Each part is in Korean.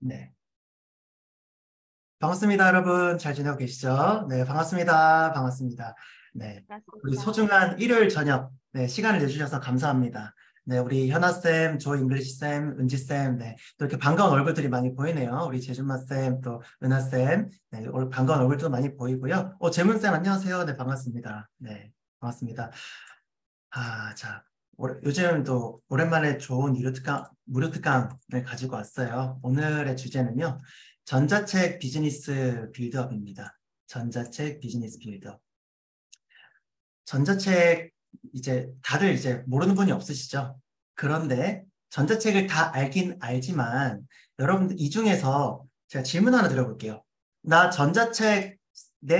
네. 반갑습니다, 여러분. 잘 지내고 계시죠? 네, 반갑습니다. 반갑습니다. 네. 우리 맞습니다. 소중한 일요일 저녁, 네, 시간을 내주셔서 감사합니다. 네, 우리 현아쌤, 조 잉글리시쌤, 은지쌤, 네, 또 이렇게 반가운 얼굴들이 많이 보이네요. 우리 재준마쌤, 또 은하쌤, 네, 오늘 반가운 얼굴도 많이 보이고요. 재문쌤, 안녕하세요. 네, 반갑습니다. 네, 반갑습니다. 자, 요즘 또 오랜만에 좋은 무료 특강을 가지고 왔어요. 오늘의 주제는요, 전자책 비즈니스 빌드업입니다. 전자책 비즈니스 빌드업. 전자책, 이제 다들 이제 모르는 분이 없으시죠? 그런데 전자책을 다 알긴 알지만, 여러분들 이 중에서 제가 질문 하나 드려볼게요. 내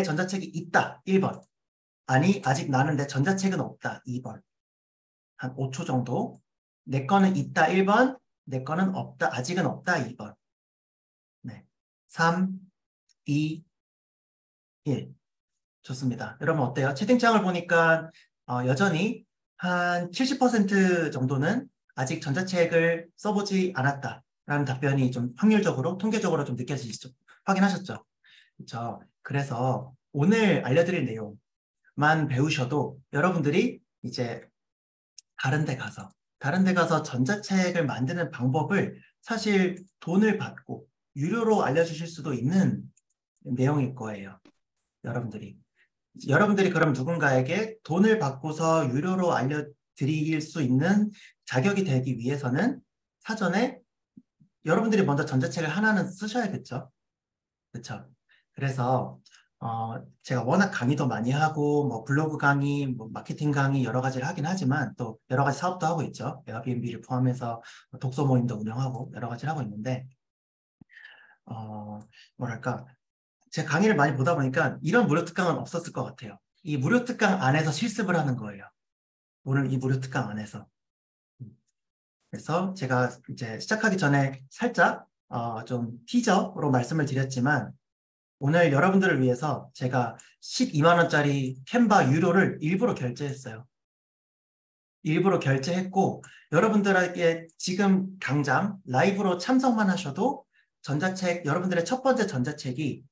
전자책이 있다. 1번. 아니, 아직 나는 내 전자책은 없다. 2번. 한 5초 정도. 내 거는 있다 1번, 내 거는 없다, 아직은 없다 2번. 네. 3, 2, 1. 좋습니다. 여러분 어때요? 채팅창을 보니까 여전히 한 70% 정도는 아직 전자책을 써보지 않았다라는 답변이 좀 확률적으로, 통계적으로 좀 느껴지시죠? 확인하셨죠? 그렇죠? 그래서 오늘 알려드릴 내용만 배우셔도 여러분들이 이제 다른 데 가서 전자책을 만드는 방법을 사실 돈을 받고 유료로 알려주실 수도 있는 내용일 거예요. 여러분들이. 여러분들이 그럼 누군가에게 돈을 받고서 유료로 알려드릴 수 있는 자격이 되기 위해서는 사전에 여러분들이 먼저 전자책을 하나는 쓰셔야겠죠. 그렇죠? 그래서 제가 워낙 강의도 많이 하고 뭐 블로그 강의, 뭐 마케팅 강의 여러 가지를 하긴 하지만 또 여러 가지 사업도 하고 있죠. 에어비앤비를 포함해서 독서 모임도 운영하고 여러 가지를 하고 있는데 뭐랄까 제가 강의를 많이 보다 보니까 이런 무료 특강은 없었을 것 같아요. 이 무료 특강 안에서 실습을 하는 거예요. 오늘 이 무료 특강 안에서. 그래서 제가 이제 시작하기 전에 살짝 좀 티저로 말씀을 드렸지만 오늘 여러분들을 위해서 제가 12만 원짜리 캔바 유료를 일부러 결제했어요. 일부러 결제했고 여러분들에게 지금 당장 라이브로 참석만 하셔도 여러분들의 첫 번째 전자책이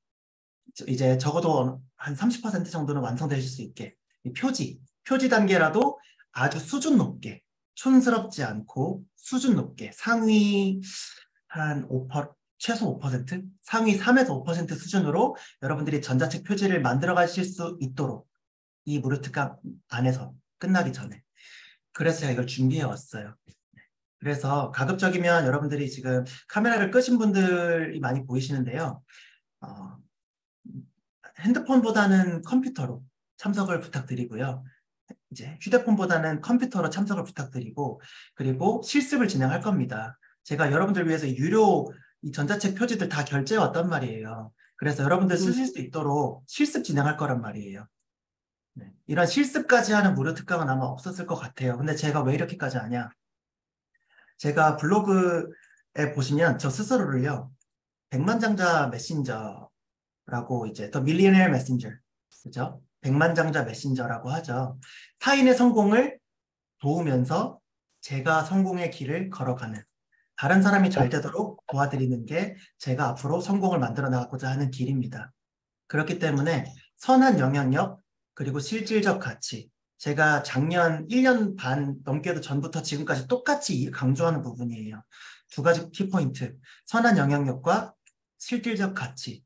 이제 적어도 한 30% 정도는 완성되실 수 있게 이 표지 단계라도 아주 수준 높게 촌스럽지 않고 수준 높게 상위 한 5%, 최소 5%, 상위 3에서 5% 수준으로 여러분들이 전자책 표지를 만들어 가실 수 있도록 이 무료 특강 안에서 끝나기 전에. 그래서 제가 이걸 준비해 왔어요. 그래서 가급적이면 여러분들이 지금 카메라를 끄신 분들이 많이 보이시는데요. 어, 핸드폰보다는 컴퓨터로 참석을 부탁드리고요. 이제 휴대폰보다는 컴퓨터로 참석을 부탁드리고, 그리고 실습을 진행할 겁니다. 제가 여러분들 위해서 이 전자책 표지들 다 결제해 왔단 말이에요. 그래서 여러분들 쓰실 수 있도록 실습 진행할 거란 말이에요. 네. 이런 실습까지 하는 무료 특강은 아마 없었을 것 같아요. 근데 제가 왜 이렇게까지 하냐? 제가 블로그에 보시면 저 스스로를요, 백만장자 메신저라고 이제 더 밀리어널 메신저, 그죠? 백만장자 메신저라고 하죠. 타인의 성공을 도우면서 제가 성공의 길을 걸어가는, 다른 사람이 잘 되도록 도와드리는 게 제가 앞으로 성공을 만들어 나가고자 하는 길입니다. 그렇기 때문에 선한 영향력, 그리고 실질적 가치, 제가 작년 1년 반 넘게도 전부터 지금까지 똑같이 강조하는 부분이에요. 두 가지 키포인트, 선한 영향력과 실질적 가치.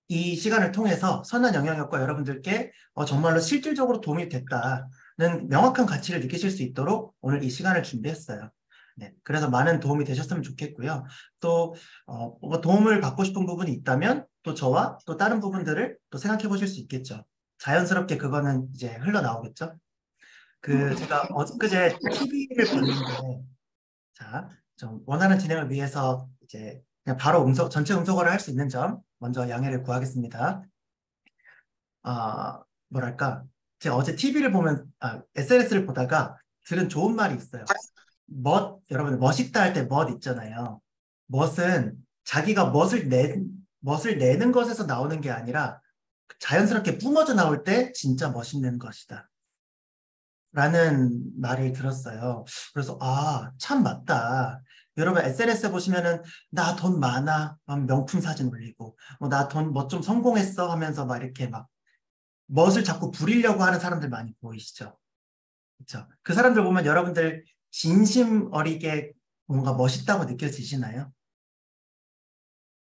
이 시간을 통해서 선한 영향력과 여러분들께 정말로 실질적으로 도움이 됐다는 명확한 가치를 느끼실 수 있도록 오늘 이 시간을 준비했어요. 네, 그래서 많은 도움이 되셨으면 좋겠고요. 또 뭐 도움을 받고 싶은 부분이 있다면 또 저와 또 다른 부분들을 또 생각해 보실 수 있겠죠. 자연스럽게 그거는 이제 흘러나오겠죠. 제가 엊그제 TV를 봤는데 자, 좀 원하는 진행을 위해서 이제 그냥 바로 전체 음소거를 할 수 있는 점 먼저 양해를 구하겠습니다. 뭐랄까, 제가 어제 TV를 SNS를 보다가 들은 좋은 말이 있어요. 여러분, 멋있다 할 때 멋 있잖아요. 멋은 자기가 멋을 내는 것에서 나오는 게 아니라 자연스럽게 뿜어져 나올 때 진짜 멋있는 것이다. 라는 말을 들었어요. 그래서, 참 맞다. 여러분 SNS에 보시면은 나 돈 많아 하면 명품 사진 올리고 나 돈 뭐 좀 성공했어 하면서 막 이렇게 막 멋을 자꾸 부리려고 하는 사람들 많이 보이시죠? 그렇죠? 그 사람들 보면 여러분들 진심 어리게 뭔가 멋있다고 느껴지시나요?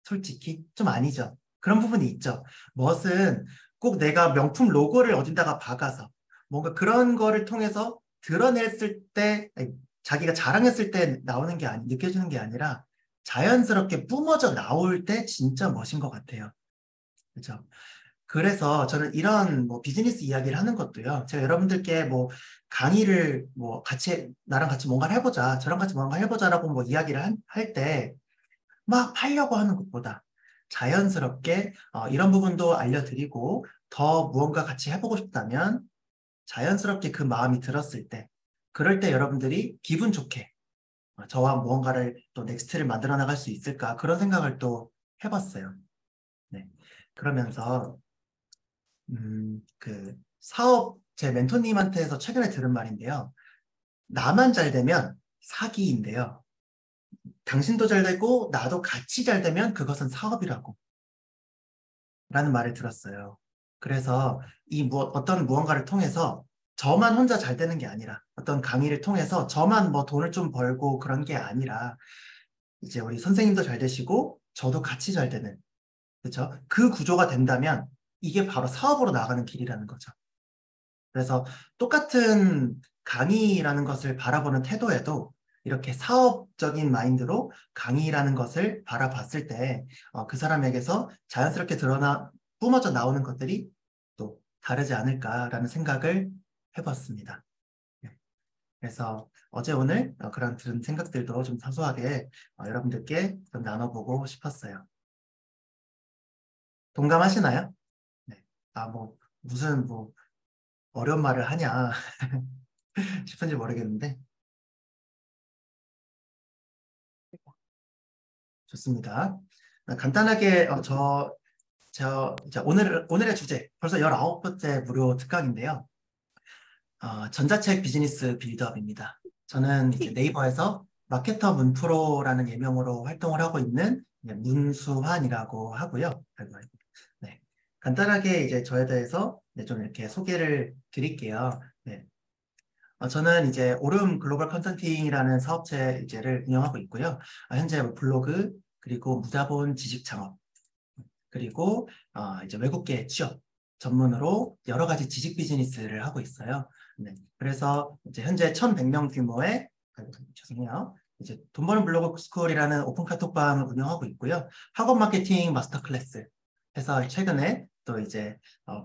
솔직히 좀 아니죠. 그런 부분이 있죠. 멋은 꼭 내가 명품 로고를 어딘다가 박아서 뭔가 그런 거를 통해서 드러냈을 때 아니, 자기가 자랑했을 때 나오는 게 아니 느껴지는 게 아니라 자연스럽게 뿜어져 나올 때 진짜 멋인 것 같아요. 그렇죠? 그래서 저는 이런 뭐 비즈니스 이야기를 하는 것도요. 제가 여러분들께 뭐 강의를 뭐 같이 나랑 같이 뭔가를 해보자, 저랑 같이 뭔가 해보자라고 뭐 이야기를 할 때 막 하려고 하는 것보다 자연스럽게 이런 부분도 알려드리고 더 무언가 같이 해보고 싶다면 자연스럽게 그 마음이 들었을 때 그럴 때 여러분들이 기분 좋게 저와 무언가를 또 넥스트를 만들어 나갈 수 있을까 그런 생각을 또 해봤어요. 네. 그러면서 그 사업 제 멘토님한테서 최근에 들은 말인데요. 나만 잘 되면 사기인데요. 당신도 잘 되고 나도 같이 잘 되면 그것은 사업이라고 라는 말을 들었어요. 그래서 이 어떤 무언가를 통해서 저만 혼자 잘 되는 게 아니라 어떤 강의를 통해서 저만 뭐 돈을 좀 벌고 그런 게 아니라 이제 우리 선생님도 잘 되시고 저도 같이 잘 되는 그렇죠? 그 구조가 된다면 이게 바로 사업으로 나가는 길이라는 거죠. 그래서 똑같은 강의라는 것을 바라보는 태도에도 이렇게 사업적인 마인드로 강의라는 것을 바라봤을 때 그 사람에게서 자연스럽게 뿜어져 나오는 것들이 또 다르지 않을까라는 생각을 해봤습니다. 네. 그래서 어제 오늘 그런 들은 생각들도 좀 사소하게 여러분들께 좀 나눠보고 싶었어요. 동감하시나요? 네. 뭐 무슨 뭐 어려운 말을 하냐 싶은지 모르겠는데 좋습니다. 간단하게 이제 오늘의 주제 벌써 19번째 무료 특강인데요. 전자책 비즈니스 빌드업입니다. 저는 이제 네이버에서 마케터 문프로라는 예명으로 활동을 하고 있는 문수환이라고 하고요. 네. 간단하게 이제 저에 대해서 좀 이렇게 소개를 드릴게요. 네. 저는 이제 오름 글로벌 컨설팅이라는 사업체를 운영하고 있고요. 현재 뭐 블로그, 그리고 무자본 지식 창업, 그리고 이제 외국계 취업 전문으로 여러 가지 지식 비즈니스를 하고 있어요. 네. 그래서 이제 현재 1,100명 규모의, 죄송해요. 이제 돈 버는 블로그 스쿨이라는 오픈 카톡방을 운영하고 있고요. 학원 마케팅 마스터 클래스 해서 최근에 또 이제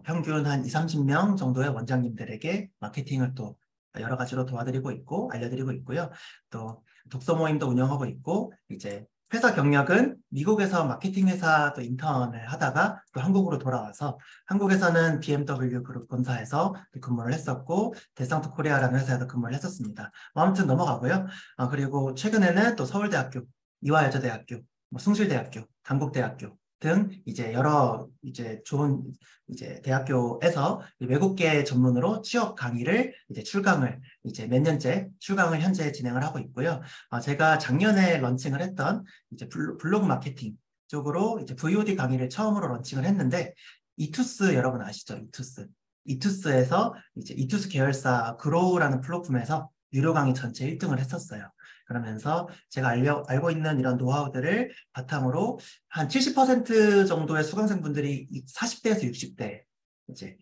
평균 한 2, 30명 정도의 원장님들에게 마케팅을 또 여러 가지로 도와드리고 있고 알려드리고 있고요. 또 독서 모임도 운영하고 있고 이제 회사 경력은 미국에서 마케팅 회사 또 인턴을 하다가 또 한국으로 돌아와서 한국에서는 BMW 그룹 본사에서 근무를 했었고 데상트 코리아라는 회사에서 근무를 했었습니다. 아무튼 넘어가고요. 그리고 최근에는 또 서울대학교, 이화여자대학교, 뭐 숭실대학교, 단국대학교 등 이제 여러 이제 좋은 이제 대학교에서 외국계 전문으로 취업 강의를 이제 출강을 이제 몇 년째 출강을 현재 진행을 하고 있고요. 제가 작년에 런칭을 했던 이제 블로그 마케팅 쪽으로 이제 VOD 강의를 처음으로 런칭을 했는데 이투스 여러분 아시죠? 이투스. 이투스에서 이제 이투스 계열사 그로우라는 플랫폼에서 유료 강의 전체 1등을 했었어요. 그러면서 제가 알고 있는 이런 노하우들을 바탕으로 한 70% 정도의 수강생분들이 40대에서 60대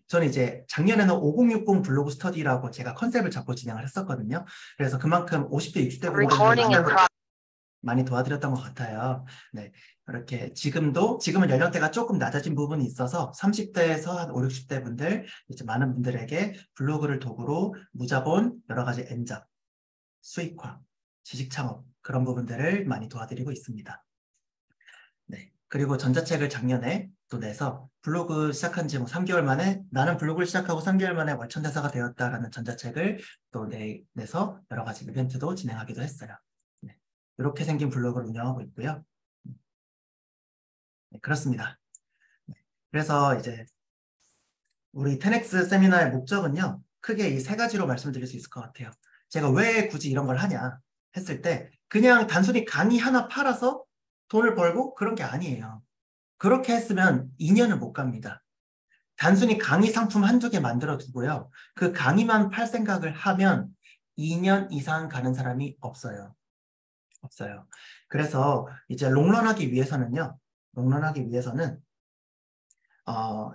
저는 이제 작년에는 5060 블로그 스터디라고 제가 컨셉을 잡고 진행을 했었거든요. 그래서 그만큼 50대, 60대 분들을 많이 도와드렸던 것 같아요. 네. 이렇게 지금은 연령대가 조금 낮아진 부분이 있어서 30대에서 한 5, 60대 분들, 이제 많은 분들에게 블로그를 도구로 무자본 여러 가지 N잡, 수익화, 지식 창업 그런 부분들을 많이 도와드리고 있습니다. 네. 그리고 전자책을 작년에 또 내서 블로그 시작한 지 뭐 3개월 만에 나는 블로그를 시작하고 3개월 만에 월천대사가 되었다라는 전자책을 또 내서 여러 가지 이벤트도 진행하기도 했어요. 네. 이렇게 생긴 블로그를 운영하고 있고요. 네, 그렇습니다. 네. 그래서 이제 우리 테넥스 세미나의 목적은요. 크게 이 세 가지로 말씀드릴 수 있을 것 같아요. 제가 왜 굳이 이런 걸 하냐 했을 때 그냥 단순히 강의 하나 팔아서 돈을 벌고 그런 게 아니에요. 그렇게 했으면 2년을 못 갑니다. 단순히 강의 상품 한두 개 만들어 두고요. 그 강의만 팔 생각을 하면 2년 이상 가는 사람이 없어요. 없어요. 그래서 이제 롱런하기 위해서는요. 롱런하기 위해서는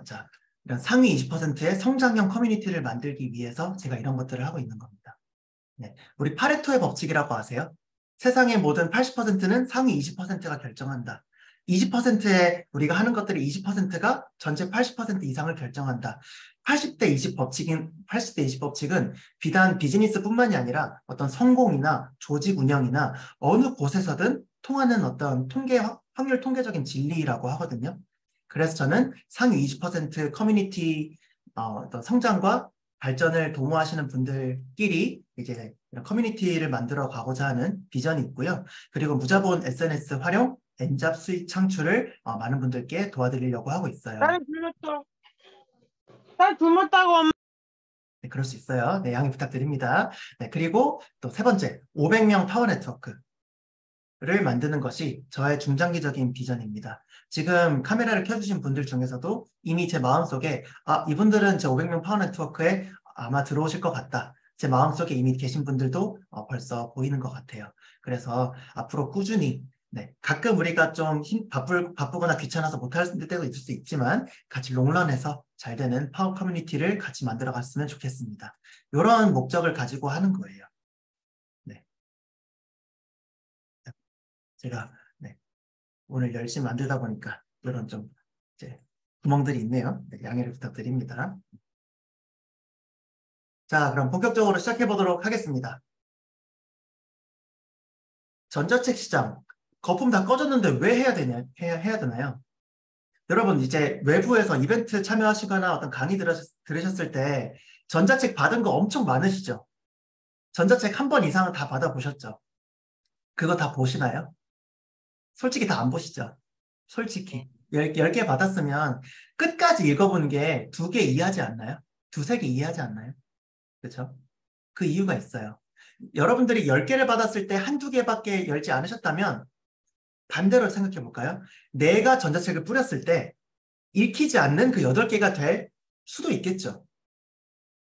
자, 이런 상위 20%의 성장형 커뮤니티를 만들기 위해서 제가 이런 것들을 하고 있는 겁니다. 네. 우리 파레토의 법칙이라고 아세요? 세상의 모든 80%는 상위 20%가 결정한다. 20%의 우리가 하는 것들이 20%가 전체 80% 이상을 결정한다. 80대 20 법칙인 80대 20 법칙은 비단 비즈니스뿐만이 아니라 어떤 성공이나 조직 운영이나 어느 곳에서든 통하는 어떤 확률 통계적인 진리라고 하거든요. 그래서 저는 상위 20% 커뮤니티 어떤 성장과 발전을 도모하시는 분들끼리 이제 이런 커뮤니티를 만들어 가고자 하는 비전이 있고요. 그리고 무자본 SNS 활용, 엔잡 수익 창출을 많은 분들께 도와드리려고 하고 있어요. 딸 굶었다고 엄마. 네, 그럴 수 있어요. 네, 양해 부탁드립니다. 네, 그리고 또 세 번째, 500명 파워 네트워크를 만드는 것이 저의 중장기적인 비전입니다. 지금 카메라를 켜주신 분들 중에서도 이미 제 마음속에 이분들은 제 500명 파워 네트워크에 아마 들어오실 것 같다. 제 마음속에 이미 계신 분들도 벌써 보이는 것 같아요. 그래서 앞으로 꾸준히 네, 가끔 우리가 좀 바쁘거나 귀찮아서 못할 때도 있을 수 있지만 같이 롱런해서 잘 되는 파워 커뮤니티를 같이 만들어 갔으면 좋겠습니다. 이런 목적을 가지고 하는 거예요. 네. 제가 네, 오늘 열심히 만들다 보니까 이런 좀 이제 구멍들이 있네요. 네, 양해를 부탁드립니다. 자, 그럼 본격적으로 시작해 보도록 하겠습니다. 전자책 시장 거품 다 꺼졌는데 왜 해야 되나요? 여러분 이제 외부에서 이벤트 참여하시거나 어떤 강의 들으셨을 때 전자책 받은 거 엄청 많으시죠? 전자책 한 번 이상은 다 받아보셨죠? 그거 다 보시나요? 솔직히 다 안 보시죠? 솔직히 10개 받았으면 끝까지 읽어보는 게 2개 이해하지 않나요? 2~3개 이해하지 않나요? 그렇죠? 그 이유가 있어요. 여러분들이 10개를 받았을 때 한두 개밖에 열지 않으셨다면 반대로 생각해 볼까요? 내가 전자책을 뿌렸을 때 읽히지 않는 그 8개가 될 수도 있겠죠.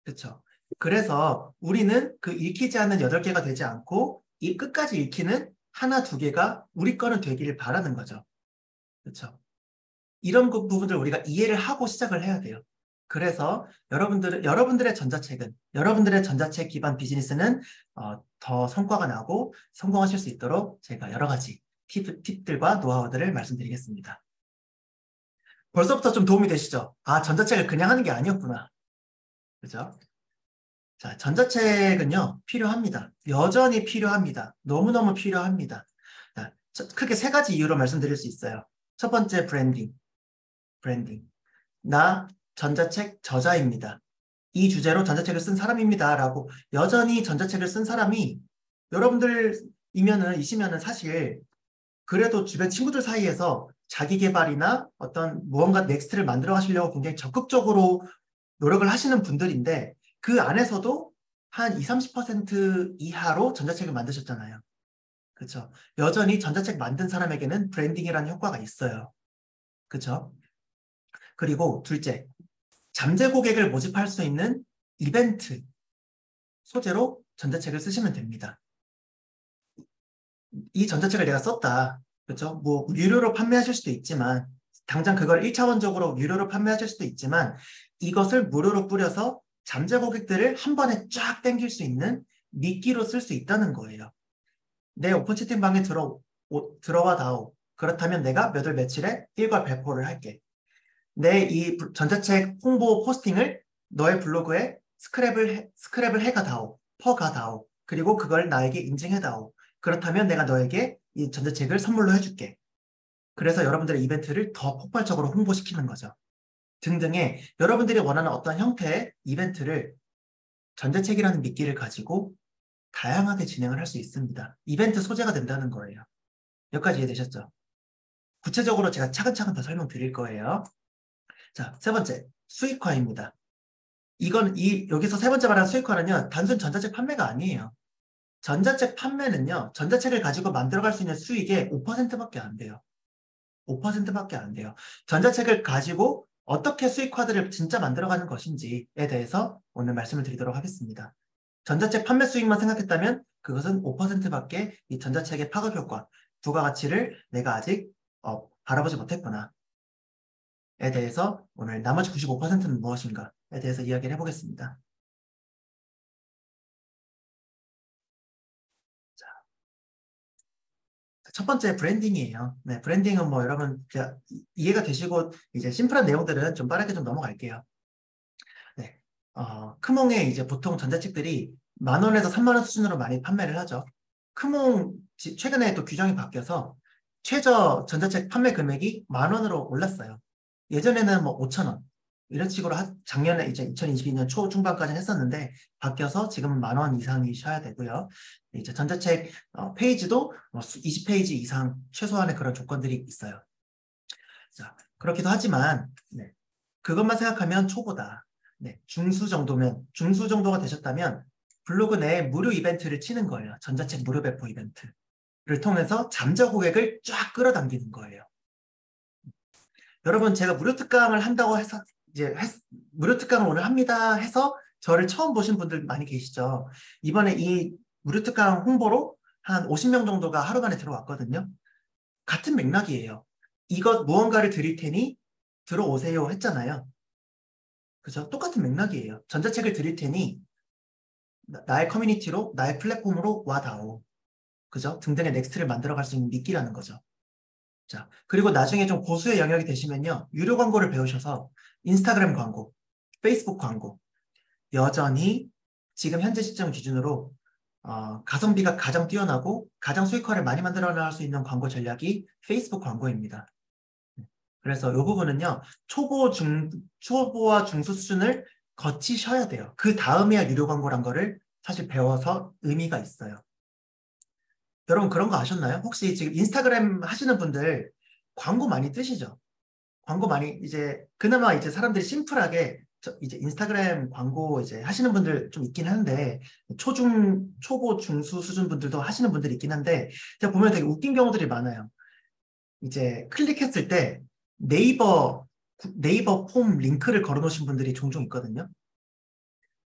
그렇죠? 그래서 우리는 그 읽히지 않는 8개가 되지 않고 이 끝까지 읽히는 하나, 2개가 우리 거는 되기를 바라는 거죠. 그렇죠? 이런 부분들 우리가 이해를 하고 시작을 해야 돼요. 그래서 여러분들의 전자책 기반 비즈니스는 더 성과가 나고 성공하실 수 있도록 제가 여러 가지 팁들과 노하우들을 말씀드리겠습니다. 벌써부터 좀 도움이 되시죠? 전자책을 그냥 하는 게 아니었구나. 그죠? 자, 전자책은요, 필요합니다. 여전히 필요합니다. 너무너무 필요합니다. 자, 크게 3가지 이유로 말씀드릴 수 있어요. 첫 번째, 브랜딩. 나 전자책 저자입니다. 이 주제로 전자책을 쓴 사람입니다. 라고 여전히 전자책을 쓴 사람이 이시면은 사실 그래도 주변 친구들 사이에서 자기 개발이나 어떤 무언가 넥스트를 만들어 가시려고 굉장히 적극적으로 노력을 하시는 분들인데 그 안에서도 한 20~30% 이하로 전자책을 만드셨잖아요. 그렇죠? 여전히 전자책 만든 사람에게는 브랜딩이라는 효과가 있어요. 그렇죠? 그리고 둘째, 잠재 고객을 모집할 수 있는 이벤트 소재로 전자책을 쓰시면 됩니다. 이 전자책을 내가 썼다. 그렇죠? 뭐 유료로 판매하실 수도 있지만 당장 그걸 1차원적으로 유료로 판매하실 수도 있지만 이것을 무료로 뿌려서 잠재 고객들을 한 번에 쫙 땡길 수 있는 미끼로 쓸 수 있다는 거예요. 내 오픈 채팅방에 들어와 다오. 그렇다면 내가 몇 월 며칠에 일괄 배포를 할게. 내 이 전자책 홍보 포스팅을 너의 블로그에 스크랩을 해가다오. 퍼가다오. 그리고 그걸 나에게 인증해다오. 그렇다면 내가 너에게 이 전자책을 선물로 해줄게. 그래서 여러분들의 이벤트를 더 폭발적으로 홍보시키는 거죠. 등등의 여러분들이 원하는 어떤 형태의 이벤트를 전자책이라는 미끼를 가지고 다양하게 진행을 할 수 있습니다. 이벤트 소재가 된다는 거예요. 여기까지 이해되셨죠? 구체적으로 제가 차근차근 더 설명드릴 거예요. 자, 세 번째, 수익화입니다. 여기서 세 번째 말하는 수익화는요, 단순 전자책 판매가 아니에요. 전자책 판매는요, 전자책을 가지고 만들어갈 수 있는 수익의 5%밖에 안 돼요. 5%밖에 안 돼요. 전자책을 가지고 어떻게 수익화들을 진짜 만들어가는 것인지에 대해서 오늘 말씀을 드리도록 하겠습니다. 전자책 판매 수익만 생각했다면 그것은 5%밖에 이 전자책의 파급 효과, 부가가치를 내가 아직 바라보지 못했구나. 에 대해서 오늘 나머지 95%는 무엇인가에 대해서 이야기를 해보겠습니다. 첫 번째 브랜딩이에요. 네, 브랜딩은 뭐 여러분 이해가 되시고 이제 심플한 내용들은 좀 빠르게 좀 넘어갈게요. 네, 크몽에 이제 보통 전자책들이 10,000원에서 30,000원 수준으로 많이 판매를 하죠. 크몽 최근에 또 규정이 바뀌어서 최저 전자책 판매 금액이 10,000원으로 올랐어요. 예전에는 뭐 5,000원 이런 식으로 작년에 이제 2022년 초 중반까지 했었는데 바뀌어서 지금은 10,000원 이상이셔야 되고요. 이제 전자책 페이지도 20페이지 이상 최소한의 그런 조건들이 있어요. 자, 그렇기도 하지만 네, 그것만 생각하면 초보다. 네, 중수 정도가 되셨다면 블로그 내에 무료 이벤트를 치는 거예요. 전자책 무료 배포 이벤트를 통해서 잠재 고객을 쫙 끌어당기는 거예요. 여러분, 제가 무료 특강을 한다고 해서 무료 특강을 오늘 합니다 해서 저를 처음 보신 분들 많이 계시죠. 이번에 이 무료 특강 홍보로 한 50명 정도가 하루 만에 들어왔거든요. 같은 맥락이에요. 이것 무언가를 드릴 테니 들어오세요 했잖아요. 그죠? 똑같은 맥락이에요. 전자책을 드릴 테니 나의 커뮤니티로, 나의 플랫폼으로 와다오. 그죠? 등등의 넥스트를 만들어갈 수 있는 미끼라는 거죠. 자, 그리고 나중에 좀 고수의 영역이 되시면요. 유료 광고를 배우셔서 인스타그램 광고, 페이스북 광고, 여전히 지금 현재 시점 기준으로 가성비가 가장 뛰어나고 가장 수익화를 많이 만들어 나갈 수 있는 광고 전략이 페이스북 광고입니다. 그래서 이 부분은요. 초보와 중수 수준을 거치셔야 돼요. 그 다음에야 유료 광고란 거를 사실 배워서 의미가 있어요. 여러분 그런 거 아셨나요? 혹시 지금 인스타그램 하시는 분들 광고 많이 뜨시죠? 광고 많이 이제 그나마 이제 사람들이 심플하게 이제 인스타그램 광고 이제 하시는 분들 좀 있긴 한데 초보 중수 수준 분들도 하시는 분들이 있긴 한데 제가 보면 되게 웃긴 경우들이 많아요. 이제 클릭했을 때 네이버 폼 링크를 걸어 놓으신 분들이 종종 있거든요.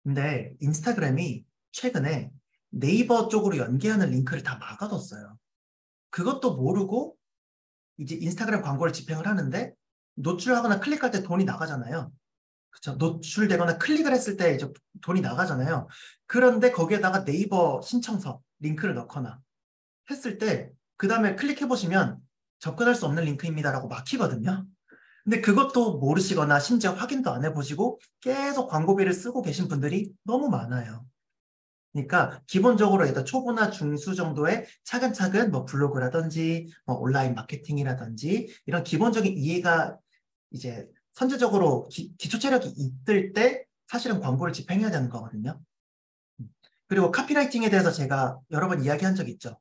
근데 인스타그램이 최근에 네이버 쪽으로 연계하는 링크를 다 막아뒀어요. 그것도 모르고 이제 인스타그램 광고를 집행을 하는데 노출하거나 클릭할 때 돈이 나가잖아요. 그쵸? 노출되거나 클릭을 했을 때 이제 돈이 나가잖아요. 그런데 거기에다가 네이버 신청서 링크를 넣거나 했을 때 그 다음에 클릭해보시면 접근할 수 없는 링크입니다라고 막히거든요. 근데 그것도 모르시거나 심지어 확인도 안 해보시고 계속 광고비를 쓰고 계신 분들이 너무 많아요. 그러니까 기본적으로 일단 초보나 중수 정도의 차근차근 뭐 블로그라든지 뭐 온라인 마케팅이라든지 이런 기본적인 이해가 이제 선제적으로 기초 체력이 있을 때 사실은 광고를 집행해야 되는 거거든요. 그리고 카피라이팅에 대해서 제가 여러 번 이야기한 적 있죠.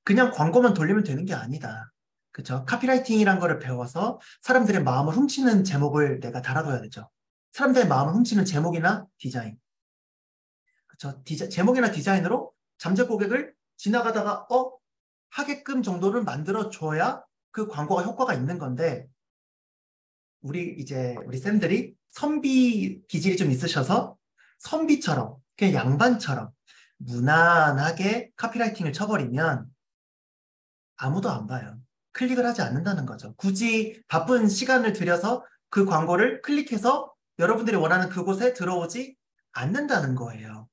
그냥 광고만 돌리면 되는 게 아니다. 그렇죠? 카피라이팅이란 거를 배워서 사람들의 마음을 훔치는 제목을 내가 달아둬야 되죠. 사람들의 마음을 훔치는 제목이나 디자인. 그렇죠? 제목이나 디자인으로 잠재 고객을 지나가다가 하게끔 정도를 만들어줘야 그 광고가 효과가 있는 건데 우리 쌤들이 선비 기질이 좀 있으셔서 선비처럼 그냥 양반처럼 무난하게 카피라이팅을 쳐버리면 아무도 안 봐요. 클릭을 하지 않는다는 거죠. 굳이 바쁜 시간을 들여서 그 광고를 클릭해서 여러분들이 원하는 그곳에 들어오지 않는다는 거예요.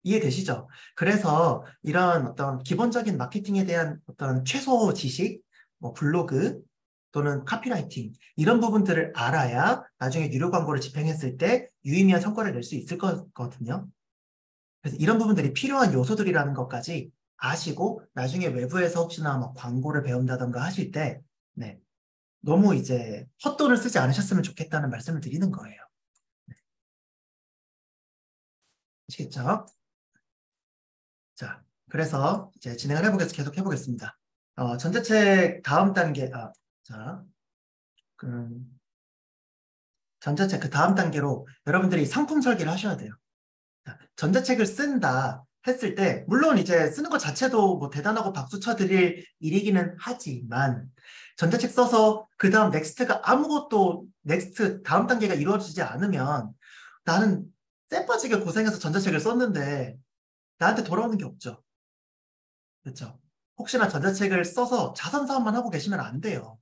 이해되시죠? 그래서 이런 어떤 기본적인 마케팅에 대한 어떤 최소 지식, 뭐 블로그 또는 카피라이팅 이런 부분들을 알아야 나중에 유료 광고를 집행했을 때 유의미한 성과를 낼 수 있을 거거든요. 그래서 이런 부분들이 필요한 요소들이라는 것까지 아시고 나중에 외부에서 혹시나 뭐 광고를 배운다던가 하실 때 네, 너무 이제 헛돈을 쓰지 않으셨으면 좋겠다는 말씀을 드리는 거예요. 네. 아시겠죠? 자, 그래서 이제 진행을 계속 해보겠습니다. 전자책 다음 단계, 자, 그, 전자책 그 다음 단계로 여러분들이 상품 설계를 하셔야 돼요. 자, 전자책을 쓴다 했을 때 물론 이제 쓰는 것 자체도 뭐 대단하고 박수 쳐드릴 일이기는 하지만 전자책 써서 그 다음 넥스트가 아무것도 넥스트 다음 단계가 이루어지지 않으면 나는 쎄 빠지게 고생해서 전자책을 썼는데 나한테 돌아오는 게 없죠. 그렇죠? 혹시나 전자책을 써서 자선 사업만 하고 계시면 안 돼요.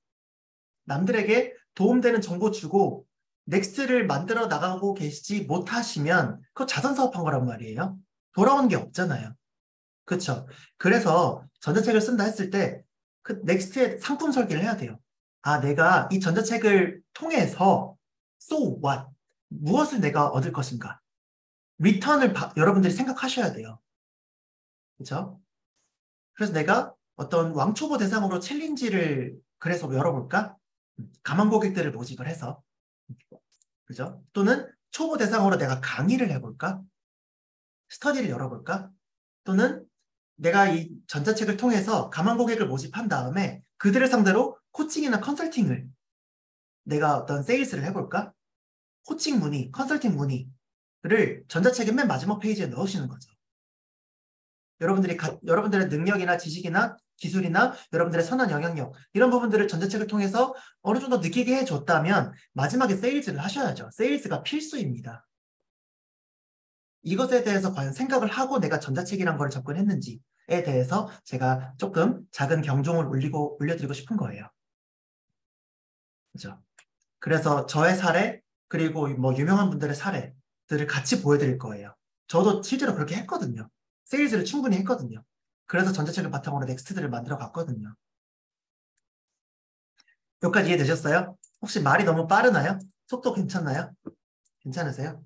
남들에게 도움되는 정보 주고 넥스트를 만들어 나가고 계시지 못하시면 그거 자선 사업한 거란 말이에요. 돌아오는 게 없잖아요. 그렇죠? 그래서 전자책을 쓴다 했을 때 그 넥스트의 상품 설계를 해야 돼요. 아, 내가 이 전자책을 통해서 so what? 무엇을 내가 얻을 것인가? 리턴을 여러분들이 생각하셔야 돼요. 그렇죠? 그래서 내가 어떤 왕초보 대상으로 챌린지를 그래서 열어볼까? 가만 고객들을 모집을 해서 그죠? 또는 초보 대상으로 내가 강의를 해볼까? 스터디를 열어볼까? 또는 내가 이 전자책을 통해서 가만 고객을 모집한 다음에 그들을 상대로 코칭이나 컨설팅을 내가 어떤 세일스를 해볼까? 코칭 문의, 컨설팅 문의를 전자책의 맨 마지막 페이지에 넣으시는 거죠. 여러분들의 능력이나 지식이나 기술이나 여러분들의 선한 영향력 이런 부분들을 전자책을 통해서 어느 정도 느끼게 해줬다면 마지막에 세일즈를 하셔야죠. 세일즈가 필수입니다. 이것에 대해서 과연 생각을 하고 내가 전자책이란 걸 접근했는지에 대해서 제가 조금 작은 경종을 올려드리고 싶은 거예요. 그죠? 그래서 저의 사례 그리고 뭐 유명한 분들의 사례들을 같이 보여드릴 거예요. 저도 실제로 그렇게 했거든요. 세일즈를 충분히 했거든요. 그래서 전자책을 바탕으로 넥스트들을 만들어 갔거든요. 여기까지 이해되셨어요? 혹시 말이 너무 빠르나요? 속도 괜찮나요? 괜찮으세요?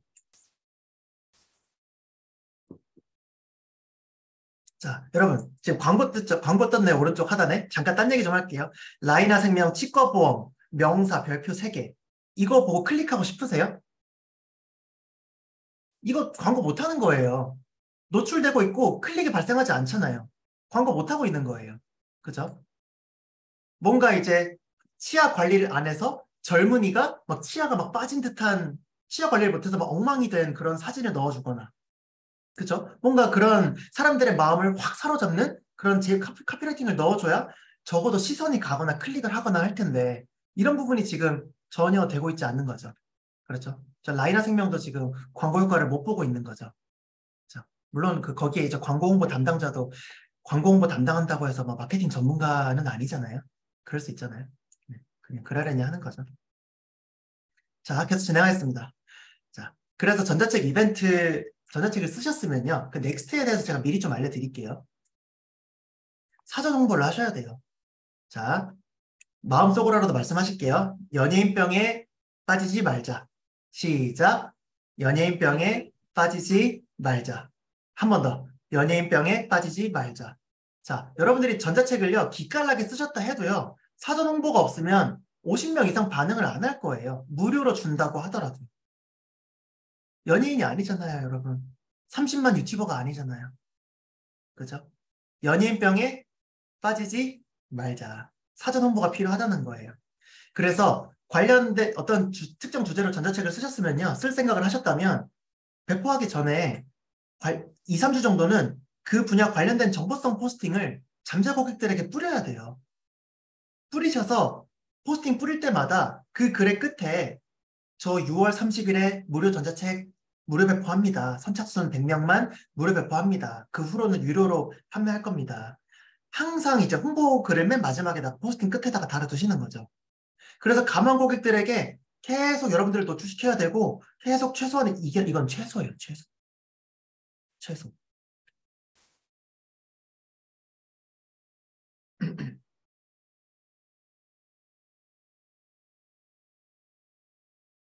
자, 여러분 지금 광고 떴네요. 오른쪽 하단에. 잠깐 딴 얘기 좀 할게요. 라이나 생명 치과보험 명사 별표 3개 이거 보고 클릭하고 싶으세요? 이거 광고 못하는 거예요. 노출되고 있고 클릭이 발생하지 않잖아요. 광고 못하고 있는 거예요. 그죠? 뭔가 이제 치아 관리를 안 해서 젊은이가 막 치아가 막 빠진 듯한 치아 관리를 못해서 막 엉망이 된 그런 사진을 넣어주거나 그죠? 뭔가 그런 사람들의 마음을 확 사로잡는 그런 제 카피라이팅을 넣어줘야 적어도 시선이 가거나 클릭을 하거나 할 텐데 이런 부분이 지금 전혀 되고 있지 않는 거죠. 그렇죠? 저 라이나 생명도 지금 광고 효과를 못 보고 있는 거죠. 그렇죠? 물론 거기에 이제 광고 홍보 담당자도 광고 홍보 담당한다고 해서 뭐 마케팅 전문가는 아니잖아요. 그럴 수 있잖아요. 네, 그냥 그러려니 하는 거죠. 자, 계속 진행하겠습니다. 자, 그래서 전자책을 쓰셨으면요. 그 넥스트에 대해서 제가 미리 좀 알려드릴게요. 사전 홍보를 하셔야 돼요. 자, 마음속으로라도 말씀하실게요. 연예인병에 빠지지 말자. 시작. 연예인병에 빠지지 말자. 한 번 더. 연예인병에 빠지지 말자. 자, 여러분들이 전자책을요. 기깔나게 쓰셨다 해도요. 사전 홍보가 없으면 50명 이상 반응을 안 할 거예요. 무료로 준다고 하더라도. 연예인이 아니잖아요, 여러분. 30만 유튜버가 아니잖아요. 그죠? 연예인병에 빠지지 말자. 사전 홍보가 필요하다는 거예요. 그래서 관련된 어떤 특정 주제로 전자책을 쓰셨으면요. 쓸 생각을 하셨다면 배포하기 전에 2, 3주 정도는 그 분야 관련된 정보성 포스팅을 잠재 고객들에게 뿌려야 돼요. 뿌리셔서 포스팅 뿌릴 때마다 그 글의 끝에 저 6월 30일에 무료 전자책 무료 배포합니다. 선착순 100명만 무료 배포합니다. 그 후로는 유료로 판매할 겁니다. 항상 이제 홍보 글을 맨 마지막에다 포스팅 끝에다가 달아두시는 거죠. 그래서 가만 고객들에게 계속 여러분들을 노출시켜야 되고 계속 최소한의 이건 최소예요. 최소.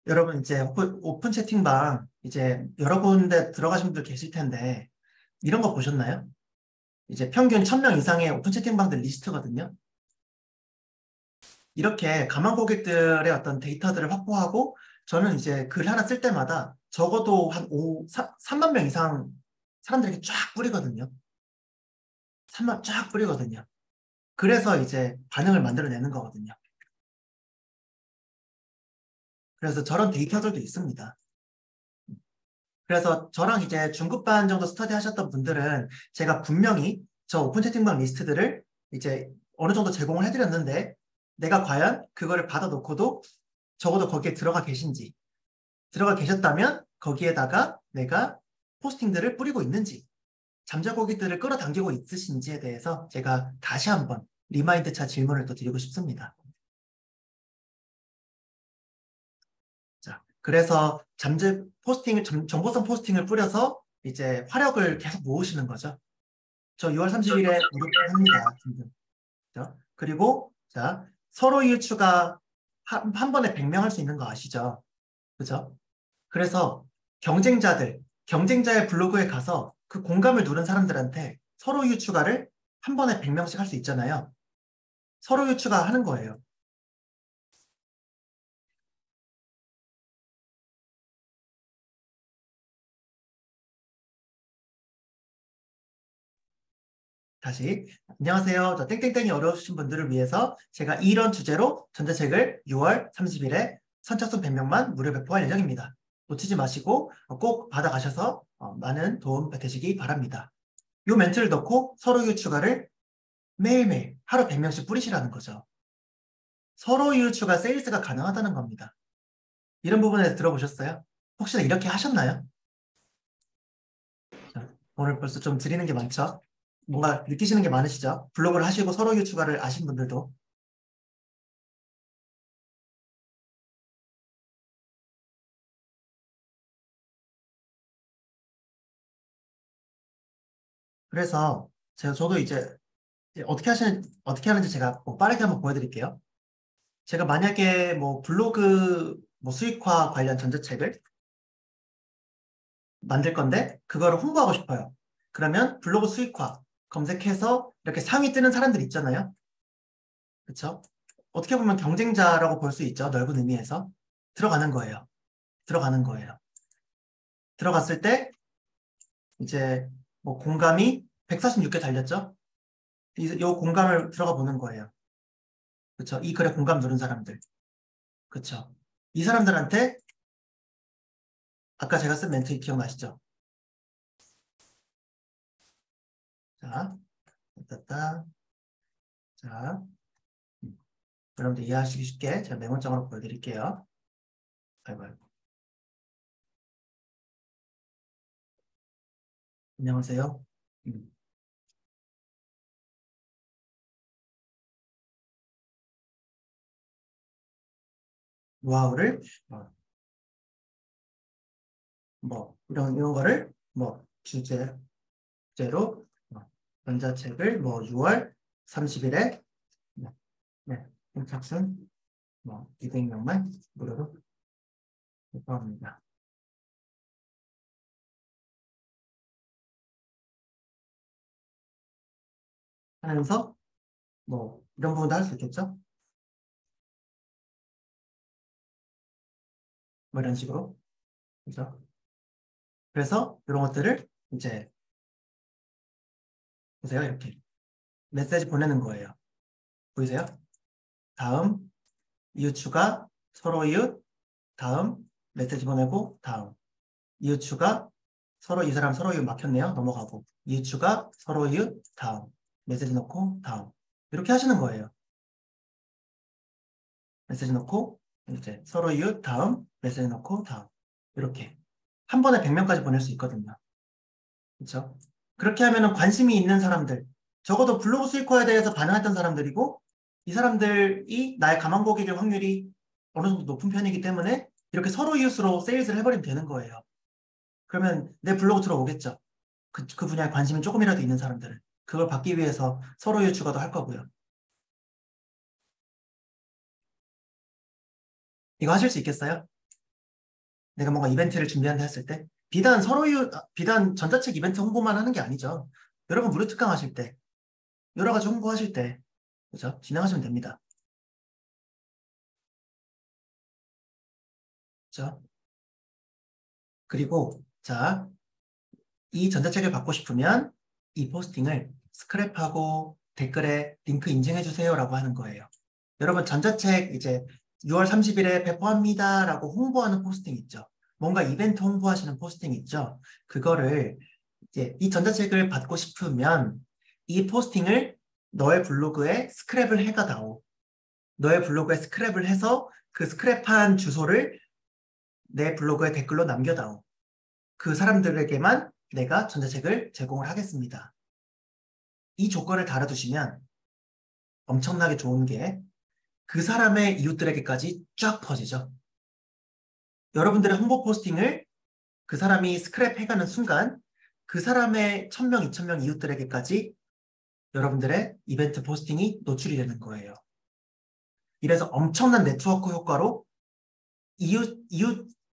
여러분 이제 오픈 채팅방 이제 여러 군데 들어가신 분들 계실 텐데 이런 거 보셨나요? 이제 평균 1000명 이상의 오픈 채팅방들 리스트거든요. 이렇게 가만 고객들의 어떤 데이터들을 확보하고 저는 이제 글 하나 쓸 때마다 적어도 한 3만 명 이상 사람들에게 쫙 뿌리거든요. 3만 쫙 뿌리거든요. 그래서 이제 반응을 만들어내는 거거든요. 그래서 저런 데이터들도 있습니다. 그래서 저랑 이제 중급반 정도 스터디 하셨던 분들은 제가 분명히 저 오픈 채팅방 리스트들을 이제 어느 정도 제공을 해드렸는데 내가 과연 그거를 받아놓고도 적어도 거기에 들어가 계신지, 들어가 계셨다면 거기에다가 내가 포스팅들을 뿌리고 있는지, 잠재고객들을 끌어당기고 있으신지에 대해서 제가 다시 한번 리마인드차 질문을 또 드리고 싶습니다. 자, 그래서 정보성 포스팅을 뿌려서 이제 화력을 계속 모으시는 거죠. 저 6월 30일에 합니다. 그리고 자, 서로 이유추가 한 번에 100명 할 수 있는 거 아시죠? 그죠? 그래서 경쟁자의 블로그에 가서 그 공감을 누른 사람들한테 서로 이유 추가를 한 번에 100명씩 할 수 있잖아요. 서로 이유 추가 하는 거예요. 다시 안녕하세요. 저 땡땡땡이 어려우신 분들을 위해서 제가 이런 주제로 전자책을 6월 30일에 선착순 100명만 무료 배포할 예정입니다. 놓치지 마시고 꼭 받아가셔서 많은 도움 되시기 바랍니다. 이 멘트를 넣고 서로 이유 추가를 매일매일 하루 100명씩 뿌리시라는 거죠. 서로 이유 추가 세일즈가 가능하다는 겁니다. 이런 부분에 대해서 들어보셨어요? 혹시나 이렇게 하셨나요? 자, 오늘 벌써 좀 드리는 게 많죠? 뭔가 느끼시는 게 많으시죠? 블로그를 하시고 서로 이유 추가를 아신 분들도. 그래서 저도 이제 어떻게 하는지 제가 뭐 빠르게 한번 보여드릴게요. 제가 만약에 뭐 블로그 뭐 수익화 관련 전자책을 만들 건데 그거를 홍보하고 싶어요. 그러면 블로그 수익화 검색해서 이렇게 상위 뜨는 사람들 있잖아요. 그렇죠? 어떻게 보면 경쟁자라고 볼 수 있죠. 넓은 의미에서. 들어가는 거예요. 들어가는 거예요. 들어갔을 때 이제 뭐 공감이 146개 달렸죠. 이 공감을 들어가 보는 거예요. 그렇죠? 이 글에 공감 누른 사람들. 그렇죠? 이 사람들한테 아까 제가 쓴 멘트 기억나시죠? 자, 따따. 자, 여러분들 이해하시기 쉽게 제가 메모장으로 보여드릴게요. 아이고, 아이고. 안녕하세요. 노하우를 뭐 이런 거를 뭐 주제로 전자책을 뭐 6월 30일에 네, 선착순 뭐 200명만 무료로 배포합니다. 하면서 뭐 이런 부분도 할 수 있겠죠? 뭐 이런 식으로. 그죠? 그래서 이런 것들을 이제 보세요. 이렇게 메시지 보내는 거예요. 보이세요? 다음 이웃 추가 서로 이웃 다음 메시지 보내고 다음 이웃 추가 서로 이 사람 서로 이웃 막혔네요. 넘어가고 이웃 추가 서로 이웃 다음 메시지 넣고 다음 이렇게 하시는 거예요. 메시지 넣고 이제 서로 이웃 다음 메시지 넣고 다음 이렇게 한 번에 100명까지 보낼 수 있거든요. 그렇죠? 그렇게 하면은 관심이 있는 사람들 적어도 블로그 수익화에 대해서 반응했던 사람들이고 이 사람들이 나의 가망 고객일 확률이 어느 정도 높은 편이기 때문에 이렇게 서로 이웃으로 세일즈를 해버리면 되는 거예요. 그러면 내 블로그 들어오겠죠. 그 분야에 관심이 조금이라도 있는 사람들은 그걸 받기 위해서 서로 이웃 추가도 할 거고요. 이거 하실 수 있겠어요? 내가 뭔가 이벤트를 준비한다 했을 때 비단 전자책 이벤트 홍보만 하는 게 아니죠. 여러분 무료 특강 하실 때 여러 가지 홍보하실 때 그죠? 진행하시면 됩니다. 그죠? 그리고 자, 이 전자책을 받고 싶으면 이 포스팅을 스크랩하고 댓글에 링크 인증해 주세요라고 하는 거예요. 여러분 전자책 이제 6월 30일에 배포합니다라고 홍보하는 포스팅 있죠. 뭔가 이벤트 홍보하시는 포스팅 있죠? 그거를 이제 이 전자책을 받고 싶으면 이 포스팅을 너의 블로그에 스크랩을 해가다오. 너의 블로그에 스크랩을 해서 그 스크랩한 주소를 내 블로그에 댓글로 남겨다오. 그 사람들에게만 내가 전자책을 제공을 하겠습니다. 이 조건을 달아두시면 엄청나게 좋은 게 그 사람의 이웃들에게까지 쫙 퍼지죠. 여러분들의 홍보 포스팅을 그 사람이 스크랩 해가는 순간 그 사람의 1000명, 2000명 이웃들에게까지 여러분들의 이벤트 포스팅이 노출이 되는 거예요. 이래서 엄청난 네트워크 효과로 이웃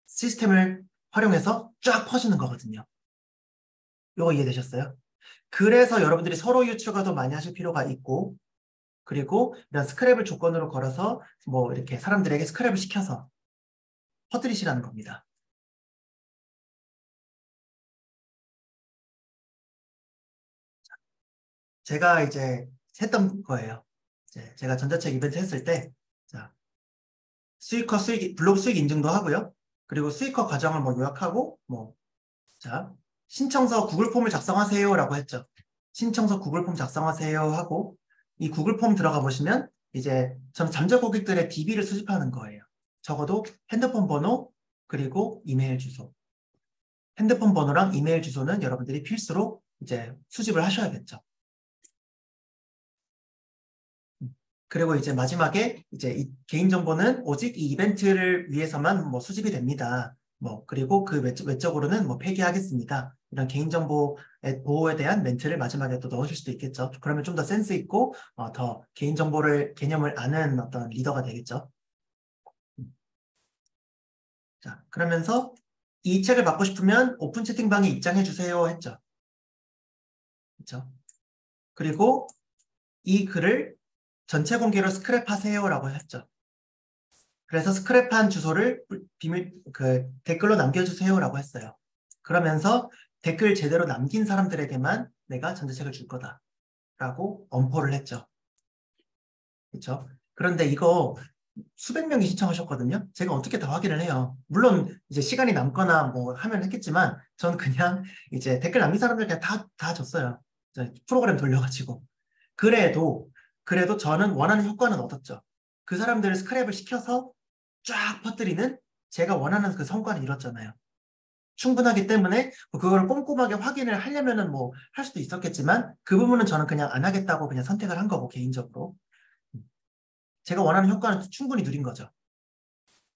시스템을 활용해서 쫙 퍼지는 거거든요. 이거 이해되셨어요? 그래서 여러분들이 서로 이웃 추가도 많이 하실 필요가 있고, 그리고 이런 스크랩을 조건으로 걸어서 뭐 이렇게 사람들에게 스크랩을 시켜서 퍼뜨리시라는 겁니다. 제가 이제 했던 거예요. 이제 제가 전자책 이벤트 했을 때, 자, 블로그 수익 인증도 하고요. 그리고 수익화 과정을 뭐 요약하고, 자, 신청서 구글 폼을 작성하세요라고 했죠. 신청서 구글 폼 작성하세요 하고, 이 구글 폼 들어가 보시면, 이제 저는 잠재 고객들의 DB를 수집하는 거예요. 적어도 핸드폰 번호, 그리고 이메일 주소. 핸드폰 번호랑 이메일 주소는 여러분들이 필수로 이제 수집을 하셔야겠죠. 그리고 이제 마지막에 이제 이 개인정보는 오직 이 이벤트를 위해서만 뭐 수집이 됩니다. 그리고 그 외적으로는 뭐 폐기하겠습니다. 이런 개인정보의 보호에 대한 멘트를 마지막에 또 넣으실 수도 있겠죠. 그러면 좀 더 센스 있고 더 개인정보를 개념을 아는 어떤 리더가 되겠죠. 자, 그러면서 이 책을 받고 싶으면 오픈 채팅방에 입장해 주세요 했죠. 그렇죠? 그리고 이 글을 전체 공개로 스크랩하세요라고 했죠. 그래서 스크랩한 주소를 댓글로 남겨주세요라고 했어요. 그러면서 댓글 제대로 남긴 사람들에게만 내가 전자책을 줄 거다라고 엄포를 했죠. 그렇죠? 그런데 이거 수백 명이 신청하셨거든요. 제가 어떻게 다 확인을 해요. 물론 이제 시간이 남거나 뭐 하면 했겠지만 전 그냥 이제 댓글 남긴 사람들 그냥 다 줬어요. 프로그램 돌려가지고. 그래도 저는 원하는 효과는 얻었죠. 그 사람들을 스크랩을 시켜서 쫙 퍼뜨리는 제가 원하는 그 성과를 이뤘잖아요. 충분하기 때문에 그거를 꼼꼼하게 확인을 하려면은 뭐 할 수도 있었겠지만 그 부분은 저는 그냥 안 하겠다고 그냥 선택을 한 거고 개인적으로. 제가 원하는 효과는 충분히 누린 거죠.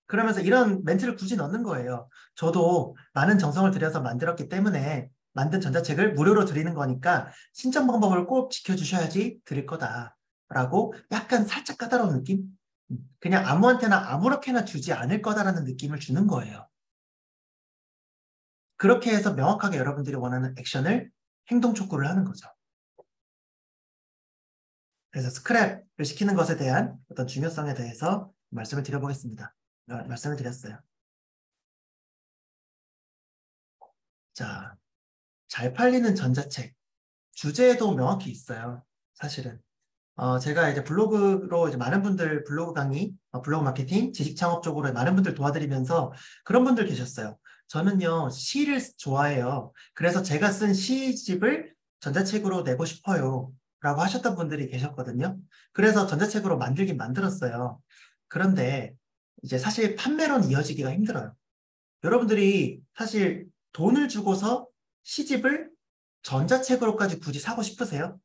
그러면서 이런 멘트를 굳이 넣는 거예요. 저도 많은 정성을 들여서 만들었기 때문에 만든 전자책을 무료로 드리는 거니까 신청 방법을 꼭 지켜주셔야지 드릴 거다라고 약간 살짝 까다로운 느낌? 그냥 아무한테나 아무렇게나 주지 않을 거다라는 느낌을 주는 거예요. 그렇게 해서 명확하게 여러분들이 원하는 액션을 행동 촉구를 하는 거죠. 그래서 스크랩을 시키는 것에 대한 어떤 중요성에 대해서 말씀을 드려보겠습니다. 말씀을 드렸어요. 자, 잘 팔리는 전자책. 주제도 명확히 있어요. 사실은. 제가 이제 블로그로 이제 많은 분들 블로그 강의, 블로그 마케팅, 지식 창업 쪽으로 많은 분들 도와드리면서 그런 분들 계셨어요. 저는요, 시를 좋아해요. 그래서 제가 쓴 시집을 전자책으로 내고 싶어요. 라고 하셨던 분들이 계셨거든요. 그래서 전자책으로 만들긴 만들었어요. 그런데 이제 사실 판매로는 이어지기가 힘들어요. 여러분들이 사실 돈을 주고서 시집을 전자책으로까지 굳이 사고 싶으세요?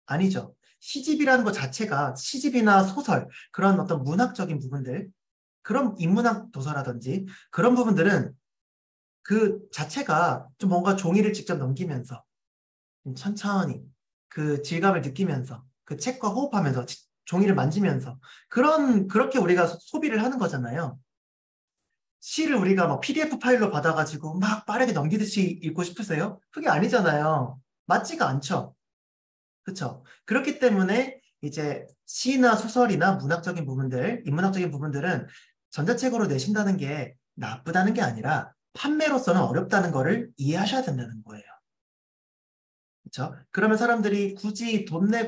아니죠. 시집이라는 것 자체가 시집이나 소설, 그런 어떤 문학적인 부분들, 그런 인문학 도서라든지 그런 부분들은 그 자체가 좀 뭔가 종이를 직접 넘기면서 좀 천천히 그 질감을 느끼면서 그 책과 호흡하면서 종이를 만지면서 그렇게 우리가 소비를 하는 거잖아요. 시를 우리가 막 PDF 파일로 받아가지고 막 빠르게 넘기듯이 읽고 싶으세요? 그게 아니잖아요. 맞지가 않죠. 그렇죠. 그렇기 때문에 이제 시나 소설이나 문학적인 부분들, 인문학적인 부분들은 전자책으로 내신다는 게 나쁘다는 게 아니라 판매로서는 어렵다는 거를 이해하셔야 된다는 거예요. 그렇죠? 그러면 사람들이 굳이 돈을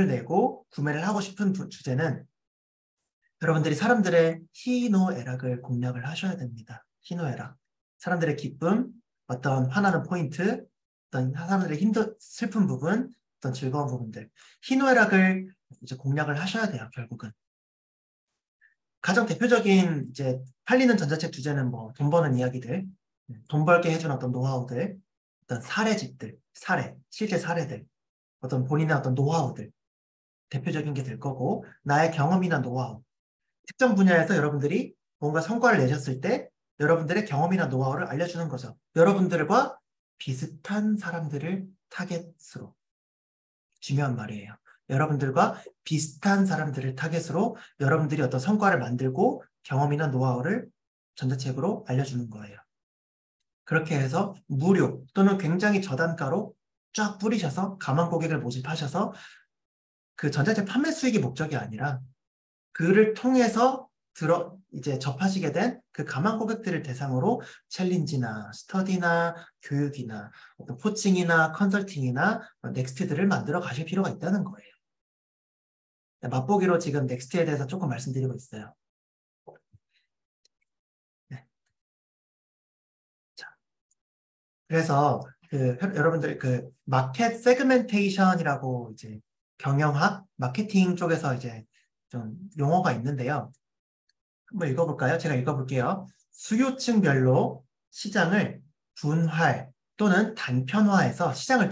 내고 구매를 하고 싶은 주제는 여러분들이 사람들의 희노애락을 공략을 하셔야 됩니다. 희노애락. 사람들의 기쁨, 어떤 화나는 포인트, 어떤 사람들의 슬픈 부분, 어떤 즐거운 부분들. 희노애락을 이제 공략을 하셔야 돼요, 결국은. 가장 대표적인 이제 팔리는 전자책 주제는 뭐 돈 버는 이야기들, 돈 벌게 해준 어떤 노하우들, 어떤 사례집들, 실제 사례들, 어떤 본인의 어떤 노하우들, 대표적인 게 될 거고, 나의 경험이나 노하우, 특정 분야에서 여러분들이 뭔가 성과를 내셨을 때 여러분들의 경험이나 노하우를 알려주는 거죠. 여러분들과 비슷한 사람들을 타겟으로. 중요한 말이에요. 여러분들과 비슷한 사람들을 타겟으로 여러분들이 어떤 성과를 만들고 경험이나 노하우를 전자책으로 알려주는 거예요. 그렇게 해서 무료 또는 굉장히 저단가로 쫙 뿌리셔서 가망 고객을 모집하셔서 그 전자책 판매 수익이 목적이 아니라 그를 통해서 이제 접하시게 된 그 가망 고객들을 대상으로 챌린지나 스터디나 교육이나 어떤 코칭이나 컨설팅이나 넥스트들을 만들어 가실 필요가 있다는 거예요. 맛보기로 지금 넥스트에 대해서 조금 말씀드리고 있어요. 네. 자, 그래서 여러분들 그 마켓 세그멘테이션이라고 이제 경영학, 마케팅 쪽에서 이제 좀 용어가 있는데요. 한번 읽어볼까요? 제가 읽어볼게요. 수요층별로 시장을 분할 또는 단편화해서 시장을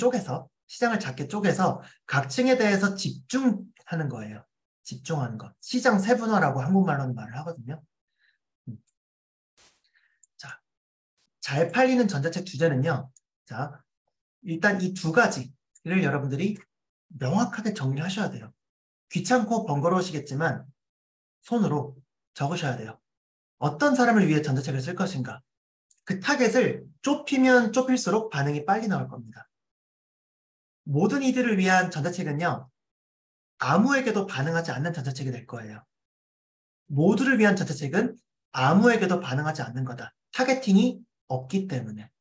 작게 쪼개서 각 층에 대해서 집중하는 거예요. 집중하는 것. 시장 세분화라고 한국말로는 말을 하거든요. 자, 잘 팔리는 전자책 주제는요. 자, 일단 이 두 가지를 여러분들이 명확하게 정리하셔야 돼요. 귀찮고 번거로우시겠지만 손으로 적으셔야 돼요. 어떤 사람을 위해 전자책을 쓸 것인가? 그 타겟을 좁히면 좁힐수록 반응이 빨리 나올 겁니다. 모든 이들을 위한 전자책은요. 아무에게도 반응하지 않는 전자책이 될 거예요. 모두를 위한 전자책은 아무에게도 반응하지 않는 거다. 타겟팅이 없기 때문에.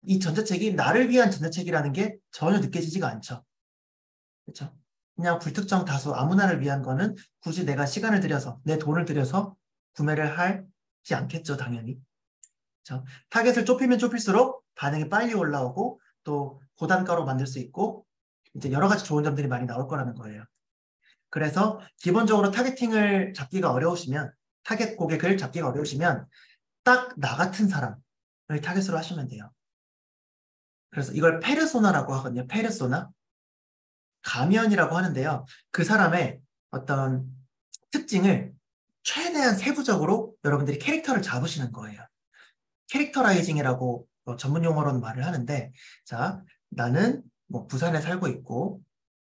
이 전자책이 나를 위한 전자책이라는 게 전혀 느껴지지가 않죠. 그렇죠? 그냥 불특정 다수 아무나를 위한 거는 굳이 내가 시간을 들여서 내 돈을 들여서 구매를 하지 않겠죠, 당연히. 그렇죠? 타겟을 좁히면 좁힐수록 반응이 빨리 올라오고 또 고단가로 만들 수 있고 이제 여러 가지 좋은 점들이 많이 나올 거라는 거예요. 그래서 기본적으로 타겟 고객을 잡기가 어려우시면 딱 나 같은 사람을 타겟으로 하시면 돼요. 그래서 이걸 페르소나라고 하거든요. 페르소나. 가면이라고 하는데요. 그 사람의 어떤 특징을 최대한 세부적으로 여러분들이 캐릭터를 잡으시는 거예요. 캐릭터라이징이라고 전문 용어로는 말을 하는데, 자, 나는 뭐 부산에 살고 있고,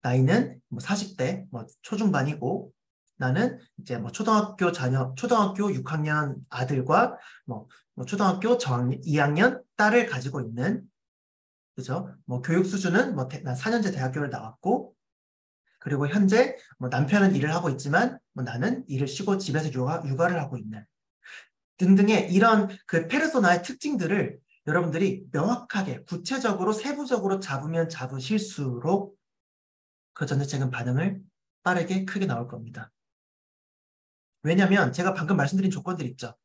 나이는 뭐 40대, 뭐 초중반이고, 나는 이제 뭐 초등학교 6학년 아들과 뭐 초등학교 2학년 딸을 가지고 있는, 그죠? 뭐 교육 수준은 난 4년제 대학교를 나왔고, 그리고 현재 뭐 남편은 일을 하고 있지만, 뭐 나는 일을 쉬고 집에서 육아를 하고 있는. 등등의 이런 그 페르소나의 특징들을 여러분들이 명확하게 구체적으로 세부적으로 잡으면 잡으실수록 그 전자책은 반응을 빠르게 크게 나올 겁니다. 왜냐하면 제가 방금 말씀드린 조건들 있죠.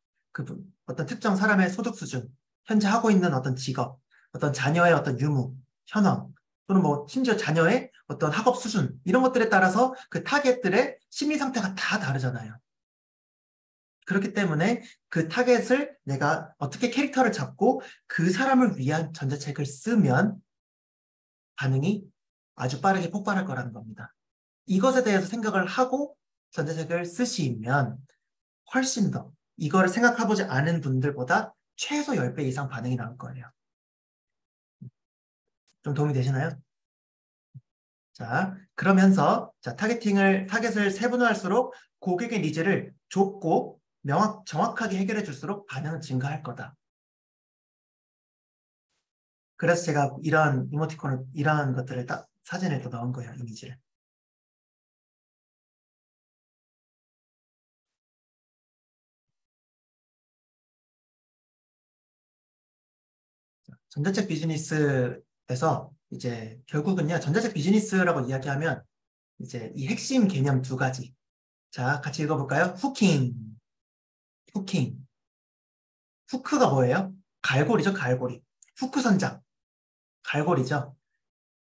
어떤 특정 사람의 소득 수준, 현재 하고 있는 어떤 직업, 어떤 자녀의 어떤 유무, 현황, 또는 뭐 심지어 자녀의 어떤 학업 수준 이런 것들에 따라서 그 타겟들의 심리 상태가 다 다르잖아요. 그렇기 때문에 그 타겟을 내가 어떻게 캐릭터를 잡고 그 사람을 위한 전자책을 쓰면 반응이 아주 빠르게 폭발할 거라는 겁니다. 이것에 대해서 생각을 하고 전자책을 쓰시면 훨씬 더 이거를 생각해보지 않은 분들보다 최소 10배 이상 반응이 나올 거예요. 좀 도움이 되시나요? 자, 그러면서 타겟을 세분화할수록 고객의 니즈를 좁고 정확하게 해결해 줄수록 반응은 증가할 거다. 그래서 제가 이런 이모티콘을, 이런 것들을 딱 사진에 또 넣은 거예요, 이미지를. 전자책 비즈니스에서 이제 결국은요, 전자책 비즈니스라고 이야기하면 이제 이 핵심 개념 두 가지. 자, 같이 읽어볼까요? 후킹. 후킹. 후크가 뭐예요? 갈고리죠, 갈고리. 후크 선장. 갈고리죠.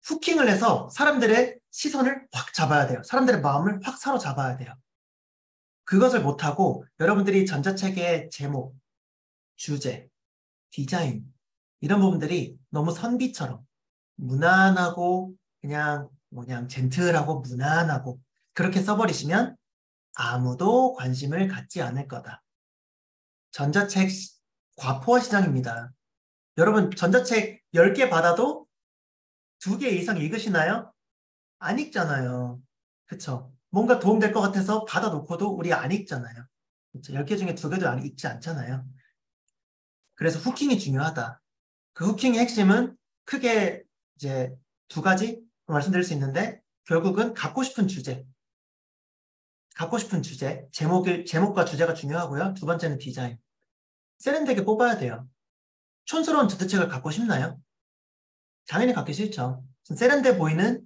후킹을 해서 사람들의 시선을 확 잡아야 돼요. 사람들의 마음을 확 사로잡아야 돼요. 그것을 못하고 여러분들이 전자책의 제목, 주제, 디자인 이런 부분들이 너무 선비처럼 무난하고 그냥 젠틀하고 무난하고 그렇게 써버리시면 아무도 관심을 갖지 않을 거다. 전자책 과포화 시장입니다. 여러분 전자책 10개 받아도 2개 이상 읽으시나요? 안 읽잖아요. 그쵸? 뭔가 도움될 것 같아서 받아놓고도 우리 안 읽잖아요. 그쵸? 10개 중에 2개도 안 읽지 않잖아요. 그래서 후킹이 중요하다. 그 후킹의 핵심은 크게 이제 2가지 말씀드릴 수 있는데 결국은 갖고 싶은 주제, 제목과 주제가 중요하고요. 2번째는 디자인. 세련되게 뽑아야 돼요. 촌스러운 전자책을 갖고 싶나요? 당연히 갖기 싫죠. 세련돼 보이는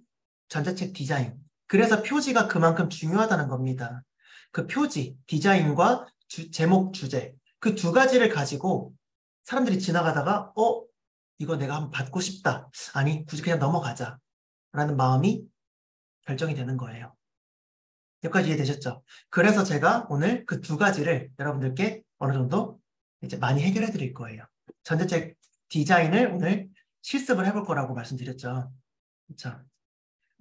전자책 디자인. 그래서 표지가 그만큼 중요하다는 겁니다. 그 표지, 디자인과 제목, 주제. 그 2가지를 가지고 사람들이 지나가다가 이거 내가 한번 받고 싶다. 아니, 굳이 그냥 넘어가자. 라는 마음이 결정이 되는 거예요. 여기까지 이해되셨죠? 그래서 제가 오늘 그 2가지를 여러분들께 어느 정도 이제 많이 해결해 드릴 거예요. 전자책 디자인을 오늘 실습을 해볼 거라고 말씀드렸죠. 그렇죠?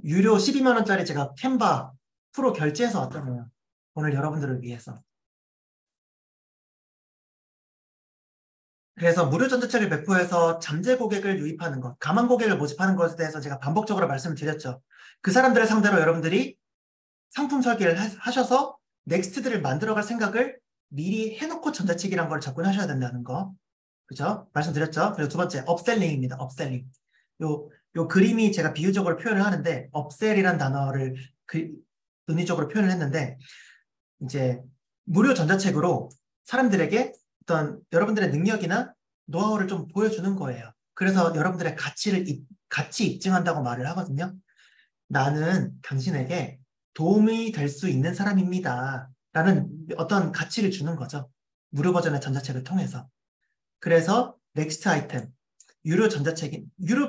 유료 12만 원짜리 제가 캔바 프로 결제해서 왔잖아요. 오늘 여러분들을 위해서. 그래서 무료 전자책을 배포해서 잠재 고객을 유입하는 것, 가망 고객을 모집하는 것에 대해서 제가 반복적으로 말씀을 드렸죠. 그 사람들을 상대로 여러분들이 상품 설계를 하셔서 넥스트들을 만들어갈 생각을 미리 해놓고 전자책이란 걸 접근하셔야 된다는 거. 그죠? 말씀드렸죠? 그리고 2번째, 업셀링입니다. 업셀링. 요 그림이 제가 비유적으로 표현을 하는데, 업셀이란 단어를 은유적으로 표현을 했는데, 이제 무료 전자책으로 사람들에게 어떤 여러분들의 능력이나 노하우를 좀 보여주는 거예요. 그래서 여러분들의 가치 입증한다고 말을 하거든요. 나는 당신에게 도움이 될 수 있는 사람입니다. 라는 어떤 가치를 주는 거죠. 무료 버전의 전자책을 통해서. 그래서 넥스트 아이템, 유료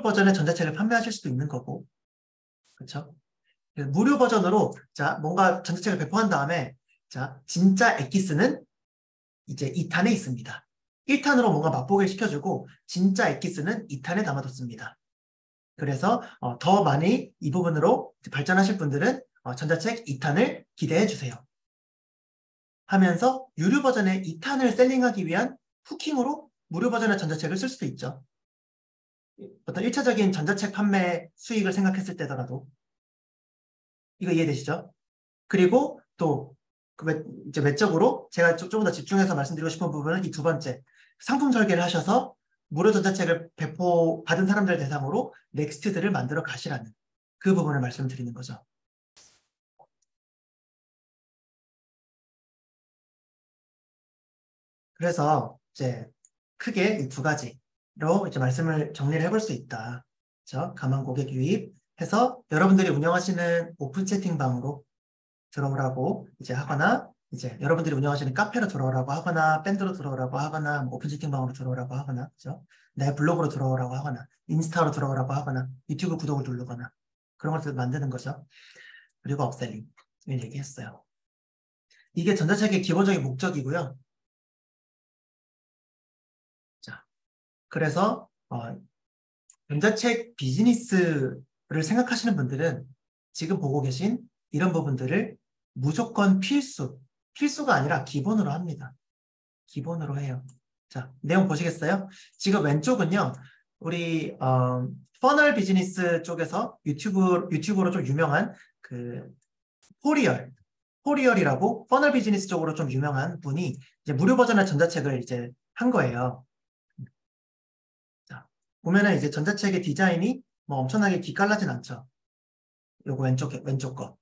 버전의 전자책을 판매하실 수도 있는 거고, 그렇죠? 무료 버전으로 자 뭔가 전자책을 배포한 다음에 자 진짜 엑기스는 이제 2탄에 있습니다. 1탄으로 뭔가 맛보게 시켜주고 진짜 엑기스는 2탄에 담아뒀습니다. 그래서 더 많이 이 부분으로 발전하실 분들은 전자책 2탄을 기대해 주세요. 하면서 유료 버전의 2탄을 셀링하기 위한 후킹으로 무료 버전의 전자책을 쓸 수도 있죠. 어떤 1차적인 전자책 판매 수익을 생각했을 때더라도 이거 이해되시죠? 그리고 또 이제 외적으로 제가 좀 더 집중해서 말씀드리고 싶은 부분은 이 2번째 상품 설계를 하셔서 무료 전자책을 배포받은 사람들 대상으로 넥스트들을 만들어 가시라는 그 부분을 말씀드리는 거죠. 그래서 이제 크게 이 2가지로 이제 말씀을 정리를 해볼 수 있다. 그렇죠? 가망 고객 유입해서 여러분들이 운영하시는 오픈 채팅방으로 들어오라고 이제 하거나 이제 여러분들이 운영하시는 카페로 들어오라고 하거나 밴드로 들어오라고 하거나 뭐 오픈 채팅방으로 들어오라고 하거나 그죠? 내 블로그로 들어오라고 하거나 인스타로 들어오라고 하거나 유튜브 구독을 누르거나 그런 것들 만드는 거죠. 그리고 업셀링을 얘기했어요. 이게 전자책의 기본적인 목적이고요. 자, 그래서 전자책 비즈니스를 생각하시는 분들은 지금 보고 계신 이런 부분들을 무조건 필수가 아니라 기본으로 합니다. 기본으로 해요. 자, 내용 보시겠어요? 지금 왼쪽은요, 우리 퍼널 비즈니스 쪽에서 유튜브로 좀 유명한 그 포리얼이라고 퍼널 비즈니스 쪽으로 좀 유명한 분이 이제 무료 버전의 전자책을 이제 한 거예요. 자, 보면은 이제 전자책의 디자인이 뭐 엄청나게 기깔나진 않죠. 요거 왼쪽 거.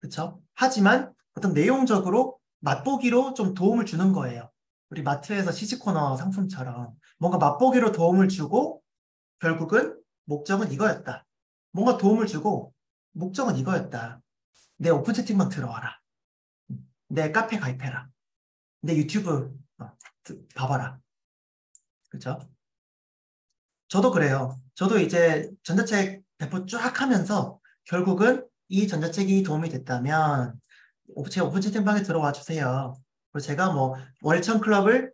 그쵸? 하지만 어떤 내용적으로 맛보기로 좀 도움을 주는 거예요. 우리 마트에서 시식코너 상품처럼 뭔가 맛보기로 도움을 주고 결국은 목적은 이거였다. 뭔가 도움을 주고 목적은 이거였다. 내 오픈 채팅방 들어와라. 내 카페 가입해라. 내 유튜브 봐봐라. 그죠? 저도 그래요. 저도 이제 전자책 배포 쫙 하면서 결국은 이 전자책이 도움이 됐다면 제 오픈 채팅방에 들어와 주세요. 그리고 제가 뭐 월천 클럽을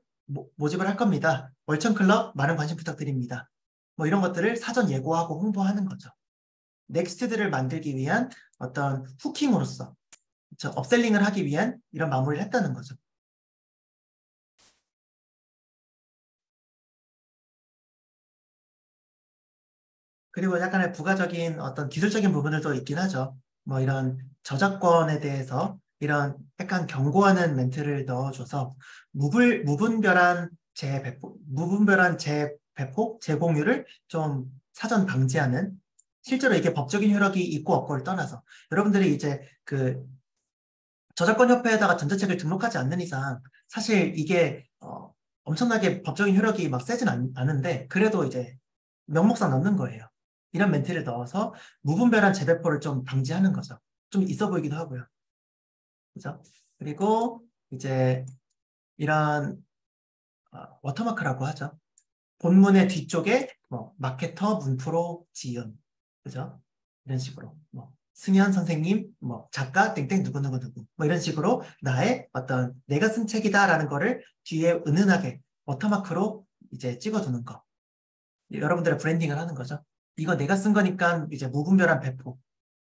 모집을 할 겁니다. 월천 클럽 많은 관심 부탁드립니다. 뭐 이런 것들을 사전 예고하고 홍보하는 거죠. 넥스트들을 만들기 위한 어떤 후킹으로서 업셀링을 하기 위한 이런 마무리를 했다는 거죠. 그리고 약간의 부가적인 어떤 기술적인 부분들도 있긴 하죠. 뭐 이런 저작권에 대해서 이런 약간 경고하는 멘트를 넣어줘서 무분별한 재배포, 재공유를 좀 사전 방지하는, 실제로 이게 법적인 효력이 있고 없고를 떠나서 여러분들이 이제 그 저작권 협회에다가 전자책을 등록하지 않는 이상 사실 이게 엄청나게 법적인 효력이 막 세진 않은데 그래도 이제 명목상 넣는 거예요. 이런 멘트를 넣어서 무분별한 재배포를 좀 방지하는 거죠. 좀 있어 보이기도 하고요. 그죠? 그리고 이제 이런 워터마크라고 하죠. 본문의 뒤쪽에 뭐 마케터 문프로 지은, 그죠? 이런 식으로 뭐 승현 선생님, 뭐 작가 땡땡 누구누구누구 뭐 이런 식으로 나의 어떤 내가 쓴 책이다라는 거를 뒤에 은은하게 워터마크로 이제 찍어두는 거. 여러분들의 브랜딩을 하는 거죠. 이거 내가 쓴 거니까 이제 무분별한 배포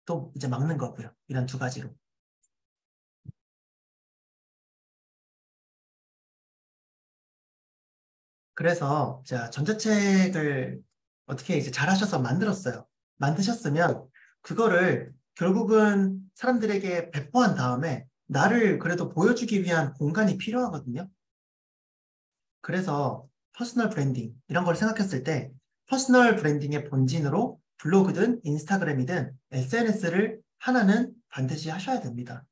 또 이제 막는 거고요. 이런 두 가지로. 그래서 제가 전자책을 어떻게 이제 잘하셔서 만들었어요. 만드셨으면 그거를 결국은 사람들에게 배포한 다음에 나를 그래도 보여주기 위한 공간이 필요하거든요. 그래서 퍼스널 브랜딩 이런 걸 생각했을 때 퍼스널 브랜딩의 본진으로 블로그든 인스타그램이든 SNS를 하나는 반드시 하셔야 됩니다.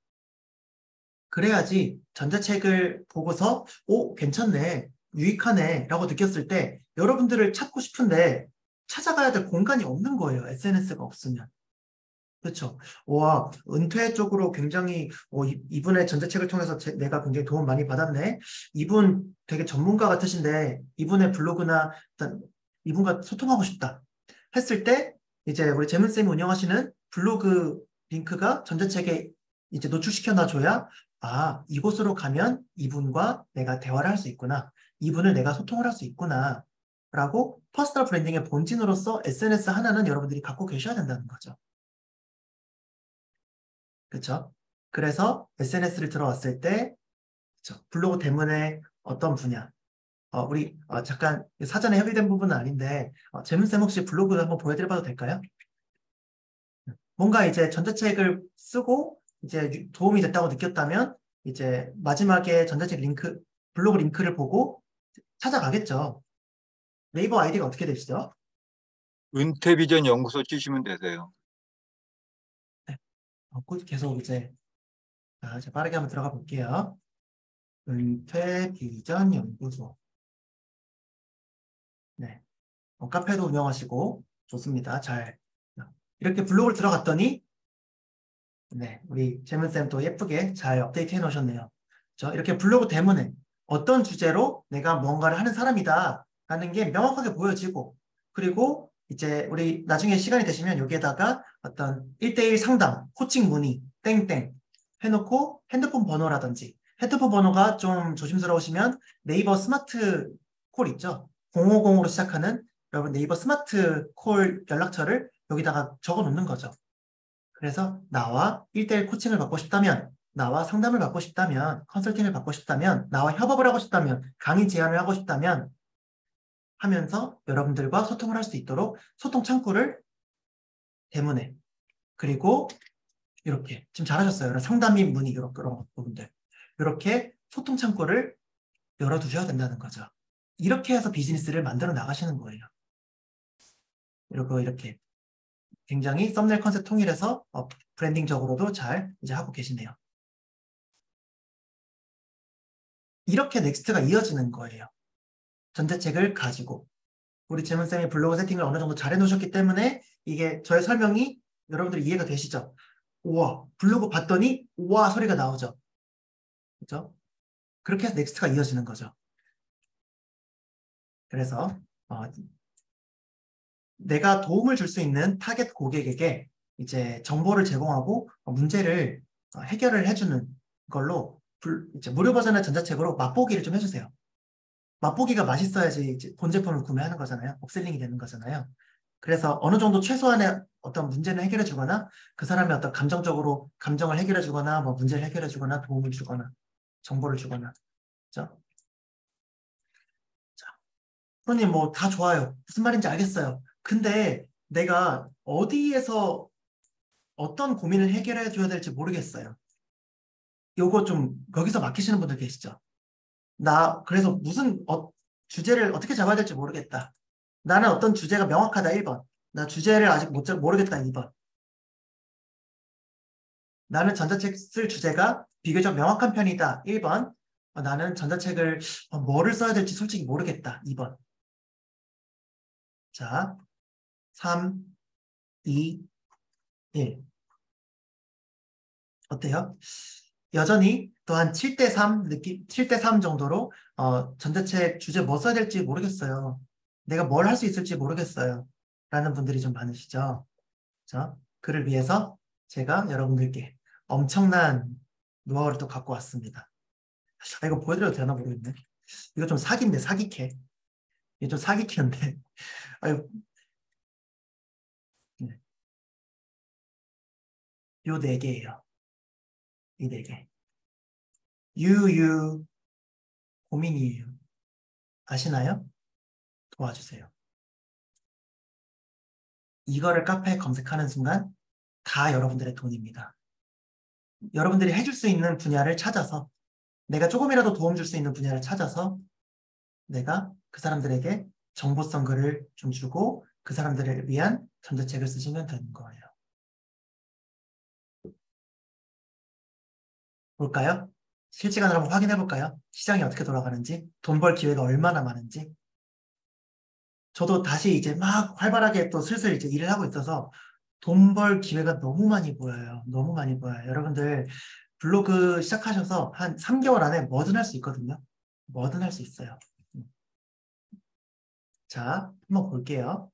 그래야지 전자책을 보고서 오, 괜찮네, 유익하네 라고 느꼈을 때 여러분들을 찾고 싶은데 찾아가야 될 공간이 없는 거예요. SNS가 없으면. 그렇죠. 와, 은퇴 쪽으로 굉장히 이분의 전자책을 통해서 내가 굉장히 도움 많이 받았네. 이분 되게 전문가 같으신데 이분의 블로그나 일단 이분과 소통하고 싶다 했을 때 이제 우리 재문쌤이 운영하시는 블로그 링크가 전자책에 이제 노출시켜 놔줘야 아, 이곳으로 가면 이분과 내가 대화를 할 수 있구나. 이분을 내가 소통을 할 수 있구나. 라고 퍼스널 브랜딩의 본진으로서 SNS 하나는 여러분들이 갖고 계셔야 된다는 거죠. 그렇죠? 그래서 SNS를 들어왔을 때 그쵸? 블로그 때문에 어떤 분야 우리 잠깐 사전에 협의된 부분은 아닌데 재문쌤 혹시 블로그 한번 보여드려봐도 될까요? 뭔가 이제 전자책을 쓰고 이제 도움이 됐다고 느꼈다면 이제 마지막에 전자책 링크, 블로그 링크를 보고 찾아가겠죠. 네이버 아이디가 어떻게 되시죠? 은퇴비전 연구소 치시면 되세요. 네. 계속 이제 제가 빠르게 한번 들어가 볼게요. 은퇴 비전 연구소. 네. 카페도 운영하시고 좋습니다. 잘 이렇게 블로그를 들어갔더니 네, 우리 재문쌤 또 예쁘게 잘 업데이트 해 놓으셨네요. 이렇게 블로그 대문에 어떤 주제로 내가 뭔가를 하는 사람이다 라는 게 명확하게 보여지고 그리고 이제 우리 나중에 시간이 되시면 여기에다가 어떤 1대1 상담, 코칭 문의, 땡땡 해놓고 핸드폰 번호라든지 핸드폰 번호가 좀 조심스러우시면 네이버 스마트 콜 있죠? 050으로 시작하는 여러분 네이버 스마트 콜 연락처를 여기다가 적어 놓는 거죠. 그래서 나와 1대1 코칭을 받고 싶다면, 나와 상담을 받고 싶다면, 컨설팅을 받고 싶다면, 나와 협업을 하고 싶다면, 강의 제안을 하고 싶다면 하면서 여러분들과 소통을 할 수 있도록 소통 창구를 대문에 그리고 이렇게 지금 잘하셨어요. 상담 및 문의 이런 그런 부분들 이렇게 소통 창구를 열어두셔야 된다는 거죠. 이렇게 해서 비즈니스를 만들어 나가시는 거예요. 그리고 이렇게 굉장히 썸네일 컨셉 통일해서 브랜딩적으로도 잘 이제 하고 계시네요. 이렇게 넥스트가 이어지는 거예요. 전자책을 가지고 우리 재문쌤이 블로그 세팅을 어느 정도 잘 해놓으셨기 때문에 이게 저의 설명이 여러분들이 이해가 되시죠? 우와, 블로그 봤더니 우와 소리가 나오죠? 그죠? 그렇게 해서 넥스트가 이어지는 거죠. 그래서 내가 도움을 줄 수 있는 타겟 고객에게 이제 정보를 제공하고 문제를 해결을 해주는 걸로 이제 무료 버전의 전자책으로 맛보기를 좀 해주세요. 맛보기가 맛있어야지 이제 본 제품을 구매하는 거잖아요. 업셀링이 되는 거잖아요. 그래서 어느 정도 최소한의 어떤 문제는 해결해 주거나 그 사람의 어떤 감정적으로 감정을 해결해 주거나 뭐 문제를 해결해 주거나 도움을 주거나 정보를 주거나. 그죠? 자, 프로님 뭐 다 좋아요. 무슨 말인지 알겠어요. 근데 내가 어디에서 어떤 고민을 해결해 줘야 될지 모르겠어요. 요거 좀 거기서 막히시는 분들 계시죠? 나 그래서 무슨 주제를 어떻게 잡아야 될지 모르겠다. 나는 어떤 주제가 명확하다 1번. 나 주제를 아직 모르겠다 2번. 나는 전자책 쓸 주제가 비교적 명확한 편이다 1번. 나는 전자책을 뭐를 써야 될지 솔직히 모르겠다 2번. 자, 3, 2, 1. 어때요? 여전히 또한 7대3 7대3 정도로 전자책 주제 뭐 써야 될지 모르겠어요. 내가 뭘 할 수 있을지 모르겠어요. 라는 분들이 좀 많으시죠. 자, 그를 위해서 제가 여러분들께 엄청난 노하우를 또 갖고 왔습니다. 이거 보여드려도 되나 모르겠네. 이거 좀 사기인데, 사기캐. 이게 좀 사기캐인데. 아유, 네. 요 네 개예요. 이 네 개. 유유 고민이에요. 아시나요? 도와주세요. 이거를 카페에 검색하는 순간 다 여러분들의 돈입니다. 여러분들이 해줄 수 있는 분야를 찾아서 내가 조금이라도 도움 줄 수 있는 분야를 찾아서 내가 그 사람들에게 정보성 글을 좀 주고 그 사람들을 위한 전자책을 쓰시면 되는 거예요. 볼까요? 실시간으로 한번 확인해 볼까요? 시장이 어떻게 돌아가는지, 돈 벌 기회가 얼마나 많은지. 저도 다시 이제 막 활발하게 또 슬슬 이제 일을 하고 있어서 돈 벌 기회가 너무 많이 보여요. 너무 많이 보여요. 여러분들 블로그 시작하셔서 한 3개월 안에 뭐든 할 수 있거든요. 뭐든 할 수 있어요. 자, 한번 볼게요.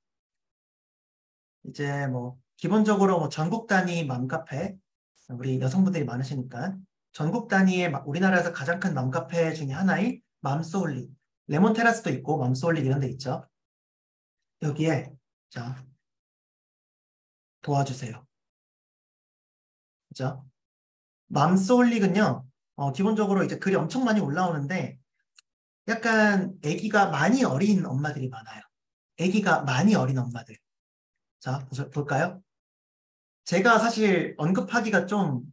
이제 뭐 기본적으로 뭐 전국 단위 맘카페 우리 여성분들이 많으시니까 전국 단위의 우리나라에서 가장 큰 맘카페 중에 하나인 맘소울릭 레몬 테라스도 있고 맘소울릭 이런 데 있죠. 여기에 자 도와주세요. 그죠? 맘소울릭은요 기본적으로 이제 글이 엄청 많이 올라오는데 약간 아기가 많이 어린 엄마들이 많아요. 아기가 많이 어린 엄마들. 자 볼까요? 제가 사실 언급하기가 좀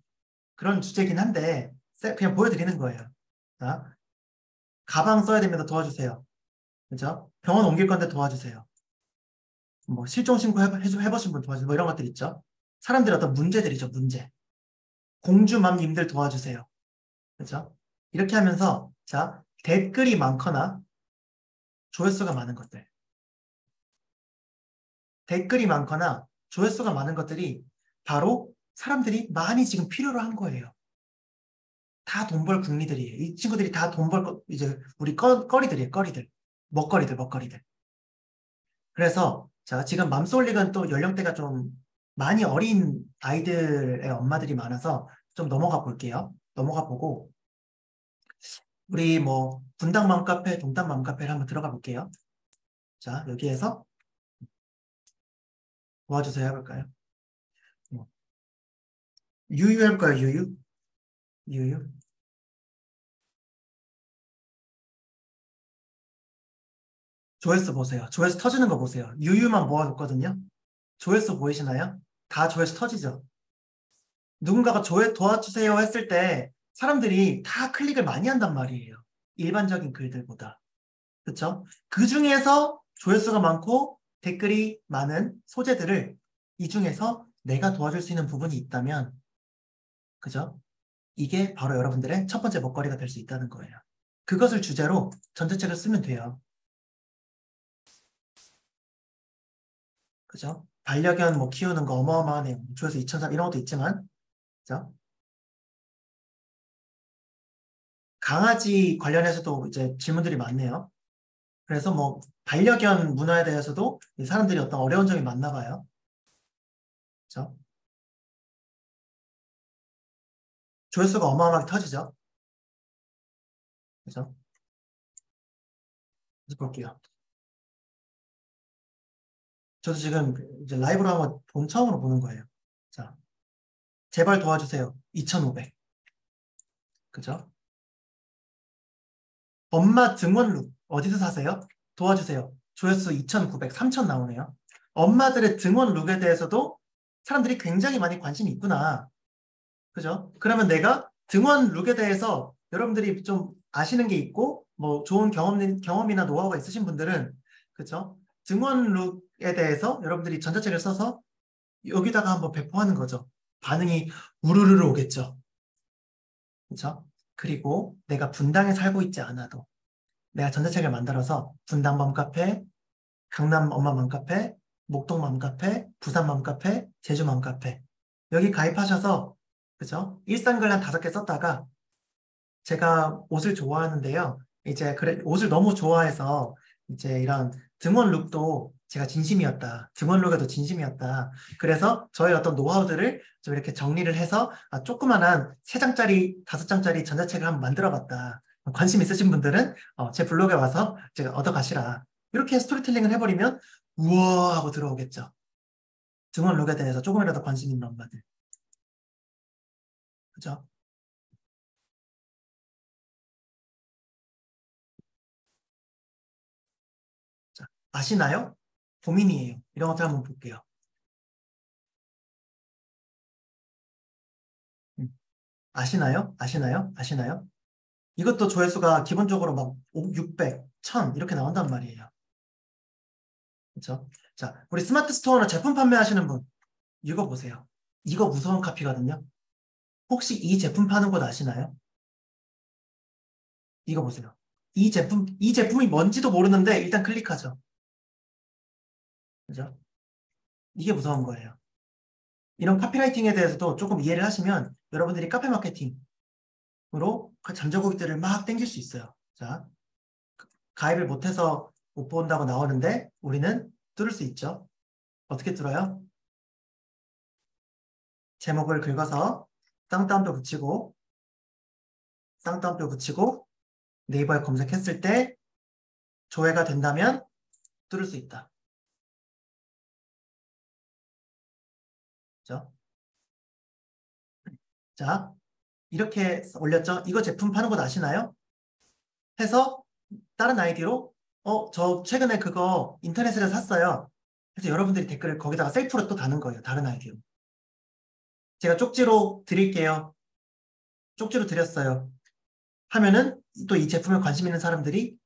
그런 주제긴 한데 그냥 보여드리는 거예요. 자, 가방 써야 됩니다. 도와주세요. 그죠? 병원 옮길 건데 도와주세요. 뭐 실종 신고 해보신 분 도와주세요. 뭐 이런 것들 있죠. 사람들의 어떤 문제들이죠. 문제. 공주맘님들 도와주세요. 그죠? 이렇게 하면서 자 댓글이 많거나 조회수가 많은 것들. 댓글이 많거나 조회수가 많은 것들이 바로 사람들이 많이 지금 필요로 한 거예요. 다 돈 벌 국리들이에요. 이 친구들이 다 돈 벌 이제 우리 거리들이에요. 거리들. 먹거리들. 그래서 자 지금 맘솔릭은 또 연령대가 좀 많이 어린 아이들의 엄마들이 많아서 좀 넘어가 볼게요. 넘어가 보고 우리 뭐 분당 맘카페, 동당 맘카페를 한번 들어가 볼게요. 자 여기에서 도와주세요 해볼까요? 뭐, 유유 해볼까요? 유유? 유유? 조회수 보세요. 조회수 터지는 거 보세요. 유유만 모아뒀거든요. 조회수 보이시나요? 다 조회수 터지죠. 누군가가 도와주세요 했을 때 사람들이 다 클릭을 많이 한단 말이에요. 일반적인 글들보다. 그렇죠? 그 중에서 조회수가 많고 댓글이 많은 소재들을 이 중에서 내가 도와줄 수 있는 부분이 있다면 그죠? 이게 바로 여러분들의 첫 번째 먹거리가 될 수 있다는 거예요. 그것을 주제로 전자책을 쓰면 돼요. 그죠? 반려견 뭐 키우는 거 어마어마하네요. 조회수 2,300 이런 것도 있지만 그죠? 강아지 관련해서도 이제 질문들이 많네요. 그래서 뭐 반려견 문화에 대해서도 사람들이 어떤 어려운 점이 많나 봐요. 그렇죠? 조회수가 어마어마하게 터지죠. 그죠? 그래서 볼게요. 저도 지금 이제 라이브로 한번 처음으로 보는 거예요. 자, 제발 도와주세요. 2,500. 그죠? 엄마 등원룩 어디서 사세요? 도와주세요. 조회수 2,900, 3,000 나오네요. 엄마들의 등원 룩에 대해서도 사람들이 굉장히 많이 관심이 있구나. 그죠? 그러면 내가 등원 룩에 대해서 여러분들이 좀 아시는 게 있고, 뭐 좋은 경험이나 노하우가 있으신 분들은, 그죠? 등원 룩에 대해서 여러분들이 전자책을 써서 여기다가 한번 배포하는 거죠. 반응이 우르르르 오겠죠. 그죠? 그리고 내가 분당에 살고 있지 않아도 내가 전자책을 만들어서 분당 맘카페, 강남 엄마 맘카페, 목동 맘카페, 부산 맘카페, 제주 맘카페 여기 가입하셔서 그죠? 일상글 한 5개 썼다가 제가 옷을 좋아하는데요. 이제 그래 옷을 너무 좋아해서 이제 이런 등원 룩도 제가 진심이었다. 등원 룩에도 진심이었다. 그래서 저의 어떤 노하우들을 좀 이렇게 정리를 해서 조그만한 3장짜리, 5장짜리 전자책을 한번 만들어봤다. 관심 있으신 분들은 제 블로그에 와서 제가 얻어가시라. 이렇게 스토리텔링을 해버리면 우와 하고 들어오겠죠. 등원 룩에 대해서 조금이라도 관심 있는 엄마들. 그죠? 자, 아시나요? 고민이에요. 이런 것들 한번 볼게요. 음. 아시나요? 아시나요? 아시나요? 이것도 조회수가 기본적으로 막 600, 1000 이렇게 나온단 말이에요. 그렇죠? 자, 우리 스마트 스토어나 제품 판매하시는 분 이거 보세요. 이거 무서운 카피거든요. 혹시 이 제품 파는 곳 아시나요? 이거 보세요. 이 제품이 뭔지도 모르는데 일단 클릭하죠. 그죠? 이게 무서운 거예요. 이런 카피라이팅에 대해서도 조금 이해를 하시면 여러분들이 카페 마케팅으로 그 잠재고객들을 막 땡길 수 있어요. 자, 가입을 못해서 못 본다고 나오는데 우리는 뚫을 수 있죠. 어떻게 뚫어요? 제목을 긁어서 쌍따옴표 붙이고 쌍따옴표 붙이고 네이버에 검색했을 때 조회가 된다면 뚫을 수 있다. 그죠? 자, 이렇게 올렸죠? 이거 제품 파는 곳 아시나요? 해서 다른 아이디로 저 최근에 그거 인터넷에서 샀어요. 그래서 여러분들이 댓글을 거기다가 셀프로 또 다는 거예요. 다른 아이디로. 제가 쪽지로 드릴게요. 쪽지로 드렸어요. 하면은 또 이 제품에 관심 있는 사람들이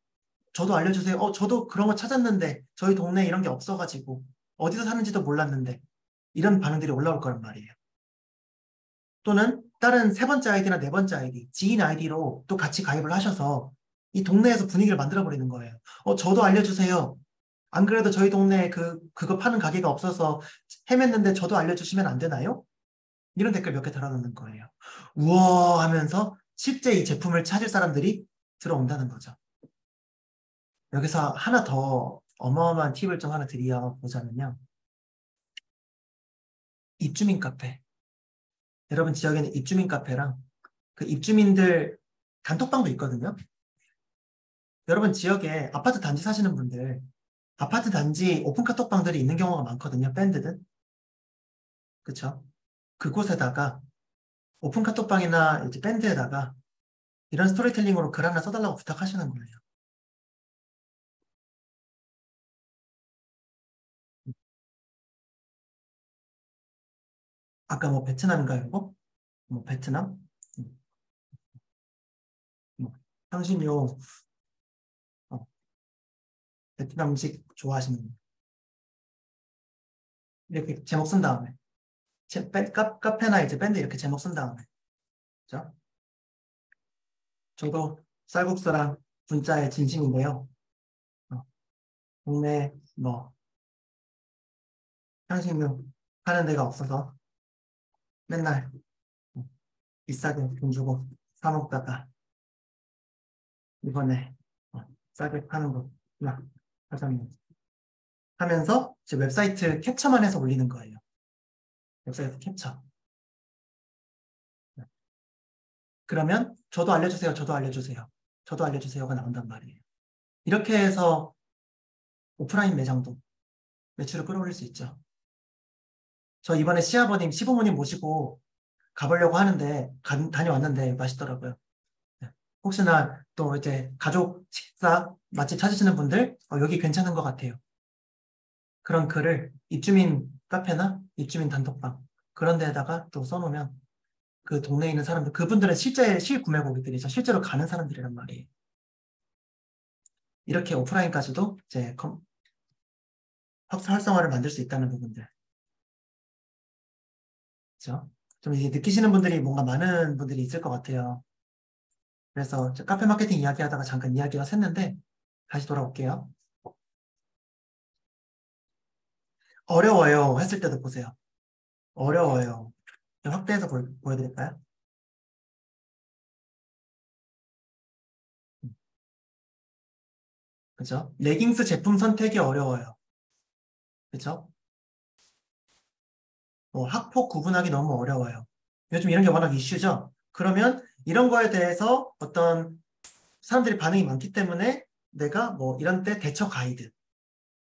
저도 알려주세요. 저도 그런 거 찾았는데 저희 동네에 이런 게 없어가지고 어디서 사는지도 몰랐는데 이런 반응들이 올라올 거란 말이에요. 또는 다른 3번째 아이디나 4번째 아이디, 지인 아이디로 또 같이 가입을 하셔서 이 동네에서 분위기를 만들어 버리는 거예요. 저도 알려주세요. 안 그래도 저희 동네에 그거 파는 가게가 없어서 헤맸는데 저도 알려주시면 안 되나요? 이런 댓글 몇 개 달아놓는 거예요. 우와 하면서 실제 이 제품을 찾을 사람들이 들어온다는 거죠. 여기서 하나 더 어마어마한 팁을 좀 하나 드려보자면요. 입주민 카페. 여러분 지역에는 입주민 카페랑 그 입주민들 단톡방도 있거든요. 여러분 지역에 아파트 단지 사시는 분들 아파트 단지 오픈 카톡방들이 있는 경우가 많거든요. 밴드든. 그쵸? 그곳에다가 오픈 카톡방이나 이제 밴드에다가 이런 스토리텔링으로 글 하나 써달라고 부탁하시는 거예요. 아까 뭐 베트남인가요, 이거? 뭐 베트남? 음, 뭐 향신료, 어, 베트남 음식 좋아하시는 분. 이렇게 제목 쓴 다음에 카페나 이제 밴드 이렇게 제목 쓴 다음에 그죠? 저도 쌀국수랑 분짜의 진심인데요. 어, 동네 뭐 향신료 파는 데가 없어서 맨날 비싸게 돈 주고 사 먹다가 이번에 싸게 파는 거 하자면 하면서 이제 웹사이트 캡처만 해서 올리는 거예요. 웹사이트 캡처. 그러면 저도 알려주세요. 저도 알려주세요. 저도 알려주세요가 나온단 말이에요. 이렇게 해서 오프라인 매장도 매출을 끌어올릴 수 있죠. 저 이번에 시아버님, 시부모님 모시고 가보려고 하는데 다녀왔는데 맛있더라고요. 네. 혹시나 또 이제 가족 식사 맛집 찾으시는 분들 여기 괜찮은 것 같아요. 그런 글을 입주민 카페나 입주민 단톡방 그런 데에다가 또 써놓으면 그 동네에 있는 사람들 그분들은 실제 실구매 고객들이죠. 실제로 가는 사람들이란 말이에요. 이렇게 오프라인까지도 이제 활성화를 만들 수 있다는 부분들. 그렇죠? 좀 이제 느끼시는 분들이 뭔가 많은 분들이 있을 것 같아요. 그래서 카페 마케팅 이야기하다가 잠깐 이야기가 샜는데 다시 돌아올게요. 어려워요 했을 때도 보세요. 어려워요. 확대해서 보여드릴까요? 그죠? 레깅스 제품 선택이 어려워요. 그죠? 학폭 구분하기 너무 어려워요. 요즘 이런 게 워낙 이슈죠? 그러면 이런 거에 대해서 어떤 사람들이 반응이 많기 때문에 내가 뭐 이런 때 대처 가이드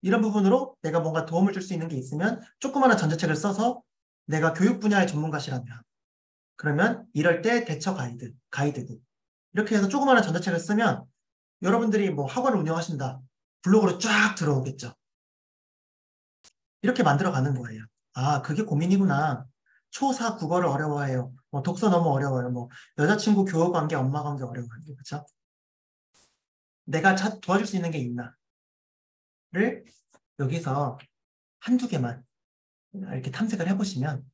이런 부분으로 내가 뭔가 도움을 줄 수 있는 게 있으면 조그마한 전자책을 써서 내가 교육 분야의 전문가시라면 그러면 이럴 때 대처 가이드북 이렇게 해서 조그마한 전자책을 쓰면 여러분들이 뭐 학원을 운영하신다 블로그로 쫙 들어오겠죠. 이렇게 만들어가는 거예요. 아, 그게 고민이구나. 초사 국어를 어려워해요. 독서 너무 어려워요. 뭐 여자친구 교우 관계, 엄마 관계 어려워요. 그렇죠? 내가 도와줄 수 있는 게 있나를 여기서 한두 개만 이렇게 탐색을 해보시면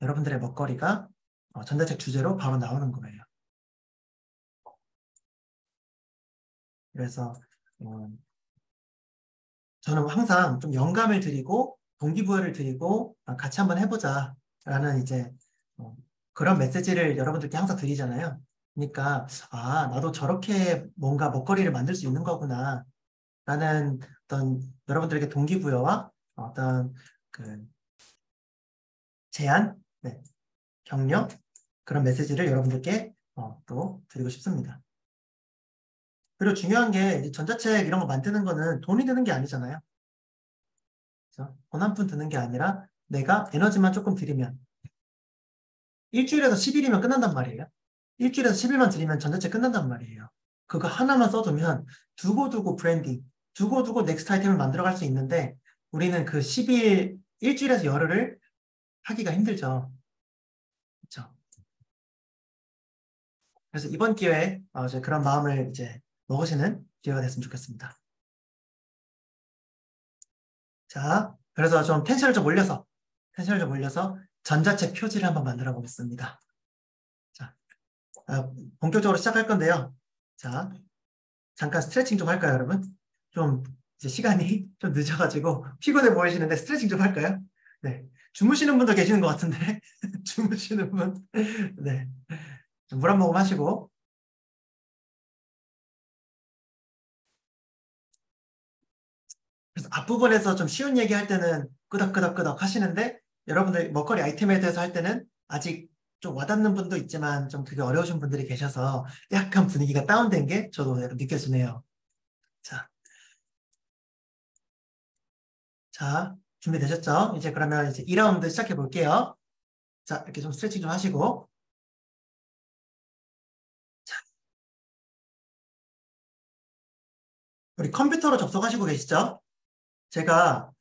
여러분들의 먹거리가 전자책 주제로 바로 나오는 거예요. 그래서 저는 항상 좀 영감을 드리고 동기부여를 드리고 같이 한번 해보자 라는 이제 그런 메시지를 여러분들께 항상 드리잖아요. 그러니까 나도 저렇게 뭔가 먹거리를 만들 수 있는 거구나 라는 어떤 여러분들에게 동기부여와 어떤 그 제안, 네, 격려 그런 메시지를 여러분들께 또 드리고 싶습니다. 그리고 중요한 게 전자책 이런 거 만드는 거는 돈이 드는 게 아니잖아요. 돈 한 푼 드는 게 아니라 내가 에너지만 조금 들이면 일주일에서 10일이면 끝난단 말이에요. 일주일에서 10일만 들이면 전자책 끝난단 말이에요. 그거 하나만 써두면 두고두고 브랜딩, 두고두고 넥스트 아이템을 만들어갈 수 있는데 우리는 그 10일, 일주일에서 열흘을 하기가 힘들죠. 그렇죠? 그래서 이번 기회에 이제 그런 마음을 이제 먹으시는 기회가 됐으면 좋겠습니다. 자, 그래서 좀 텐션을 좀 올려서 전자책 표지를 한번 만들어 보겠습니다. 자, 본격적으로 시작할 건데요. 자, 잠깐 스트레칭 좀 할까요, 여러분? 좀 이제 시간이 좀 늦어가지고 피곤해 보이시는데 스트레칭 좀 할까요? 네. 주무시는 분도 계시는 것 같은데 주무시는 분. 네. 물 한 모금 하시고 그래서 앞부분에서 좀 쉬운 얘기 할 때는 끄덕끄덕끄덕 하시는데 여러분들 먹거리 아이템에 대해서 할 때는 아직 좀 와닿는 분도 있지만 좀 되게 어려우신 분들이 계셔서 약간 분위기가 다운된 게 저도 약간 느껴지네요. 자, 준비되셨죠? 이제 그러면 이제 2라운드 시작해 볼게요. 자, 이렇게 좀 스트레칭 좀 하시고. 자, 우리 컴퓨터로 접속하시고 계시죠? 제가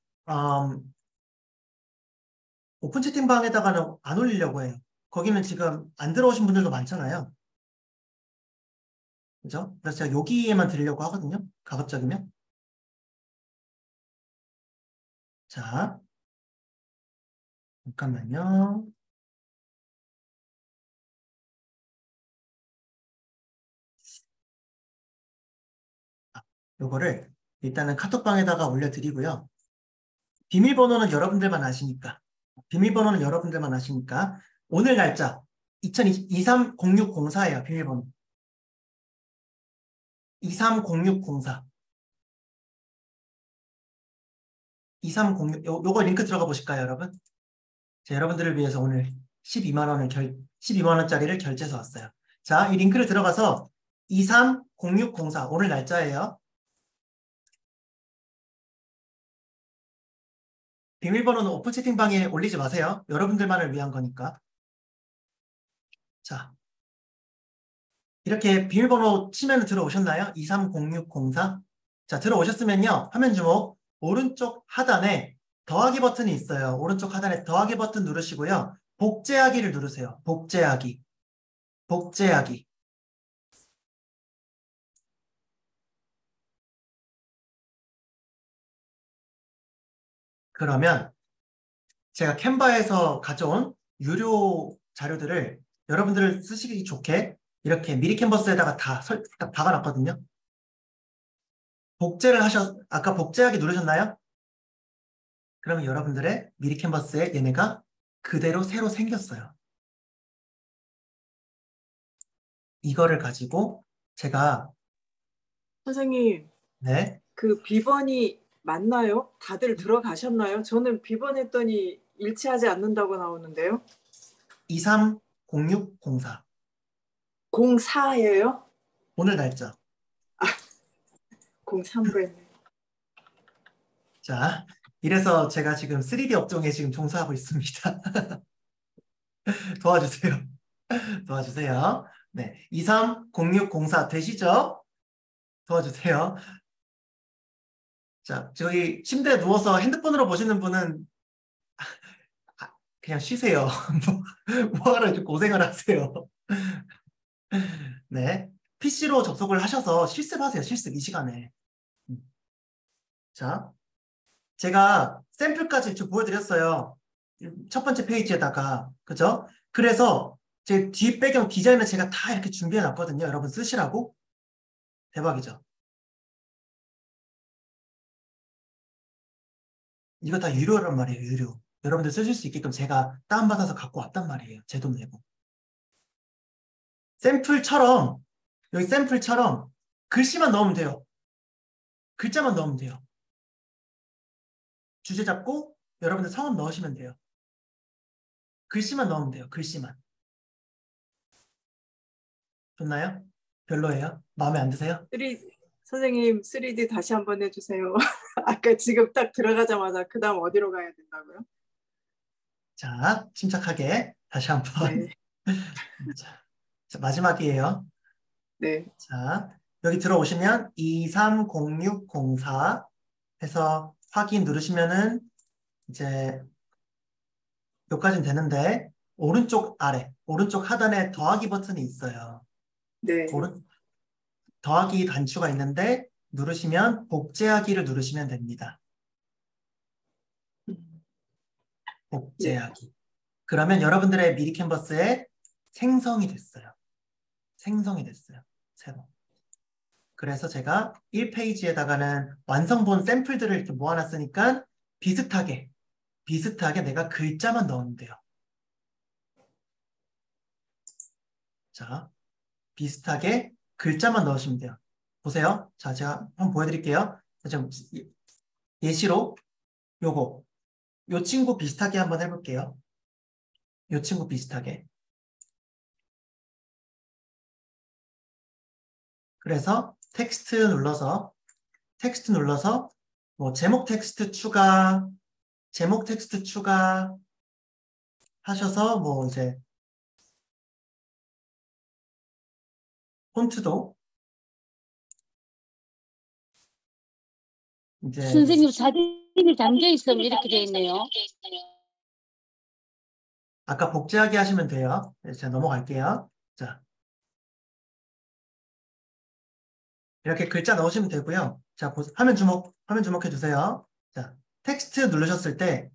오픈 채팅방에다가는 안 올리려고 해요. 거기는 지금 안 들어오신 분들도 많잖아요. 그죠? 그래서 제가 여기에만 드리려고 하거든요. 가급적이면. 자, 잠깐만요. 요거를 일단은 카톡방에다가 올려드리고요. 비밀번호는 여러분들만 아시니까. 비밀번호는 여러분들만 아시니까. 오늘 날짜 2023-0604예요. 비밀번호. 230604. 2306, 요거 링크 들어가 보실까요, 여러분? 자, 여러분들을 위해서 오늘 12만 원짜리를 결제해서 왔어요. 자, 이 링크를 들어가서 230604, 오늘 날짜예요. 비밀번호는 오픈 채팅방에 올리지 마세요. 여러분들만을 위한 거니까. 자, 이렇게 비밀번호 치면 들어오셨나요? 230604. 자, 들어오셨으면요. 화면 주목 오른쪽 하단에 더하기 버튼이 있어요. 오른쪽 하단에 더하기 버튼 누르시고요. 복제하기를 누르세요. 복제하기. 복제하기. 그러면 제가 캔바에서 가져온 유료 자료들을 여러분들 쓰시기 좋게 이렇게 미리 캔버스에다가 딱 박아놨거든요. 아까 복제하기 누르셨나요? 그러면 여러분들의 미리 캔버스에 얘네가 그대로 새로 생겼어요. 이거를 가지고 제가 선생님, 네, 그 비번이 맞나요? 다들 들어가셨나요? 저는 비번했더니 일치하지 않는다고 나오는데요. 230604 04예요? 오늘 날짜. 03로 했네. 자, 이래서 제가 지금 3D 업종에 지금 종사하고 있습니다. 도와주세요. 도와주세요. 네, 230604 되시죠? 도와주세요. 자, 저기 침대에 누워서 핸드폰으로 보시는 분은 그냥 쉬세요. 뭐하러 이렇게 고생을 하세요. 네, PC로 접속을 하셔서 실습하세요. 실습 이 시간에. 자, 제가 샘플까지 좀 보여드렸어요. 첫 번째 페이지에다가. 그죠? 그래서 제 뒷배경 디자인을 제가 다 이렇게 준비해 놨거든요. 여러분 쓰시라고. 대박이죠? 이거 다 유료란 말이에요. 유료. 여러분들 쓰실 수 있게끔 제가 다운받아서 갖고 왔단 말이에요. 제 돈 내고. 샘플처럼 여기 샘플처럼 글씨만 넣으면 돼요. 글자만 넣으면 돼요. 주제 잡고 여러분들 성함 넣으시면 돼요. 글씨만 넣으면 돼요. 글씨만. 좋나요? 별로예요? 마음에 안 드세요? 선생님 3D 다시 한번 해주세요. 아까 지금 딱 들어가자마자 그 다음 어디로 가야 된다고요? 자, 침착하게 다시 한번. 네. 자, 마지막이에요. 네. 자, 여기 들어오시면 230604 해서 확인 누르시면은 이제 여기까지는 되는데 오른쪽 아래, 오른쪽 하단에 더하기 버튼이 있어요. 네. 더하기 단추가 있는데 누르시면 복제하기를 누르시면 됩니다. 복제하기. 그러면 여러분들의 미리 캔버스에 생성이 됐어요. 생성이 됐어요. 새로. 그래서 제가 1페이지에다가는 완성본 샘플들을 이렇게 모아놨으니까 비슷하게 내가 글자만 넣으면 돼요. 자, 비슷하게 글자만 넣으시면 돼요. 보세요. 자, 제가 한번 보여드릴게요. 자, 예시로 요거 요 친구 비슷하게 한번 해볼게요. 요 친구 비슷하게. 그래서 텍스트 눌러서 뭐 제목 텍스트 추가 하셔서 뭐 이제 폰트도 이제 선생님 사진이 담겨 있으면 이렇게 돼 있네요. 아까 복제하기 하시면 돼요. 제가 넘어갈게요. 자, 이렇게 글자 넣으시면 되고요. 자, 화면 주목해 주세요. 자, 텍스트 누르셨을 때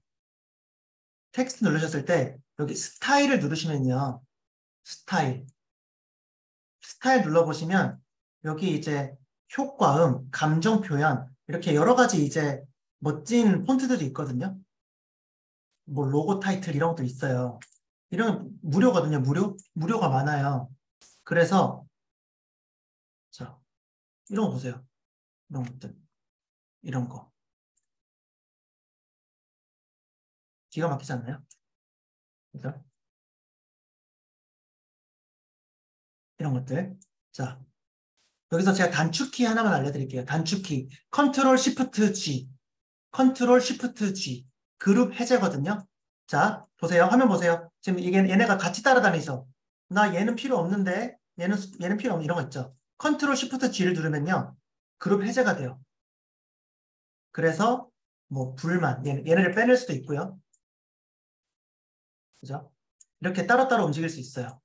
여기 스타일을 누르시면요. 스타일 눌러보시면 여기 이제 효과음, 감정 표현 이렇게 여러 가지 이제 멋진 폰트들이 있거든요. 뭐 로고 타이틀 이런 것도 있어요. 이런 무료거든요. 무료가 많아요. 그래서 자, 이런 거 보세요. 이런 것들. 이런 거. 기가 막히지 않나요? 그죠? 이런 것들. 자, 여기서 제가 단축키 하나만 알려드릴게요. 단축키. 컨트롤 시프트 G. 컨트롤 시프트 G. 그룹 해제거든요. 자, 보세요. 화면 보세요. 지금 이게 얘네가 같이 따라다니죠. 나 얘는 필요 없는데 얘는 필요 없는 이런 거 있죠. 컨트롤 시프트 G를 누르면요. 그룹 해제가 돼요. 그래서 뭐 불만 얘네를 빼낼 수도 있고요. 그죠? 이렇게 따로따로 움직일 수 있어요.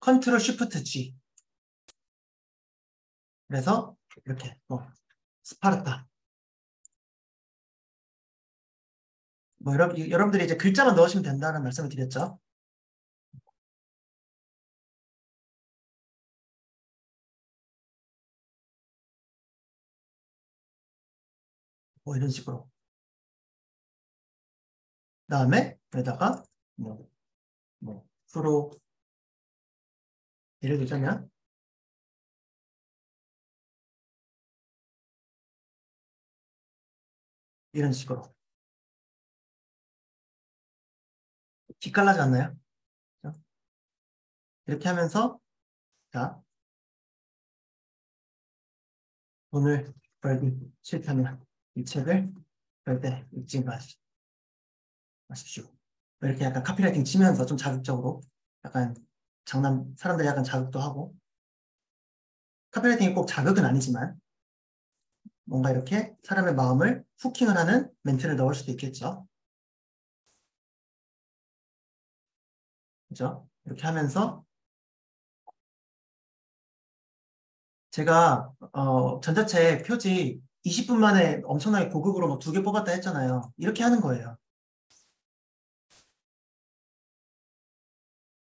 컨트롤 시프트 G. 그래서 이렇게 뭐 스파르타. 뭐 여러분들이 이제 글자만 넣으시면 된다는 말씀을 드렸죠. 뭐 이런 식으로. 다음에 여기다가 뭐 프로 예를 들자면 이런 식으로. 기깔나지 않나요? 그죠? 이렇게 하면서 자 돈을 벌기 싫다면 이 책을 절대 읽지 마십시오. 이렇게 약간 카피라이팅 치면서 좀 자극적으로 약간 사람들 약간 자극도 하고 카피라이팅이 꼭 자극은 아니지만 뭔가 이렇게 사람의 마음을 후킹을 하는 멘트를 넣을 수도 있겠죠. 그죠? 이렇게 하면서 제가 전자책 표지 20분 만에 엄청나게 고급으로 뭐 2개 뽑았다 했잖아요. 이렇게 하는 거예요.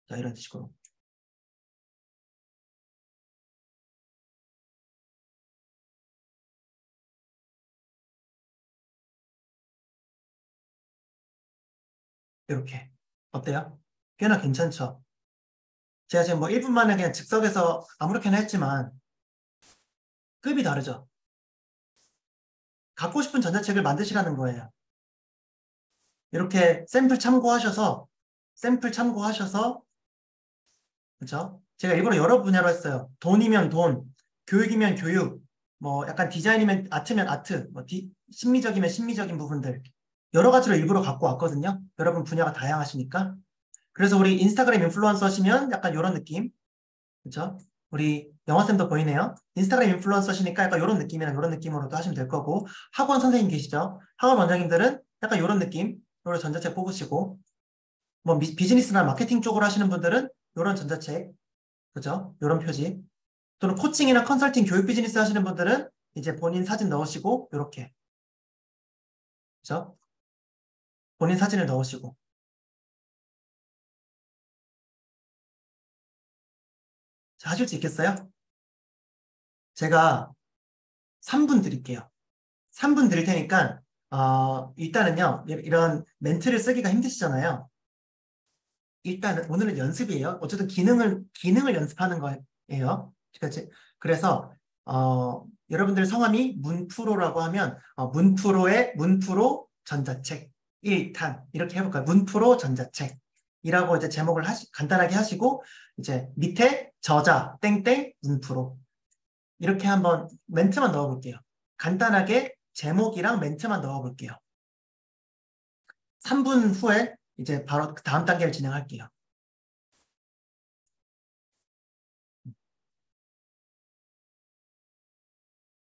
자, 이런 식으로. 이렇게. 어때요? 꽤나 괜찮죠? 제가 지금 뭐 1분 만에 그냥 즉석에서 아무렇게나 했지만 급이 다르죠? 갖고 싶은 전자책을 만드시라는 거예요. 이렇게 샘플 참고하셔서 그죠? 제가 일부러 여러 분야로 했어요. 돈이면 돈, 교육이면 교육, 뭐 약간 디자인이면 아트면 아트, 뭐 심미적이면 심미적인 부분들 여러 가지로 일부러 갖고 왔거든요. 여러분 분야가 다양하시니까. 그래서 우리 인스타그램 인플루언서시면 약간 이런 느낌, 그죠? 우리 영화쌤도 보이네요. 인스타그램 인플루언서시니까 약간 이런 느낌이나 이런 느낌으로도 하시면 될 거고 학원 선생님 계시죠? 학원 원장님들은 약간 이런 느낌, 이런 전자책 뽑으시고 뭐 비즈니스나 마케팅 쪽으로 하시는 분들은 이런 전자책, 그죠? 이런 표지. 또는 코칭이나 컨설팅, 교육 비즈니스 하시는 분들은 이제 본인 사진 넣으시고 이렇게, 그죠? 본인 사진을 넣으시고. 자, 하실 수 있겠어요? 제가 3분 드릴게요. 3분 드릴 테니까 일단은요. 이런 멘트를 쓰기가 힘드시잖아요. 일단은 오늘은 연습이에요. 어쨌든 기능을 연습하는 거예요. 그래서 여러분들 성함이 문프로라고 하면 문프로 전자책 1탄 이렇게 해볼까요? 문프로 전자책이라고 이제 제목을 간단하게 하시고 이제 밑에 저자 땡땡 문프로 이렇게 한번 멘트만 넣어볼게요. 간단하게 제목이랑 멘트만 넣어볼게요. 3분 후에 이제 바로 다음 단계를 진행할게요.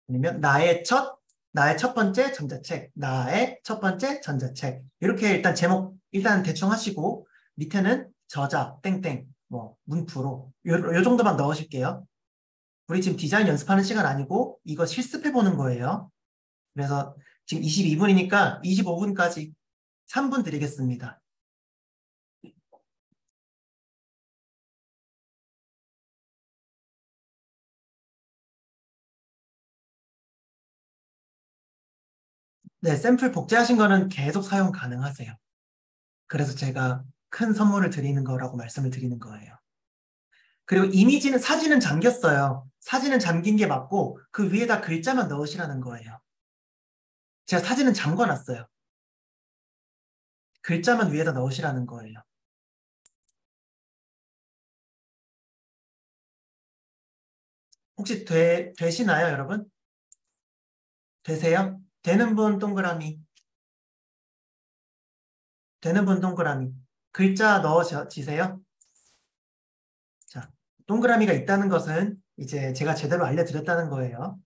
아니면 나의 첫 번째 전자책 이렇게 일단 제목 일단 대충 하시고 밑에는 저자 땡땡 뭐 문프로 요 정도만 넣으실게요. 우리 지금 디자인 연습하는 시간 아니고 이거 실습해 보는 거예요. 그래서 지금 22분이니까 25분까지 3분 드리겠습니다. 네, 샘플 복제하신 거는 계속 사용 가능하세요. 그래서 제가 큰 선물을 드리는 거라고 말씀을 드리는 거예요. 그리고 이미지는 사진은 잠겼어요. 사진은 잠긴 게 맞고 그 위에다 글자만 넣으시라는 거예요. 제가 사진은 잠궈놨어요. 글자만 위에다 넣으시라는 거예요. 혹시 되시나요, 여러분? 되세요? 되는 분 동그라미. 되는 분 동그라미. 글자 넣어지세요? 자, 동그라미가 있다는 것은 이제 제가 제대로 알려드렸다는 거예요.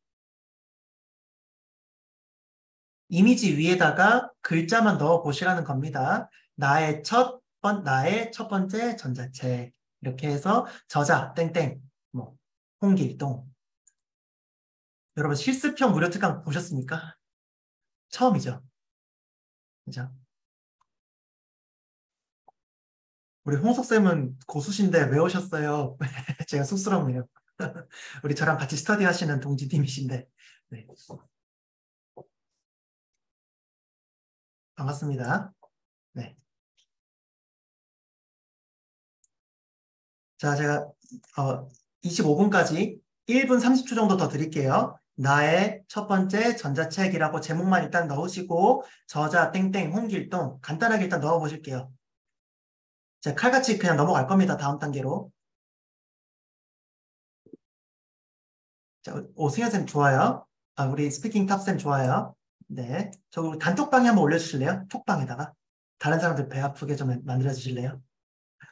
이미지 위에다가 글자만 넣어 보시라는 겁니다. 나의 첫 번째 전자책. 이렇게 해서 저자 땡땡 뭐 홍길동. 여러분 실습형 무료 특강 보셨습니까? 처음이죠. 그죠? 우리 홍석쌤은 고수신데 왜 오셨어요? 제가 쑥스럽네요. 우리 저랑 같이 스터디 하시는 동지님이신데. 네. 반갑습니다. 네. 자, 제가 25분까지 1분 30초 정도 더 드릴게요. 나의 첫 번째 전자책이라고 제목만 일단 넣으시고 저자 땡땡 홍길동 간단하게 일단 넣어 보실게요. 제가 칼같이 그냥 넘어갈 겁니다. 다음 단계로. 자, 승현쌤 좋아요. 우리 스피킹 탑쌤 좋아요. 네. 저 단톡방에 한번 올려주실래요? 톡방에다가. 다른 사람들 배 아프게 좀 만들어 주실래요?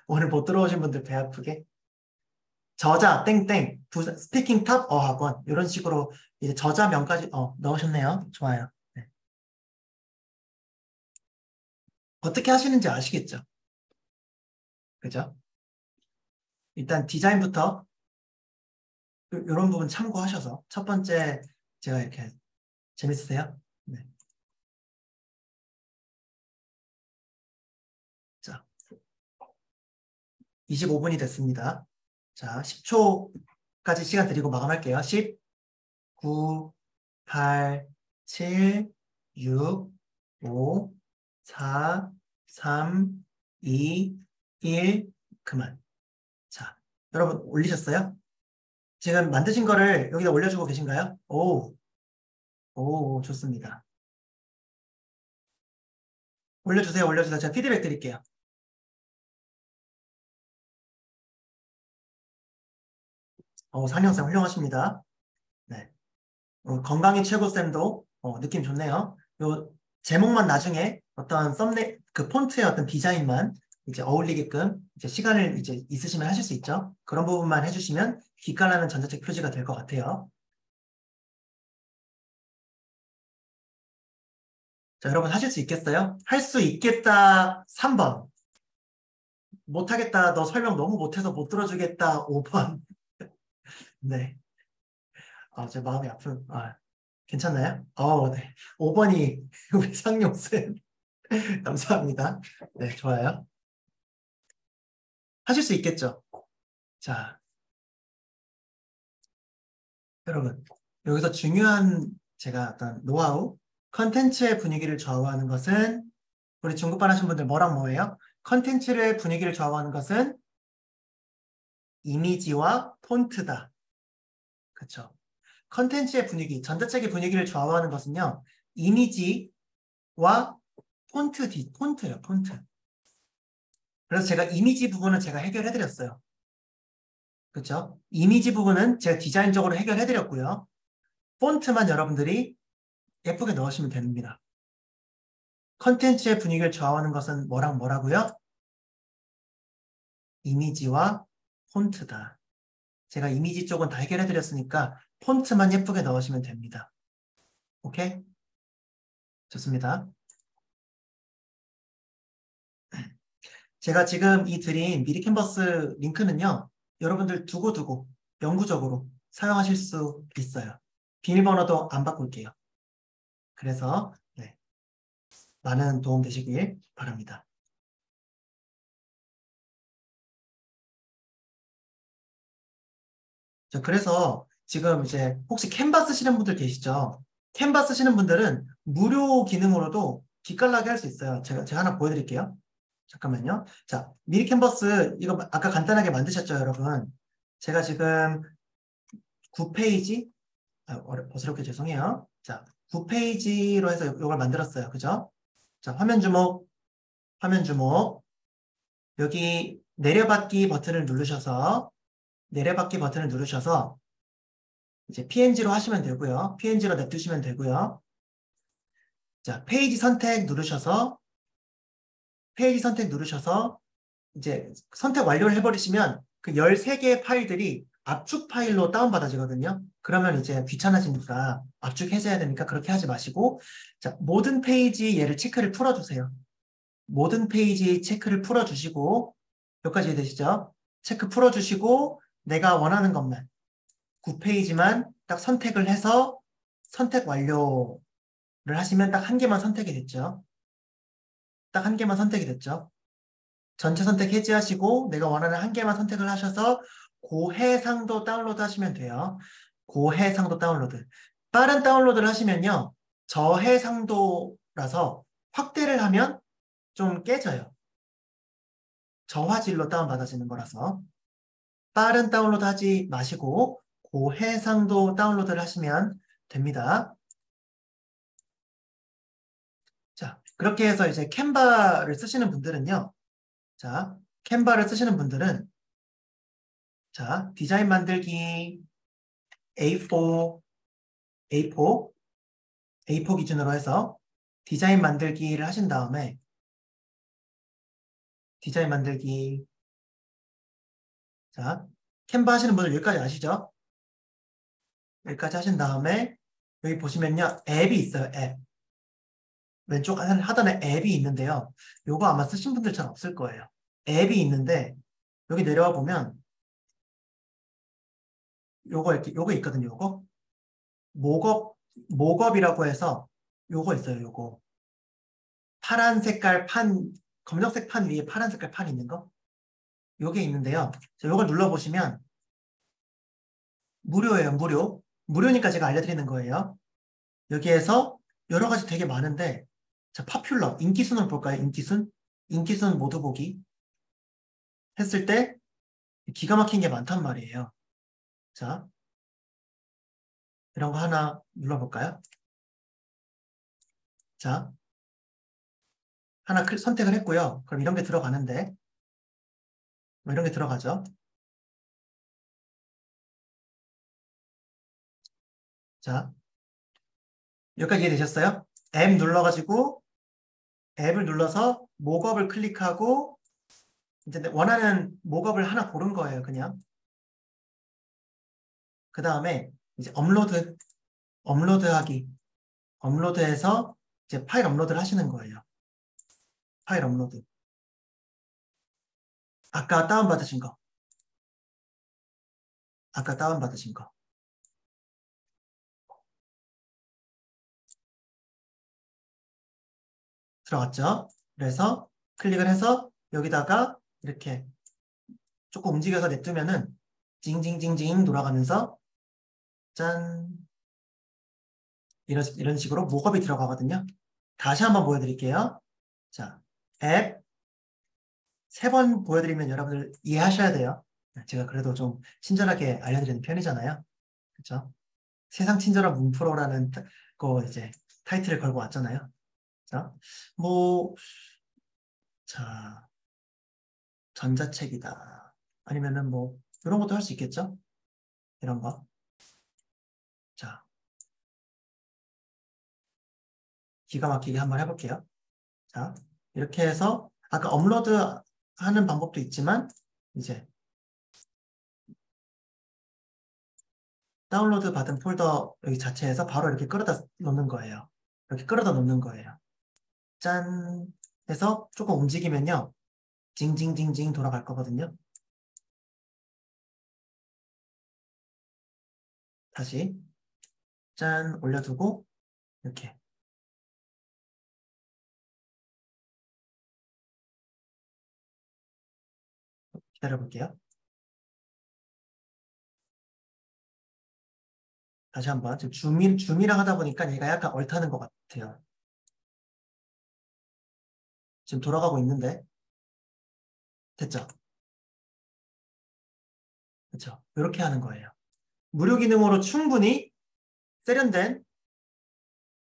오늘 못 들어오신 분들 배 아프게. 저자 땡땡 스피킹 탑 어학원 이런 식으로 이제 저자명까지 넣으셨네요. 좋아요. 네. 어떻게 하시는지 아시겠죠? 그죠? 일단 디자인부터 이런 부분 참고하셔서 첫 번째 제가 이렇게 재밌으세요? 네. 자, 25분이 됐습니다. 자, 10초까지 시간 드리고 마감할게요. 10, 9, 8, 7, 6, 5, 4, 3, 2, 1, 그만. 자, 여러분 올리셨어요? 지금 만드신 거를 여기다 올려주고 계신가요? 오, 좋습니다. 올려주세요, 올려주세요. 제가 피드백 드릴게요. 산영쌤 훌륭하십니다. 네. 건강이 최고쌤도 느낌 좋네요. 요 제목만 나중에 어떤 그 폰트의 어떤 디자인만 이제 어울리게끔 이제 시간을 이제 있으시면 하실 수 있죠. 그런 부분만 해주시면 기깔나는 전자책 표지가 될 것 같아요. 자, 여러분 하실 수 있겠어요? 할 수 있겠다 3번. 못하겠다 너 설명 너무 못해서 못 들어주겠다 5번. 네. 제 마음이 아픈. 괜찮나요? 네. 5번이 우리 상용쌤. 감사합니다. 네, 좋아요. 하실 수 있겠죠? 자, 여러분, 여기서 중요한 제가 어떤 노하우, 컨텐츠의 분위기를 좌우하는 것은 우리 중급반 하신 분들 뭐랑 뭐예요? 컨텐츠의 분위기를 좌우하는 것은 이미지와 폰트다. 그렇죠? 컨텐츠의 분위기, 전자책의 분위기를 좌우하는 것은요. 이미지와 폰트예요, 폰트. 그래서 제가 이미지 부분은 제가 해결해드렸어요. 그렇죠? 이미지 부분은 제가 디자인적으로 해결해드렸고요. 폰트만 여러분들이 예쁘게 넣으시면 됩니다. 컨텐츠의 분위기를 좌우하는 것은 뭐랑 뭐라고요? 이미지와 폰트다. 제가 이미지 쪽은 다 해결해드렸으니까 폰트만 예쁘게 넣으시면 됩니다. 오케이? 좋습니다. 제가 지금 이 드린 미리 캔버스 링크는요. 여러분들 두고두고 영구적으로 사용하실 수 있어요. 비밀번호도 안 바꿀게요. 그래서 네, 많은 도움 되시길 바랍니다. 자, 그래서 지금 이제 혹시 캔바 쓰시는 분들 계시죠? 캔바 쓰시는 분들은 무료 기능으로도 기깔나게 할 수 있어요. 제가 하나 보여드릴게요. 잠깐만요. 자, 미리 캔버스 이거 아까 간단하게 만드셨죠, 여러분? 제가 지금 9페이지, 어스럽게 죄송해요. 자, 9페이지로 해서 이걸 만들었어요. 그죠? 자, 화면 주목, 화면 주목. 여기 내려받기 버튼을 누르셔서, 내려받기 버튼을 누르셔서, 이제 PNG로 하시면 되고요. PNG로 냅두시면 되고요. 자, 페이지 선택 누르셔서, 페이지 선택 누르셔서, 이제 선택 완료를 해버리시면 그 13개의 파일들이 압축 파일로 다운받아지거든요. 그러면 이제 귀찮아지니까 압축해줘야 되니까 그렇게 하지 마시고, 자, 모든 페이지 얘를 체크를 풀어주세요. 모든 페이지 체크를 풀어주시고, 여기까지 이해되시죠? 체크 풀어주시고, 내가 원하는 것만, 9페이지만 딱 선택을 해서 선택 완료를 하시면 딱 한 개만 선택이 됐죠. 딱 한 개만 선택이 됐죠. 전체 선택 해지하시고 내가 원하는 한 개만 선택을 하셔서 고해상도 다운로드 하시면 돼요. 고해상도 다운로드. 빠른 다운로드를 하시면요. 저해상도라서 확대를 하면 좀 깨져요. 저화질로 다운받아지는 거라서 빠른 다운로드 하지 마시고 고해상도 다운로드를 하시면 됩니다. 자, 그렇게 해서 이제 캔바를 쓰시는 분들은요. 자, 캔바를 쓰시는 분들은 자, 디자인 만들기 A4 기준으로 해서 디자인 만들기를 하신 다음에 디자인 만들기 자, 캔바 하시는 분들 여기까지 아시죠? 여기까지 하신 다음에 여기 보시면요. 앱이 있어요. 앱. 왼쪽 하단에 앱이 있는데요. 요거 아마 쓰신 분들 잘 없을 거예요. 앱이 있는데 여기 내려와 보면 요거 이렇게 요거 있거든요. 요거 목업이라고 해서 요거 있어요. 요거 파란 색깔 판 검정색 판 위에 파란 색깔 판 있는 거 요게 있는데요. 자, 요걸 눌러보시면 무료예요. 무료니까 제가 알려드리는 거예요. 여기에서 여러 가지 되게 많은데 자, 파퓰러 인기순을 볼까요? 인기순 모두 보기 했을 때 기가 막힌 게 많단 말이에요. 자, 이런 거 하나 눌러볼까요? 자, 하나 선택을 했고요. 그럼 이런 게 들어가는데 뭐 이런 게 들어가죠. 자, 여기까지 이해되셨어요? 앱 눌러가지고 앱을 눌러서 목업을 클릭하고 이제 원하는 목업을 하나 고른 거예요. 그냥 그 다음에 이제 업로드하기 업로드해서 이제 파일 업로드를 하시는 거예요. 파일 업로드 아까 다운받으신 거 들어갔죠? 그래서 클릭을 해서 여기다가 이렇게 조금 움직여서 냅두면은 징징징징 돌아가면서 짠 이런 식으로 목업이 들어가거든요. 다시 한번 보여드릴게요. 자, 앱 3번 보여드리면 여러분들 이해하셔야 돼요. 제가 그래도 좀 친절하게 알려드리는 편이잖아요. 그렇죠? 세상 친절한 문프로라는 거 이제 타이틀을 걸고 왔잖아요. 자, 뭐, 자, 전자책이다. 아니면은 뭐, 이런 것도 할 수 있겠죠? 이런 거. 자, 기가 막히게 한번 해볼게요. 자, 이렇게 해서 아까 업로드 하는 방법도 있지만 이제 다운로드 받은 폴더 여기 자체에서 바로 이렇게 끌어다 놓는 거예요. 이렇게 끌어다 놓는 거예요. 짠 해서 조금 움직이면요. 징징징징 돌아갈 거거든요. 다시 짠 올려두고 이렇게 기다려볼게요. 다시 한번 지금 줌이랑 하다 보니까 얘가 약간 얼타는 것 같아요. 지금 돌아가고 있는데 됐죠? 그렇죠? 이렇게 하는 거예요. 무료 기능으로 충분히 세련된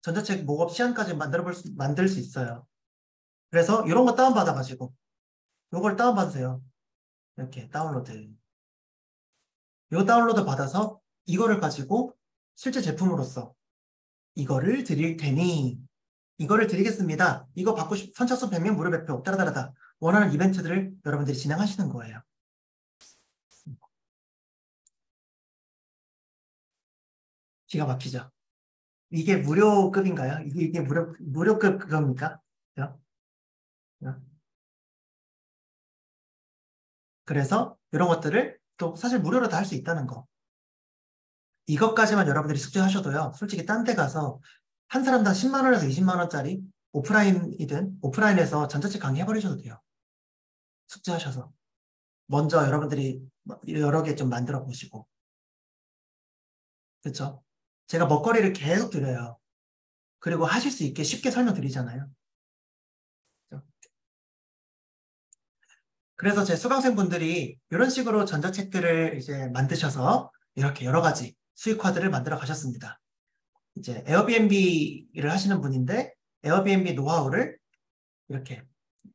전자책 목업 시안까지 만들 수 있어요. 그래서 이런 거 다운받아가지고 이걸 다운받으세요. 이렇게 다운로드. 이거 다운로드 받아서 이거를 가지고 실제 제품으로서 이거를 드릴 테니 이거를 드리겠습니다. 이거 받고 선착순 100명 무료 배표 따라따라다 원하는 이벤트들을 여러분들이 진행하시는 거예요. 기가 막히죠? 이게 무료급인가요? 이게 무료급 그겁니까? 그죠? 그래서 이런 것들을 또 사실 무료로 다 할 수 있다는 거. 이것까지만 여러분들이 숙제하셔도요. 솔직히 딴 데 가서 한 사람당 10만 원에서 20만 원짜리 오프라인이든 오프라인에서 전자책 강의 해버리셔도 돼요. 숙제하셔서. 먼저 여러분들이 여러 개 좀 만들어 보시고. 그렇죠? 제가 먹거리를 계속 드려요. 그리고 하실 수 있게 쉽게 설명드리잖아요. 그렇죠? 그래서 제 수강생분들이 이런 식으로 전자책들을 이제 만드셔서 이렇게 여러 가지 수익화들을 만들어 가셨습니다. 이제 에어비앤비를 하시는 분인데 에어비앤비 노하우를 이렇게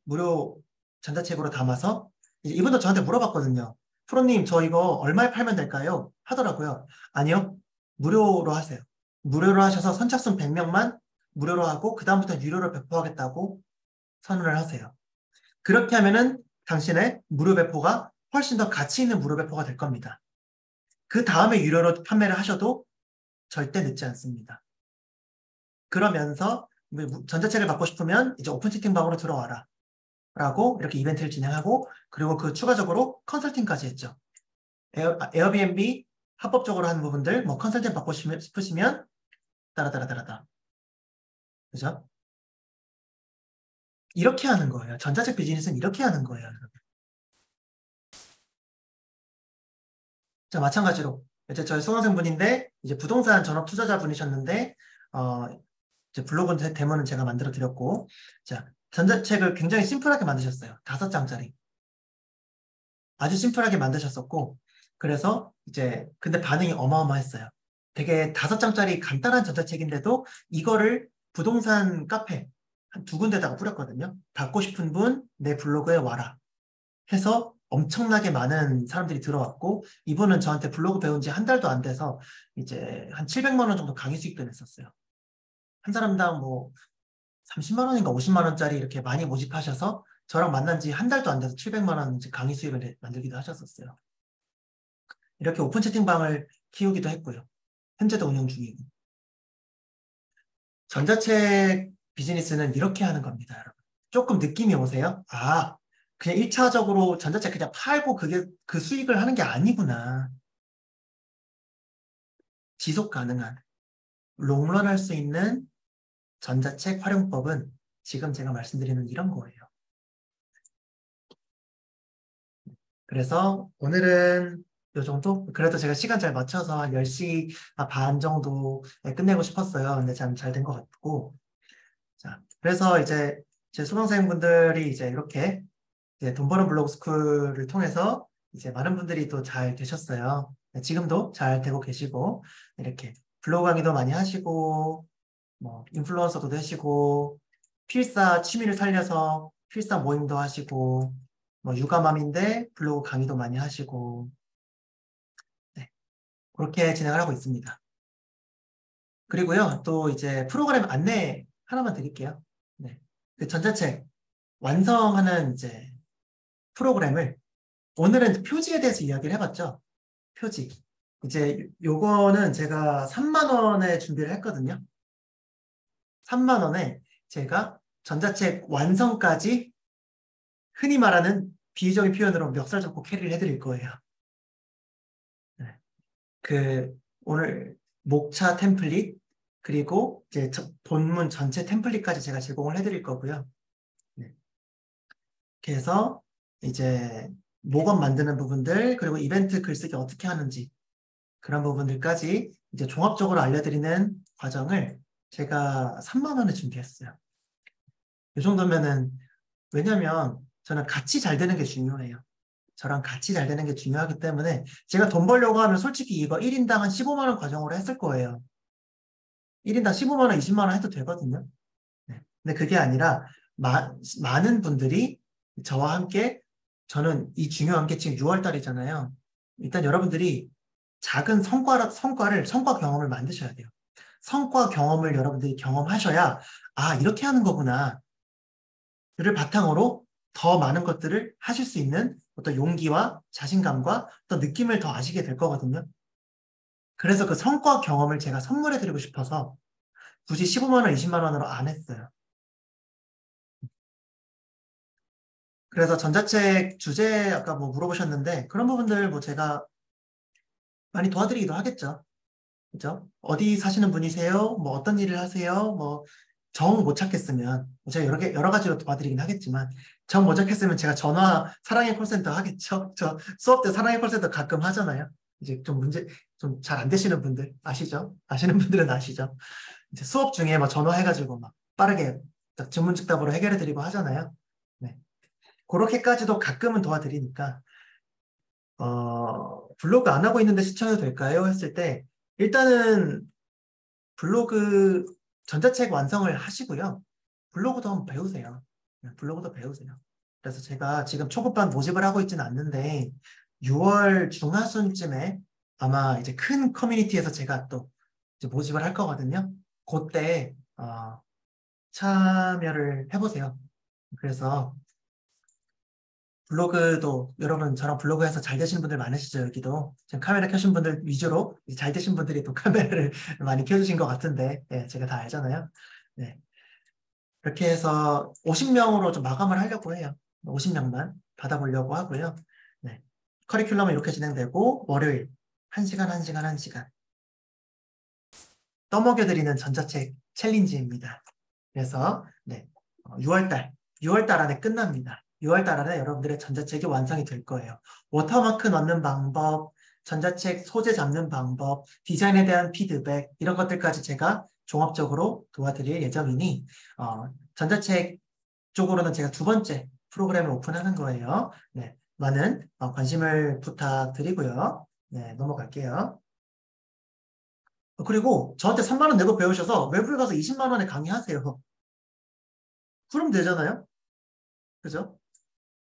무료 전자책으로 담아서 이제 이분도 저한테 물어봤거든요. 프로님 저 이거 얼마에 팔면 될까요? 하더라고요. 아니요. 무료로 하세요. 무료로 하셔서 선착순 100명만 무료로 하고 그 다음부터 유료로 배포하겠다고 선언을 하세요. 그렇게 하면은 당신의 무료 배포가 훨씬 더 가치 있는 무료 배포가 될 겁니다. 그 다음에 유료로 판매를 하셔도 절대 늦지 않습니다. 그러면서 전자책을 받고 싶으면 이제 오픈 채팅방으로 들어와라 라고 이렇게 이벤트를 진행하고 그리고 그 추가적으로 컨설팅까지 했죠. 에어비앤비 합법적으로 하는 부분들 뭐 컨설팅 받고 싶으시면 따라따라따라따 그죠? 이렇게 하는 거예요. 전자책 비즈니스는 이렇게 하는 거예요. 자, 마찬가지로 이제 저희 수강생분인데 이제 부동산 전업 투자자분이셨는데 이제 블로그 데모는 제가 만들어 드렸고 자, 전자책을 굉장히 심플하게 만드셨어요. 5장짜리. 아주 심플하게 만드셨었고 그래서 이제 근데 반응이 어마어마했어요. 되게 5장짜리 간단한 전자책인데도 이거를 부동산 카페 한 2군데다가 뿌렸거든요. 받고 싶은 분 내 블로그에 와라 해서 엄청나게 많은 사람들이 들어왔고 이분은 저한테 블로그 배운 지 한 달도 안 돼서 이제 한 700만 원 정도 강의 수익도 냈었어요. 한 사람당 뭐 30만 원인가 50만 원짜리 이렇게 많이 모집하셔서 저랑 만난 지 한 달도 안 돼서 700만 원 강의 수익을 만들기도 하셨었어요. 이렇게 오픈 채팅방을 키우기도 했고요. 현재도 운영 중이고. 전자책 비즈니스는 이렇게 하는 겁니다, 여러분. 조금 느낌이 오세요? 아, 그냥 1차적으로 전자책 그냥 팔고 그게 그 수익을 하는 게 아니구나. 지속 가능한, 롱런 할 수 있는 전자책 활용법은 지금 제가 말씀드리는 이런 거예요. 그래서 오늘은 이 정도? 그래도 제가 시간 잘 맞춰서 한 10시 반 정도에 끝내고 싶었어요. 근데 참 잘 된 것 같고. 자, 그래서 이제 제 수강생분들이 이제 이렇게 이제 돈 버는 블로그 스쿨을 통해서 이제 많은 분들이 또 잘 되셨어요. 지금도 잘 되고 계시고, 이렇게 블로그 강의도 많이 하시고, 뭐, 인플루언서도 되시고, 필사 취미를 살려서 필사 모임도 하시고, 뭐, 육아맘인데 블로그 강의도 많이 하시고, 네, 그렇게 진행을 하고 있습니다. 그리고요, 또 이제 프로그램 안내 하나만 드릴게요. 네. 그 전자책 완성하는 이제 프로그램을 오늘은 표지에 대해서 이야기를 해봤죠. 표지. 이제 요거는 제가 3만 원에 준비를 했거든요. 3만 원에 제가 전자책 완성까지 흔히 말하는 비유적인 표현으로 멱살 잡고 캐리를 해드릴 거예요. 네. 그 오늘 목차 템플릿 그리고 이제 본문 전체 템플릿까지 제가 제공을 해드릴 거고요. 네. 그래서 이제 목업 만드는 부분들 그리고 이벤트 글쓰기 어떻게 하는지 그런 부분들까지 이제 종합적으로 알려드리는 과정을 제가 3만 원에 준비했어요. 이 정도면은 왜냐면 저는 같이 잘 되는 게 중요해요. 저랑 같이 잘 되는 게 중요하기 때문에 제가 돈 벌려고 하면 솔직히 이거 1인당 한 15만 원 과정으로 했을 거예요. 1인당 15만 원, 20만 원 해도 되거든요. 네. 근데 그게 아니라 많은 분들이 저와 함께 저는 이 중요한 게 지금 6월 달이잖아요. 일단 여러분들이 작은 성과 경험을 만드셔야 돼요. 성과 경험을 여러분들이 경험하셔야 아, 이렇게 하는 거구나. 를 바탕으로 더 많은 것들을 하실 수 있는 어떤 용기와 자신감과 어떤 느낌을 더 아시게 될 거거든요. 그래서 그 성과 경험을 제가 선물해 드리고 싶어서 굳이 15만 원, 20만 원으로 안 했어요. 그래서 전자책 주제 아까 뭐 물어보셨는데 그런 부분들 뭐 제가 많이 도와드리기도 하겠죠. 그죠? 어디 사시는 분이세요? 뭐 어떤 일을 하세요? 뭐 정 못 찾겠으면 제가 여러 가지로 도와드리긴 하겠지만 정 못 찾겠으면 제가 전화 사랑의 콜센터 하겠죠. 저 수업 때 사랑의 콜센터 가끔 하잖아요. 이제 좀 잘 안 되시는 분들 아시죠? 아시는 분들은 아시죠? 이제 수업 중에 막 전화해가지고 막 빠르게 딱 즉문즉답으로 해결해드리고 하잖아요. 네. 그렇게까지도 가끔은 도와드리니까 블로그 안 하고 있는데 시청해도 될까요? 했을 때 일단은 블로그 전자책 완성을 하시고요. 블로그도 한번 배우세요. 블로그도 배우세요. 그래서 제가 지금 초급반 모집을 하고 있지는 않는데 6월 중하순쯤에 아마 이제 큰 커뮤니티에서 제가 또 이제 모집을 할 거거든요. 그때 참여를 해보세요. 그래서 블로그도 여러분 저랑 블로그에서 잘 되시는 분들 많으시죠? 여기도 지금 카메라 켜신 분들 위주로 잘 되신 분들이 또 카메라를 많이 켜주신 것 같은데 네, 제가 다 알잖아요. 네. 이렇게 해서 50명으로 좀 마감을 하려고 해요. 50명만 받아보려고 하고요. 네. 커리큘럼은 이렇게 진행되고 월요일 1시간 1시간 1시간 떠먹여드리는 전자책 챌린지입니다. 그래서 네. 6월달 안에 끝납니다. 6월달 안에 여러분들의 전자책이 완성이 될 거예요. 워터마크 넣는 방법, 전자책 소재 잡는 방법, 디자인에 대한 피드백 이런 것들까지 제가 종합적으로 도와드릴 예정이니 전자책 쪽으로는 제가 2번째 프로그램을 오픈하는 거예요. 네, 많은 관심을 부탁드리고요. 네, 넘어갈게요. 그리고 저한테 3만 원 내고 배우셔서 외부에 가서 20만 원에 강의하세요. 그럼 되잖아요? 그죠?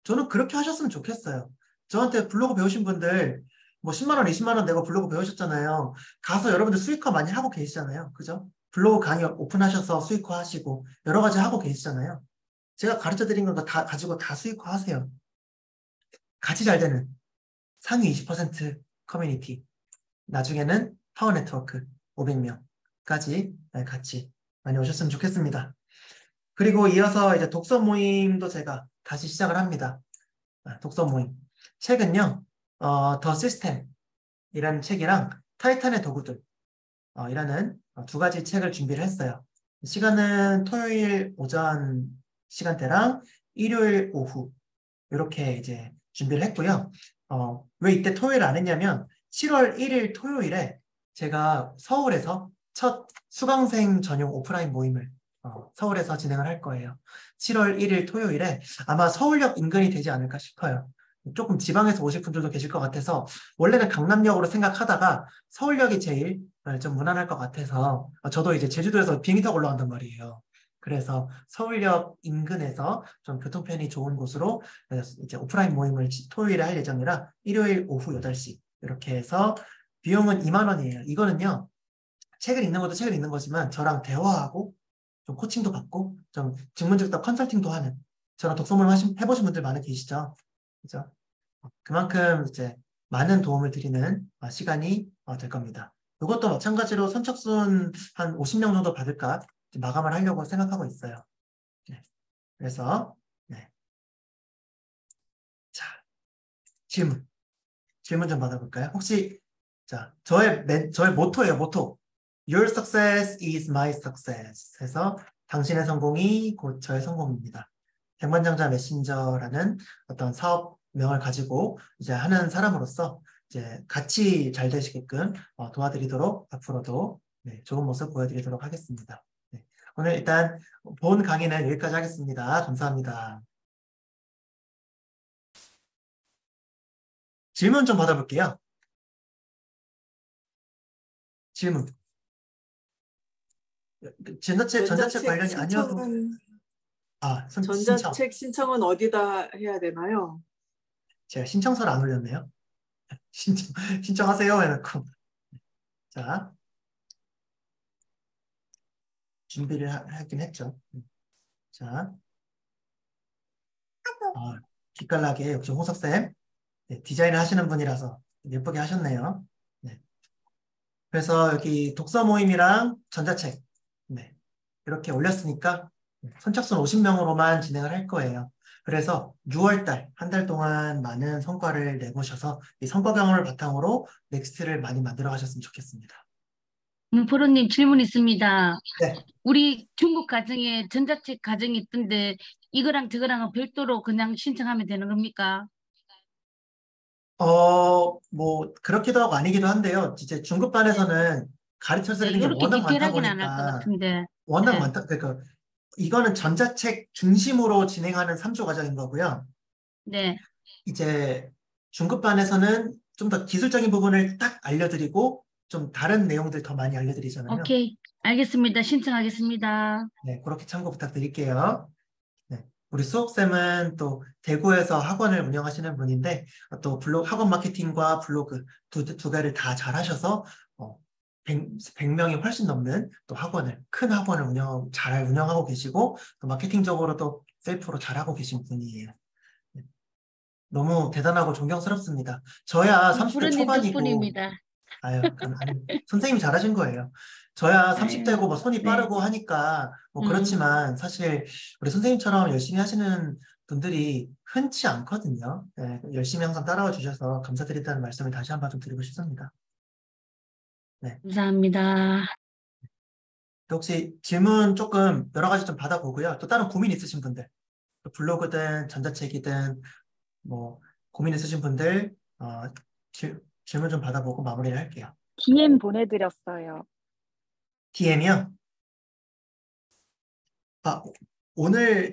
저는 그렇게 하셨으면 좋겠어요. 저한테 블로그 배우신 분들 뭐 10만 원, 20만 원 내고 블로그 배우셨잖아요. 가서 여러분들 수익화 많이 하고 계시잖아요. 그죠? 블로그 강의 오픈하셔서 수익화 하시고 여러 가지 하고 계시잖아요. 제가 가르쳐 드린 거 다 가지고 다 수익화 하세요. 같이 잘 되는 상위 20% 커뮤니티. 나중에는 파워 네트워크 500명까지 같이 많이 오셨으면 좋겠습니다. 그리고 이어서 이제 독서 모임도 제가 다시 시작을 합니다. 독서 모임. 책은요, 더 시스템이라는 책이랑 타이탄의 도구들 이라는 2가지 책을 준비를 했어요. 시간은 토요일 오전 시간대랑 일요일 오후 이렇게 이제 준비를 했고요. 왜 이때 토요일 안 했냐면 7월 1일 토요일에 제가 서울에서 첫 수강생 전용 오프라인 모임을 서울에서 진행을 할 거예요. 7월 1일 토요일에 아마 서울역 인근이 되지 않을까 싶어요. 조금 지방에서 오실 분들도 계실 것 같아서 원래는 강남역으로 생각하다가 서울역이 제일 좀 무난할 것 같아서 저도 이제 제주도에서 비행기 타고 올라간단 말이에요. 그래서 서울역 인근에서 좀 교통편이 좋은 곳으로 이제 오프라인 모임을 토요일에 할 예정이라 일요일 오후 8시 이렇게 해서 비용은 2만 원이에요. 이거는요. 책을 읽는 것도 책을 읽는 거지만 저랑 대화하고 좀 코칭도 받고 좀 직문직답 컨설팅도 하는 저랑 독서 모임 해보신 분들 많이 계시죠? 그죠? 그만큼 이제 많은 도움을 드리는 시간이 될 겁니다. 이것도 마찬가지로 선착순 한 50명 정도 받을까 마감을 하려고 생각하고 있어요. 네. 그래서 네. 자, 질문 좀 받아볼까요? 혹시 자 저의 모토예요. 모토. Your success is my success. 해서 당신의 성공이 곧 저의 성공입니다. 백만장자 메신저라는 어떤 사업명을 가지고 이제 하는 사람으로서 이제 같이 잘 되시게끔 도와드리도록 앞으로도 네, 좋은 모습 보여드리도록 하겠습니다. 네, 오늘 일단 본 강의는 여기까지 하겠습니다. 감사합니다. 질문 좀 받아볼게요. 질문. 전자책 관련이 아니어도 신청. 전자책 신청은 어디다 해야 되나요? 제가 신청서를 안 올렸네요. 신청하세요 해놓고. 자, 준비를 하긴 했죠. 자, 기깔나게 역시 홍석쌤 디자인을 하시는 분이라서 예쁘게 하셨네요. 네. 그래서 여기 독서 모임이랑 전자책 이렇게 올렸으니까 선착순 50명으로만 진행을 할 거예요. 그래서 6월달 한 달 동안 많은 성과를 내보셔서 이 성과 경험을 바탕으로 넥스트를 많이 만들어 가셨으면 좋겠습니다. 프로님 질문 있습니다. 네. 우리 중국 가정에 전자책 가정이 있던데 이거랑 저거랑은 별도로 그냥 신청하면 되는 겁니까? 뭐 그렇기도 하고 아니기도 한데요. 이제 중급반에서는 가르쳐 드리는 게 이렇게 워낙 많다 디테일하게는 안 할 것 보니까 같은데. 워낙 네. 많다. 그러니까 이거는 전자책 중심으로 진행하는 3주 과정인 거고요. 네. 이제 중급반에서는 좀 더 기술적인 부분을 딱 알려드리고 좀 다른 내용들 더 많이 알려드리잖아요. 오케이. 알겠습니다. 신청하겠습니다. 네, 그렇게 참고 부탁드릴게요. 네, 우리 수옥쌤은 또 대구에서 학원을 운영하시는 분인데 또 학원 마케팅과 블로그 두 개를 다 잘하셔서 100명이 훨씬 넘는 또 큰 학원을 잘 운영하고 계시고 또 마케팅적으로도 셀프로 잘하고 계신 분이에요. 네, 너무 대단하고 존경스럽습니다. 저야 30대 프로님 초반이고 덕분입니다. 아니, 선생님이 잘하신 거예요. 저야 30대고 뭐 손이 네. 빠르고 하니까 뭐 그렇지만 사실 우리 선생님처럼 열심히 하시는 분들이 흔치 않거든요. 네, 열심히 항상 따라와 주셔서 감사드린다는 말씀을 다시 한번 좀 드리고 싶습니다. 네. 감사합니다. 혹시 질문 조금 여러 가지 좀 받아보고요. 또 다른 고민 있으신 분들, 블로그든 전자책이든 뭐 고민 있으신 분들 질문 좀 받아보고 마무리를 할게요. DM 보내드렸어요. DM이요? 오늘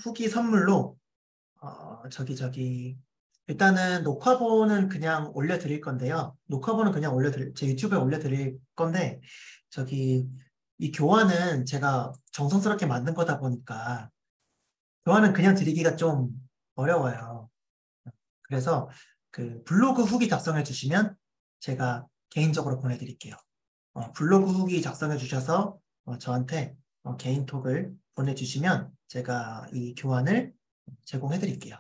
후기 선물로 일단은 녹화본은 그냥 올려드릴 건데요. 녹화본은 그냥 제 유튜브에 올려드릴 건데 이 교환은 제가 정성스럽게 만든 거다 보니까 교환은 그냥 드리기가 좀 어려워요. 그래서 그 블로그 후기 작성해 주시면 제가 개인적으로 보내드릴게요. 블로그 후기 작성해 주셔서 저한테 개인톡을 보내주시면 제가 이 교환을 제공해 드릴게요.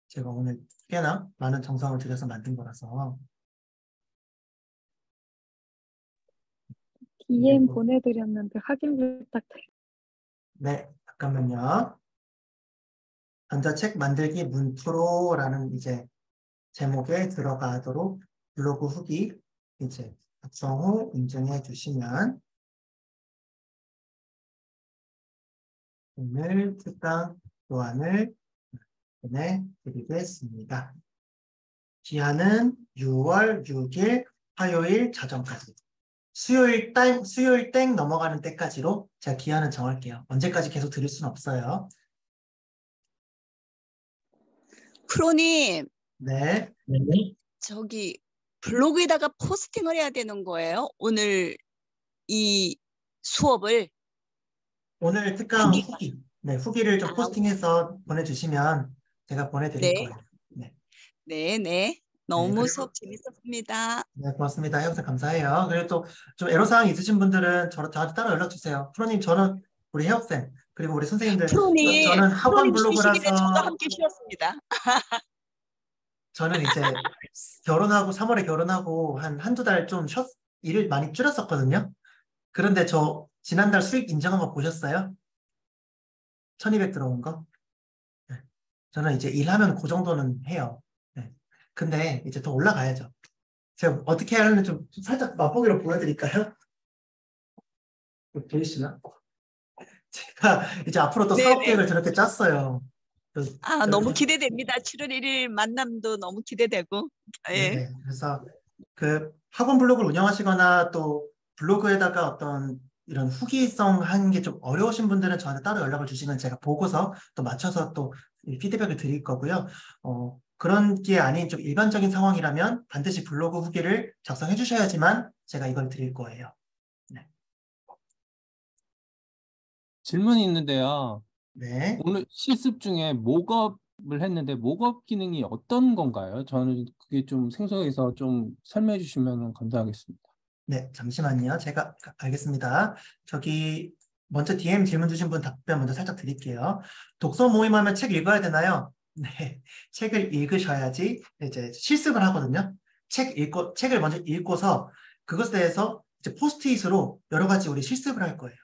제가 오늘 꽤나 많은 정성을 들여서 만든 거라서. DM 보내드렸는데 확인 부탁드려요. 네, 잠깐만요. 전자책 만들기 문프로라는 이제 제목에 들어가도록 블로그 후기 이제 작성 후 인증해 주시면 오늘 특강 교환을 보내드리겠습니다. 기한은 6월 6일 화요일 자정까지. 수요일 땡 넘어가는 때까지로 제가 기한은 정할게요. 언제까지 계속 드릴 수는 없어요. 프로님, 네. 저기 블로그에다가 포스팅을 해야 되는 거예요? 오늘 이 수업을? 오늘 특강 후기. 네, 후기를 좀 포스팅해서 보내주시면 제가 보내드릴 거예요. 네. 너무 그리고, 수업 재밌었습니다. 네, 고맙습니다. 해주셔서 감사해요. 그리고 또 좀 애로사항 있으신 분들은 저한테 따로 연락 주세요. 프로님, 저는 우리 해업쌤, 그리고 우리 선생님들, 프로님, 저는 학원 프로님 쉬시길래 저도 블로그라서 함께 쉬었습니다. 저는 이제 3월에 결혼하고 한두 달 좀 일을 많이 줄였었거든요. 그런데 저 지난달 수익 인정한 거 보셨어요? 1200 들어온 거? 네. 저는 이제 일하면 그 정도는 해요. 네. 근데 이제 더 올라가야죠. 제가 어떻게 해야 하는지 좀 살짝 맛보기로 보여드릴까요? 보이시나? 제가 이제 앞으로 또 사업 계획을 저렇게 짰어요. 너무 기대됩니다. 7월 1일 만남도 너무 기대되고. 네, 그래서 그 학원 블로그를 운영하시거나 또 블로그에다가 어떤 이런 후기성 하는 게 좀 어려우신 분들은 저한테 따로 연락을 주시면 제가 보고서 또 맞춰서 또 이 피드백을 드릴 거고요. 그런 게 아닌 좀 일반적인 상황이라면 반드시 블로그 후기를 작성해 주셔야지만 제가 이걸 드릴 거예요. 네. 질문이 있는데요. 네. 오늘 실습 중에 목업을 했는데 목업 기능이 어떤 건가요? 저는 그게 좀 생소해서 좀 설명해 주시면 감사하겠습니다. 네, 잠시만요. 제가 알겠습니다. 저기 먼저 DM 질문 주신 분 답변 먼저 살짝 드릴게요. 독서 모임하면 책 읽어야 되나요? 네, 책을 읽으셔야지 이제 실습을 하거든요. 책을 먼저 읽고서 그것에 대해서 이제 포스트잇으로 여러 가지 우리 실습을 할 거예요.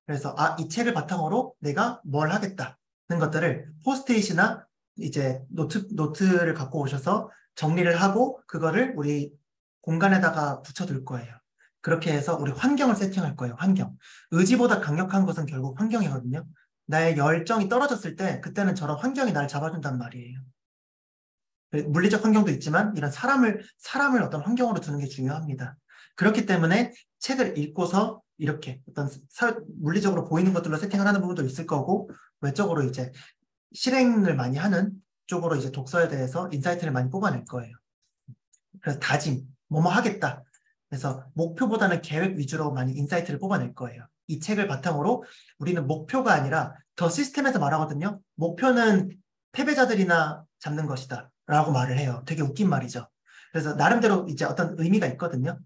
그래서 이 책을 바탕으로 내가 뭘 하겠다는 것들을 포스트잇이나 이제 노트를 갖고 오셔서 정리를 하고 그거를 우리 공간에다가 붙여둘 거예요. 그렇게 해서 우리 환경을 세팅할 거예요. 환경. 의지보다 강력한 것은 결국 환경이거든요. 나의 열정이 떨어졌을 때 그때는 저런 환경이 날 잡아준단 말이에요. 물리적 환경도 있지만 이런 사람을 어떤 환경으로 두는 게 중요합니다. 그렇기 때문에 책을 읽고서 이렇게 어떤 물리적으로 보이는 것들로 세팅을 하는 부분도 있을 거고 외적으로 이제 실행을 많이 하는 쪽으로 이제 독서에 대해서 인사이트를 많이 뽑아낼 거예요. 그래서 다짐, 뭐뭐 하겠다. 그래서 목표보다는 계획 위주로 많이 인사이트를 뽑아낼 거예요. 이 책을 바탕으로 우리는 목표가 아니라 더 시스템에서 말하거든요. 목표는 패배자들이나 잡는 것이다 라고 말을 해요. 되게 웃긴 말이죠. 그래서 나름대로 이제 어떤 의미가 있거든요.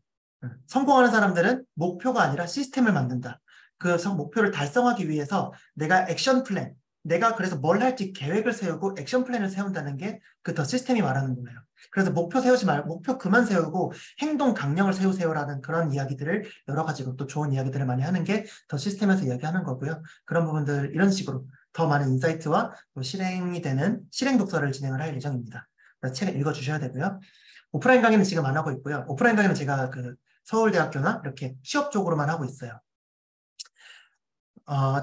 성공하는 사람들은 목표가 아니라 시스템을 만든다. 그 목표를 달성하기 위해서 내가 액션 플랜, 내가 그래서 뭘 할지 계획을 세우고 액션 플랜을 세운다는 게 그 더 시스템이 말하는 거예요. 그래서 목표 세우지 말고 목표 그만 세우고 행동 강령을 세우세요라는 그런 이야기들을 여러 가지로 또 좋은 이야기들을 많이 하는 게 더 시스템에서 이야기하는 거고요. 그런 부분들 이런 식으로 더 많은 인사이트와 또 실행이 되는 실행 독서를 진행을 할 예정입니다. 그래서 책을 읽어주셔야 되고요. 오프라인 강의는 지금 안 하고 있고요. 오프라인 강의는 제가 그 서울대학교나 이렇게 취업 쪽으로만 하고 있어요.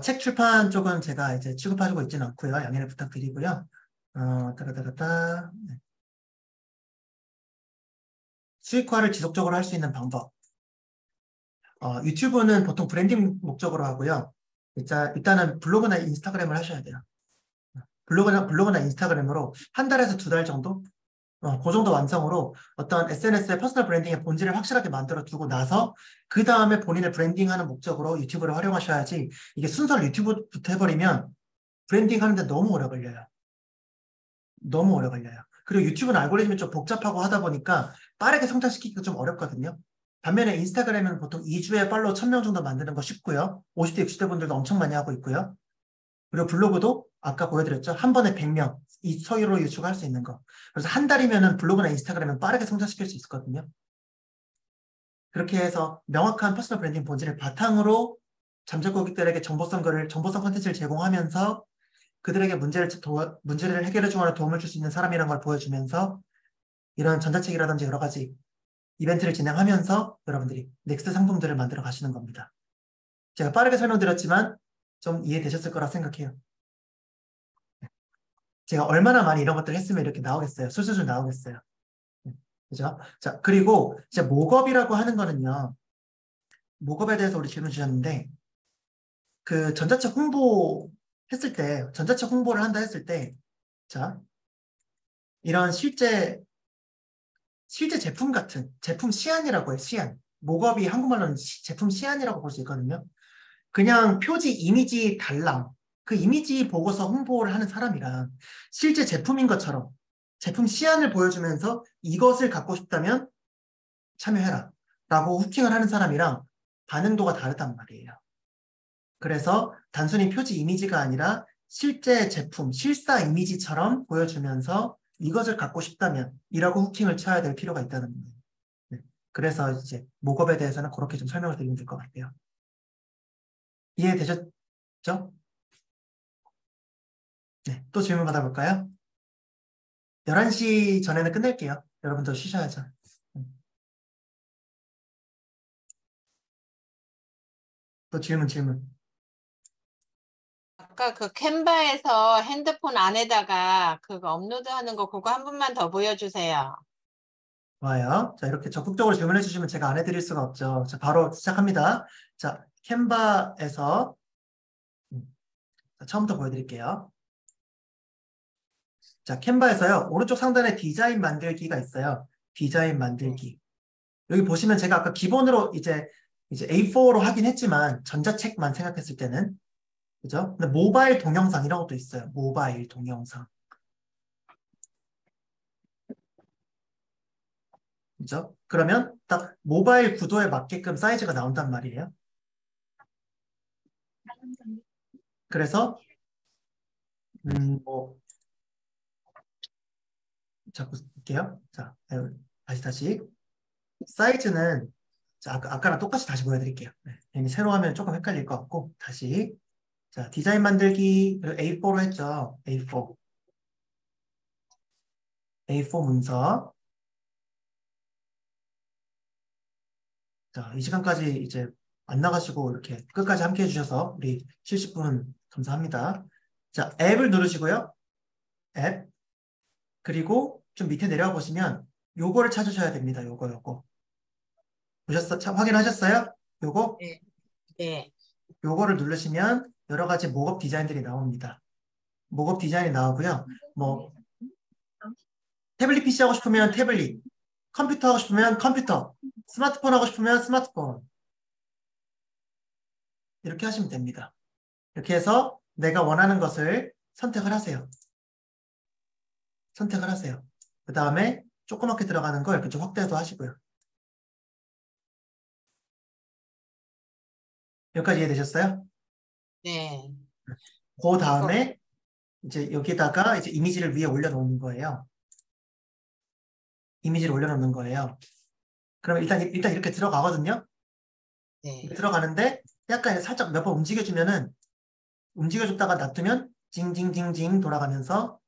책 출판 쪽은 제가 이제 취급하고 있지는 않고요. 양해를 부탁드리고요. 네. 수익화를 지속적으로 할 수 있는 방법. 유튜브는 보통 브랜딩 목적으로 하고요. 일단은 블로그나 인스타그램을 하셔야 돼요. 블로그나 인스타그램으로 한 달에서 2달 정도? 그 정도 완성으로 어떤 SNS의 퍼스널 브랜딩의 본질을 확실하게 만들어 두고 나서 그 다음에 본인을 브랜딩하는 목적으로 유튜브를 활용하셔야지 이게 순서를 유튜브부터 해버리면 브랜딩 하는데 너무 오래 걸려요. 너무 오래 걸려요. 그리고 유튜브는 알고리즘이 좀 복잡하고 하다 보니까 빠르게 성장시키기가 좀 어렵거든요. 반면에 인스타그램은 보통 2주에 팔로워 1000명 정도 만드는 거 쉽고요. 50대, 60대 분들도 엄청 많이 하고 있고요. 그리고 블로그도 아까 보여드렸죠. 한 번에 100명 이 서유로 유축할 수 있는 거. 그래서 한 달이면은 블로그나 인스타그램은 빠르게 성장시킬 수 있거든요. 그렇게 해서 명확한 퍼스널 브랜딩 본질을 바탕으로 잠재 고객들에게 정보성 콘텐츠를 제공하면서 그들에게 문제를 해결해 주거나 도움을 줄 수 있는 사람이라는 걸 보여주면서 이런 전자책이라든지 여러 가지 이벤트를 진행하면서 여러분들이 넥스트 상품들을 만들어 가시는 겁니다. 제가 빠르게 설명드렸지만 좀 이해되셨을 거라 생각해요. 제가 얼마나 많이 이런 것들을 했으면 이렇게 나오겠어요. 술술술 나오겠어요. 그죠? 자, 그리고 이제 목업이라고 하는 거는요. 목업에 대해서 우리 질문 주셨는데 그 전자책 홍보를 한다 했을 때 자, 이런 실제 제품 같은 제품 시안이라고 해요. 시안. 목업이 한국말로는 제품 시안이라고 볼 수 있거든요. 그냥 표지 이미지 달랑 그 이미지 보고서 홍보를 하는 사람이랑 실제 제품인 것처럼 제품 시안을 보여주면서 이것을 갖고 싶다면 참여해라 라고 후킹을 하는 사람이랑 반응도가 다르단 말이에요. 그래서 단순히 표지 이미지가 아니라 실제 제품, 실사 이미지처럼 보여주면서 이것을 갖고 싶다면 이라고 후킹을 쳐야 될 필요가 있다는 거예요. 네. 그래서 이제 목업에 대해서는 그렇게 좀 설명을 드리면 될 것 같아요. 이해되셨죠? 네, 또 질문 받아볼까요? 11시 전에는 끝낼게요. 여러분들 쉬셔야죠. 또 질문. 아까 그 캔바에서 핸드폰 안에다가 그거 업로드하는 거 그거 한 번만 더 보여주세요. 좋아요. 자, 이렇게 적극적으로 질문해 주시면 제가 안 해드릴 수가 없죠. 자, 바로 시작합니다. 자, 캔바에서 처음부터 보여드릴게요. 자, 캔바에서요. 오른쪽 상단에 디자인 만들기가 있어요. 디자인 만들기. 여기 보시면 제가 아까 기본으로 이제 A4로 하긴 했지만 전자책만 생각했을 때는 그죠? 근데 모바일 동영상 이런 것도 있어요. 모바일 동영상. 그죠? 그러면 딱 모바일 구도에 맞게끔 사이즈가 나온단 말이에요. 그래서 뭐 자꾸 볼게요. 자, 다시 사이즈는 자, 아까랑 똑같이 다시 보여드릴게요. 네, 괜히 새로 하면 조금 헷갈릴 것 같고 다시 자, 디자인 만들기 A4로 했죠. A4 문서. 자, 이 시간까지 이제 안 나가시고 이렇게 끝까지 함께 해주셔서 우리 70분 감사합니다. 자, 앱을 누르시고요. 앱. 그리고 좀 밑에 내려와 보시면 요거를 찾으셔야 됩니다. 요거. 확인하셨어요? 요거? 네. 네. 요거를 누르시면 여러 가지 목업 디자인들이 나옵니다. 목업 디자인이 나오고요. 뭐 태블릿 PC 하고 싶으면 태블릿, 컴퓨터 하고 싶으면 컴퓨터, 스마트폰 하고 싶으면 스마트폰. 이렇게 하시면 됩니다. 이렇게 해서 내가 원하는 것을 선택을 하세요. 그 다음에 조그맣게 들어가는 걸 이렇게 좀 확대도 하시고요. 여기까지 이해되셨어요? 네. 그 다음에 이제 여기다가 이제 이미지를 위에 올려놓는 거예요. 그럼 일단 이렇게 들어가거든요. 네. 들어가는데 약간 살짝 몇 번 움직여주면은 움직여줬다가 놔두면 징징징징 돌아가면서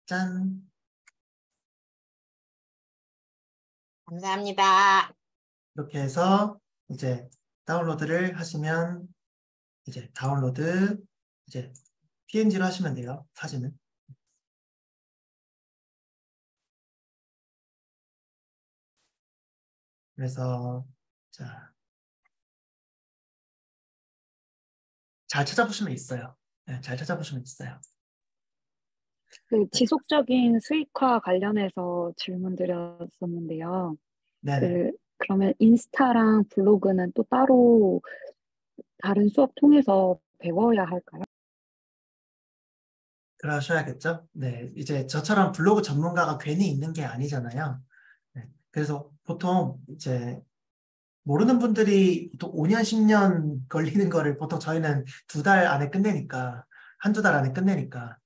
짠. 감사합니다. 이렇게 해서 이제 다운로드를 하시면 이제 다운로드 이제 PNG로 하시면 돼요. 사진은. 그래서 자, 잘 찾아보시면 있어요. 네, 잘 찾아보시면 있어요. 그 지속적인 수익화 관련해서 질문 드렸었는데요. 네네. 그러면 인스타랑 블로그는 또 따로 다른 수업 통해서 배워야 할까요? 그러셔야겠죠. 네, 이제 저처럼 블로그 전문가가 괜히 있는 게 아니잖아요. 네, 그래서 보통 이제 모르는 분들이 또 5년, 10년 걸리는 거를 보통 저희는 2달 안에 끝내니까, 1~2달 안에 끝내니까.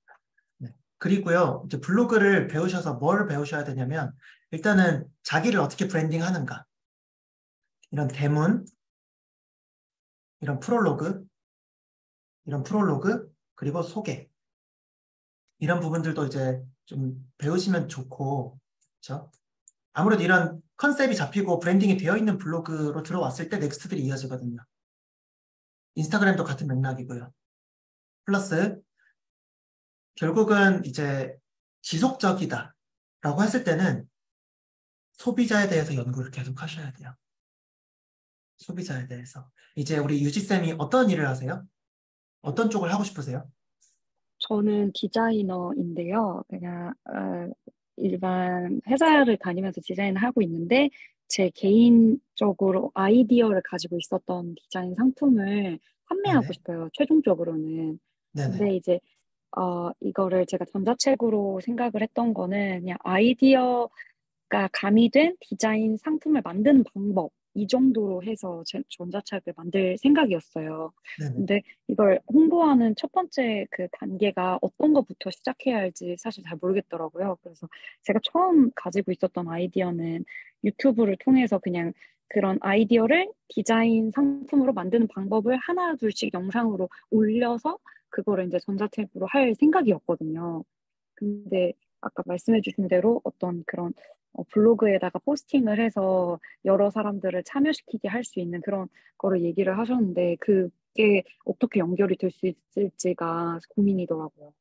네. 그리고요, 이제 블로그를 배우셔서 뭘 배우셔야 되냐면, 일단은 자기를 어떻게 브랜딩 하는가. 이런 대문, 이런 프롤로그, 그리고 소개. 이런 부분들도 이제 좀 배우시면 좋고, 그렇죠? 아무래도 이런 컨셉이 잡히고 브랜딩이 되어 있는 블로그로 들어왔을 때 넥스트들이 이어지거든요. 인스타그램도 같은 맥락이고요. 플러스 결국은 이제 지속적이다라고 했을 때는 소비자에 대해서 연구를 계속 하셔야 돼요. 소비자에 대해서. 이제 우리 유지쌤이 어떤 일을 하세요? 어떤 쪽을 하고 싶으세요? 저는 디자이너인데요. 그냥 일반 회사를 다니면서 디자인을 하고 있는데 제 개인적으로 아이디어를 가지고 있었던 디자인 상품을 판매하고 네네. 싶어요. 최종적으로는. 네네. 근데 이제 이거를 제가 전자책으로 생각을 했던 거는 그냥 아이디어가 가미된 디자인 상품을 만드는 방법 이 정도로 해서 제 전자책을 만들 생각이었어요. 네네. 근데 이걸 홍보하는 첫 번째 그 단계가 어떤 것부터 시작해야 할지 사실 잘 모르겠더라고요. 그래서 제가 처음 가지고 있었던 아이디어는 유튜브를 통해서 그냥 그런 아이디어를 디자인 상품으로 만드는 방법을 하나 둘씩 영상으로 올려서 그거를 이제 전자책으로 할 생각이었거든요. 근데 아까 말씀해주신 대로 어떤 그런 블로그에다가 포스팅을 해서 여러 사람들을 참여시키게 할 수 있는 그런 거를 얘기를 하셨는데 그게 어떻게 연결이 될 수 있을지가 고민이더라고요.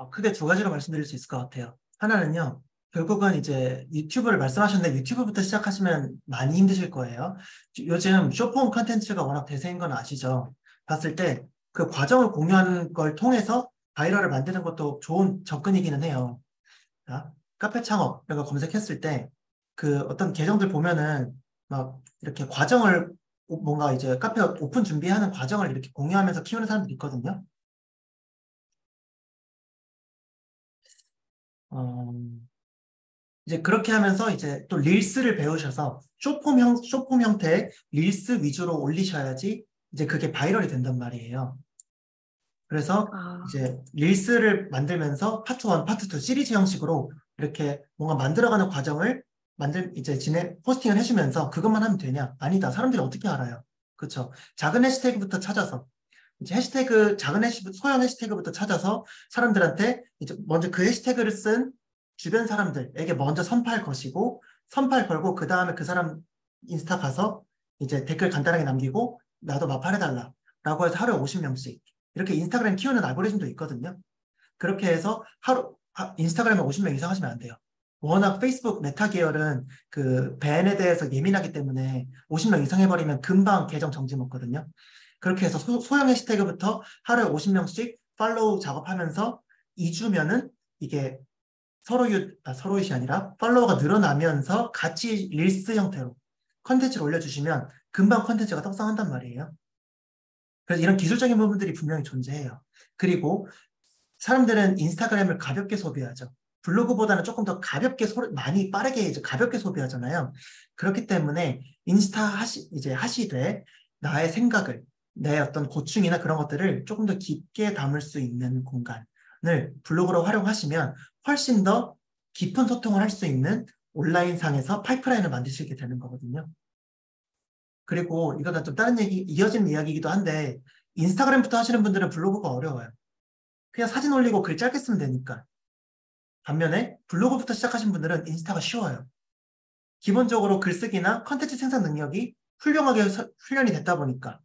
크게 2가지로 말씀드릴 수 있을 것 같아요. 하나는요, 결국은 이제 유튜브를 말씀하셨는데 유튜브부터 시작하시면 많이 힘드실 거예요. 요즘 쇼폼 컨텐츠가 워낙 대세인 건 아시죠? 봤을 때 그 과정을 공유하는 걸 통해서 바이럴을 만드는 것도 좋은 접근이기는 해요. 자, 카페 창업 이런 거 검색했을 때 그 어떤 계정들 보면은 막 이렇게 과정을 뭔가 이제 카페 오픈 준비하는 과정을 이렇게 공유하면서 키우는 사람들이 있거든요. 이제 그렇게 하면서 이제 또 릴스를 배우셔서 쇼폼 형태의 릴스 위주로 올리셔야지 이제 그게 바이럴이 된단 말이에요. 그래서 아, 이제 릴스를 만들면서 파트 1, 파트 2 시리즈 형식으로 이렇게 뭔가 만들어가는 과정을 이제 포스팅을 해주면서 그것만 하면 되냐? 아니다. 사람들이 어떻게 알아요? 그렇죠. 작은 해시태그부터 찾아서 이제 소형 해시태그부터 찾아서 사람들한테 이제 먼저 그 해시태그를 쓴 주변 사람들에게 먼저 선파할 것이고 선파를 걸고 그 다음에 그 사람 인스타 가서 이제 댓글 간단하게 남기고 나도 마팔해달라 라고 해서 하루에 50명씩 이렇게 인스타그램 키우는 알고리즘도 있거든요. 그렇게 해서 인스타그램에 50명 이상 하시면 안 돼요. 워낙 페이스북 메타 계열은 그 밴에 대해서 예민하기 때문에 50명 이상 해버리면 금방 계정 정지 먹거든요. 그렇게 해서 소형 해시태그부터 하루에 50명씩 팔로우 작업하면서 2주면은 이게 서로잇이 아니라 팔로워가 늘어나면서 같이 릴스 형태로 컨텐츠를 올려주시면 금방 컨텐츠가 떡상한단 말이에요. 그래서 이런 기술적인 부분들이 분명히 존재해요. 그리고 사람들은 인스타그램을 가볍게 소비하죠. 블로그보다는 조금 더 가볍게 많이 빠르게 이제 가볍게 소비하잖아요. 그렇기 때문에 이제 하시되 나의 생각을 내 어떤 고충이나 그런 것들을 조금 더 깊게 담을 수 있는 공간을 블로그로 활용하시면 훨씬 더 깊은 소통을 할 수 있는 온라인상에서 파이프라인을 만들 수 있게 되는 거거든요. 그리고 이거는 좀 다른 이어지는 이야기이기도 한데 인스타그램부터 하시는 분들은 블로그가 어려워요. 그냥 사진 올리고 글 짧게 쓰면 되니까. 반면에 블로그부터 시작하신 분들은 인스타가 쉬워요. 기본적으로 글쓰기나 컨텐츠 생산 능력이 훌륭하게 훈련이 됐다 보니까.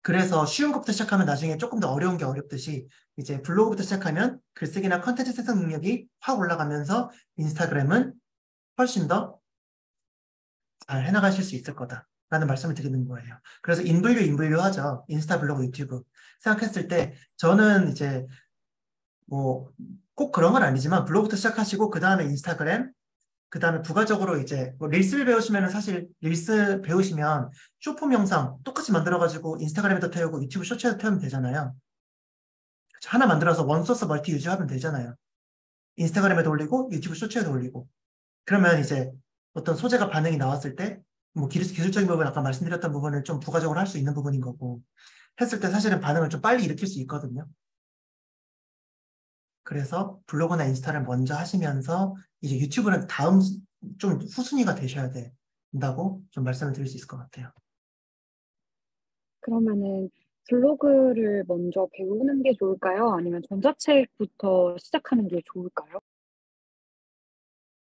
그래서 쉬운 것부터 시작하면 나중에 조금 더 어려운 게 어렵듯이 이제 블로그부터 시작하면 글쓰기나 컨텐츠 생산 능력이 확 올라가면서 인스타그램은 훨씬 더 잘 해나가실 수 있을 거다라는 말씀을 드리는 거예요. 그래서 인분류하죠. 인스타, 블로그, 유튜브 생각했을 때 저는 이제 뭐 꼭 그런 건 아니지만 블로그부터 시작하시고 그 다음에 인스타그램 그 다음에 부가적으로 이제 뭐 릴스를 배우시면 사실 릴스 배우시면 쇼폼 영상 똑같이 만들어가지고 인스타그램에도 태우고 유튜브 쇼츠에도 태우면 되잖아요. 하나 만들어서 원소스 멀티 유지하면 되잖아요. 인스타그램에도 올리고 유튜브 쇼츠에도 올리고 그러면 이제 어떤 소재가 반응이 나왔을 때 뭐 기술적인 부분 아까 말씀드렸던 부분을 좀 부가적으로 할 수 있는 부분인 거고 했을 때 사실은 반응을 좀 빨리 일으킬 수 있거든요. 그래서 블로그나 인스타를 먼저 하시면서 이제 유튜브는 다음 좀 후순위가 되셔야 된다고 좀 말씀을 드릴 수 있을 것 같아요. 그러면은 블로그를 먼저 배우는 게 좋을까요? 아니면 전자책부터 시작하는 게 좋을까요?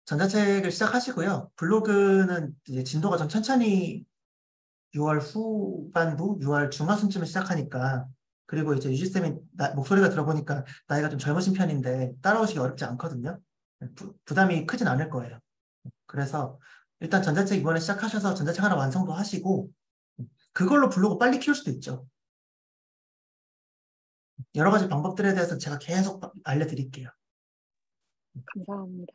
전자책을 시작하시고요. 블로그는 이제 진도가 좀 천천히 6월 후반부, 6월 중하순쯤에 시작하니까 그리고 이제 유지쌤이 목소리가 들어보니까 나이가 좀 젊으신 편인데 따라오시기 어렵지 않거든요. 부담이 크진 않을 거예요. 그래서 일단 전자책 이번에 시작하셔서 전자책 하나 완성도 하시고 그걸로 블로그 빨리 키울 수도 있죠. 여러 가지 방법들에 대해서 제가 계속 알려드릴게요. 감사합니다.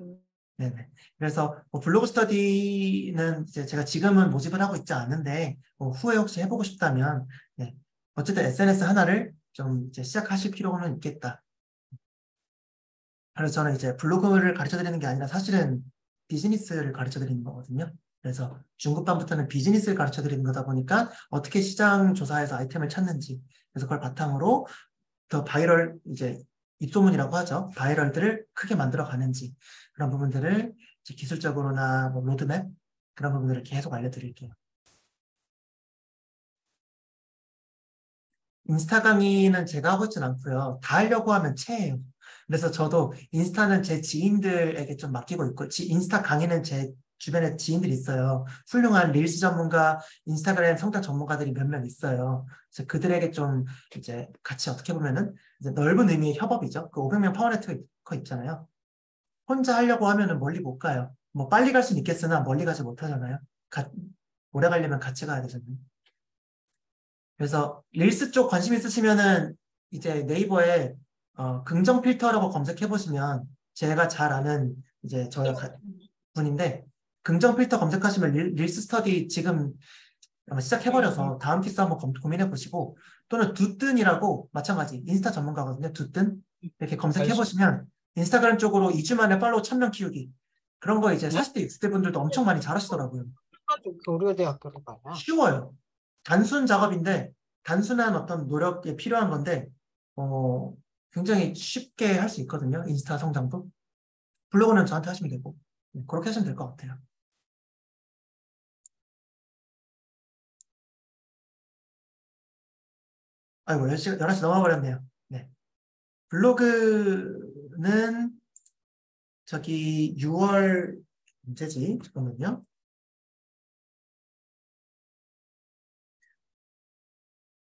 네네. 그래서 뭐 블로그 스터디는 이제 제가 지금은 모집을 하고 있지 않은데 뭐 후에 혹시 해보고 싶다면 네. 어쨌든 SNS 하나를 좀 이제 시작하실 필요는 있겠다. 그래서 저는 이제 블로그를 가르쳐 드리는 게 아니라 사실은 비즈니스를 가르쳐 드리는 거거든요. 그래서 중급반부터는 비즈니스를 가르쳐 드리는 거다 보니까 어떻게 시장 조사에서 아이템을 찾는지 그래서 그걸 바탕으로 더 바이럴 이제 입소문이라고 하죠. 바이럴들을 크게 만들어 가는지 그런 부분들을 이제 기술적으로나 뭐 로드맵 그런 부분들을 계속 알려드릴게요. 인스타 강의는 제가 하고 있진 않고요. 다 하려고 하면 체예요. 그래서 저도 인스타는 제 지인들에게 좀 맡기고 있고 인스타 강의는 제 주변에 지인들이 있어요. 훌륭한 릴스 전문가, 인스타그램 성장 전문가들이 몇 명 있어요. 그래서 그들에게 좀 이제 같이 어떻게 보면은 이제 넓은 의미의 협업이죠. 그 500명 파워 네트워크 있잖아요. 혼자 하려고 하면은 멀리 못 가요. 뭐 빨리 갈 수는 있겠으나 멀리 가지 못하잖아요. 오래 가려면 같이 가야 되잖아요. 그래서 릴스 쪽 관심 있으시면은 이제 네이버에 긍정 필터라고 검색해 보시면 제가 잘 아는 이제 분인데 긍정 필터 검색하시면 릴스 스터디 지금 아마 시작해버려서 다음 피스 한번 고민해 보시고 또는 두뜬이라고 마찬가지 인스타 전문가거든요. 두뜬 이렇게 검색해 보시면 인스타그램 쪽으로 2주 만에 팔로우 1000명 키우기 그런 거 이제 40대 60대 분들도 엄청 많이 잘하시더라고요. 고려대학교로 가요. 쉬워요. 단순 작업인데 단순한 어떤 노력에 필요한 건데 굉장히 쉽게 할 수 있거든요. 인스타 성장도. 블로그는 저한테 하시면 되고 그렇게 하시면 될 것 같아요. 아이고 11시 넘어버렸네요. 네. 블로그는 저기 6월 언제지? 잠깐만요.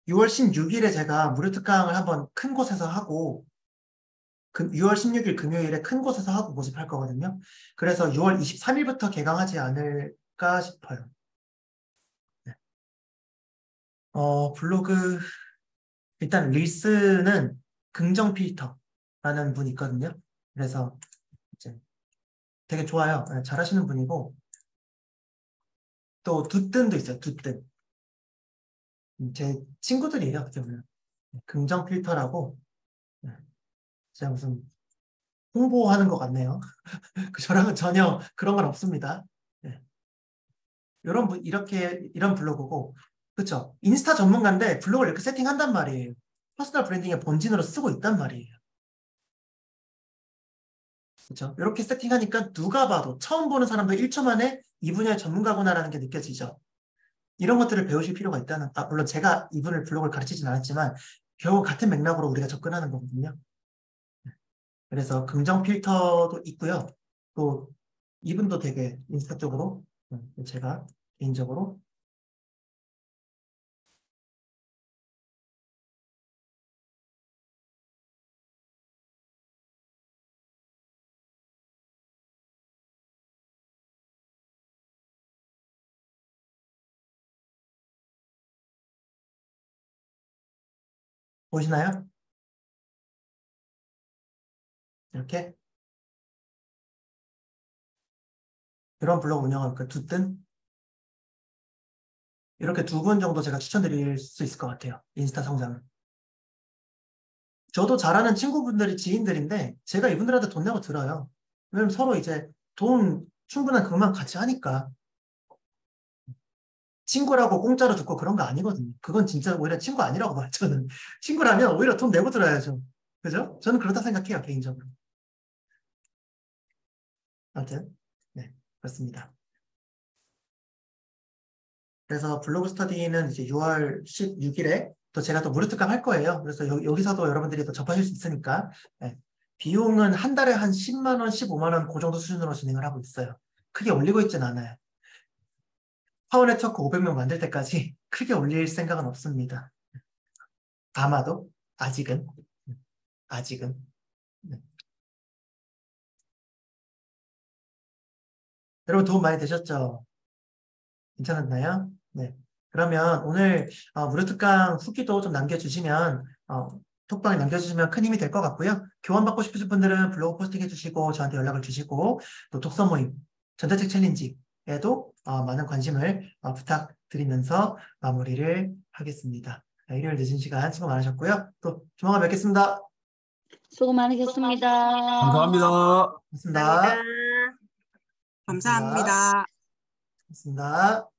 6월 16일에 제가 무료 특강을 한번 큰 곳에서 하고 6월 16일 금요일에 큰 곳에서 하고 모집할 거거든요. 그래서 6월 23일부터 개강하지 않을까 싶어요. 네. 블로그 일단 릴스는 긍정 필터라는 분이 있거든요. 그래서 이제 되게 좋아요. 네, 잘하시는 분이고 또 두뜬도 있어요. 두뜬. 제 친구들이에요. 어떻게 보면. 긍정 필터라고 제가 무슨 홍보하는 것 같네요. 저랑은 전혀 그런 건 없습니다. 네. 이런 블로그고 그렇죠. 인스타 전문가인데 블로그를 이렇게 세팅한단 말이에요. 퍼스널 브랜딩의 본진으로 쓰고 있단 말이에요. 그렇죠. 이렇게 세팅하니까 누가 봐도 처음 보는 사람도 1초 만에 이 분야의 전문가구나라는 게 느껴지죠. 이런 것들을 배우실 필요가 있다는, 물론 제가 이분을 블로그를 가르치진 않았지만 결국 같은 맥락으로 우리가 접근하는 거거든요. 그래서 긍정 필터도 있고요. 또 이분도 되게 인스타 쪽으로 제가 개인적으로 보시나요? 이렇게 이런 블로그 운영을 두뜬 이렇게 두 분 정도 제가 추천드릴 수 있을 것 같아요. 인스타 성장은. 저도 잘하는 친구분들이 지인들인데 제가 이분들한테 돈 내고 들어요. 왜냐면 서로 이제 돈 충분한 그만 같이 하니까. 친구라고 공짜로 듣고 그런 거 아니거든요. 그건 진짜 오히려 친구 아니라고 봐요. 저는 친구라면 오히려 돈 내고 들어야죠. 그죠? 저는 그렇다 생각해요. 개인적으로. 아무튼 네, 그렇습니다. 그래서 블로그 스터디는 이제 6월 16일에 또 제가 또 무료 특강 할 거예요. 그래서 여기서도 여러분들이 또 접하실 수 있으니까 네. 비용은 한 달에 한 10만 원, 15만 원 그 정도 수준으로 진행을 하고 있어요. 크게 올리고 있진 않아요. 파워 네트워크 500명 만들 때까지 크게 올릴 생각은 없습니다. 아마도 아직은 네. 여러분 도움 많이 되셨죠? 괜찮았나요? 네. 그러면 오늘 무료 특강 후기도 좀 남겨주시면 톡방에 남겨주시면 큰 힘이 될 것 같고요. 교환받고 싶으신 분들은 블로그 포스팅 해주시고 저한테 연락을 주시고 또 독서 모임, 전자책 챌린지에도 많은 관심을 부탁드리면서 마무리를 하겠습니다. 일요일 늦은 시간 수고 많으셨고요. 또 조만간 뵙겠습니다. 수고 많으셨습니다. 감사합니다. 고맙습니다. 감사합니다. 고맙습니다.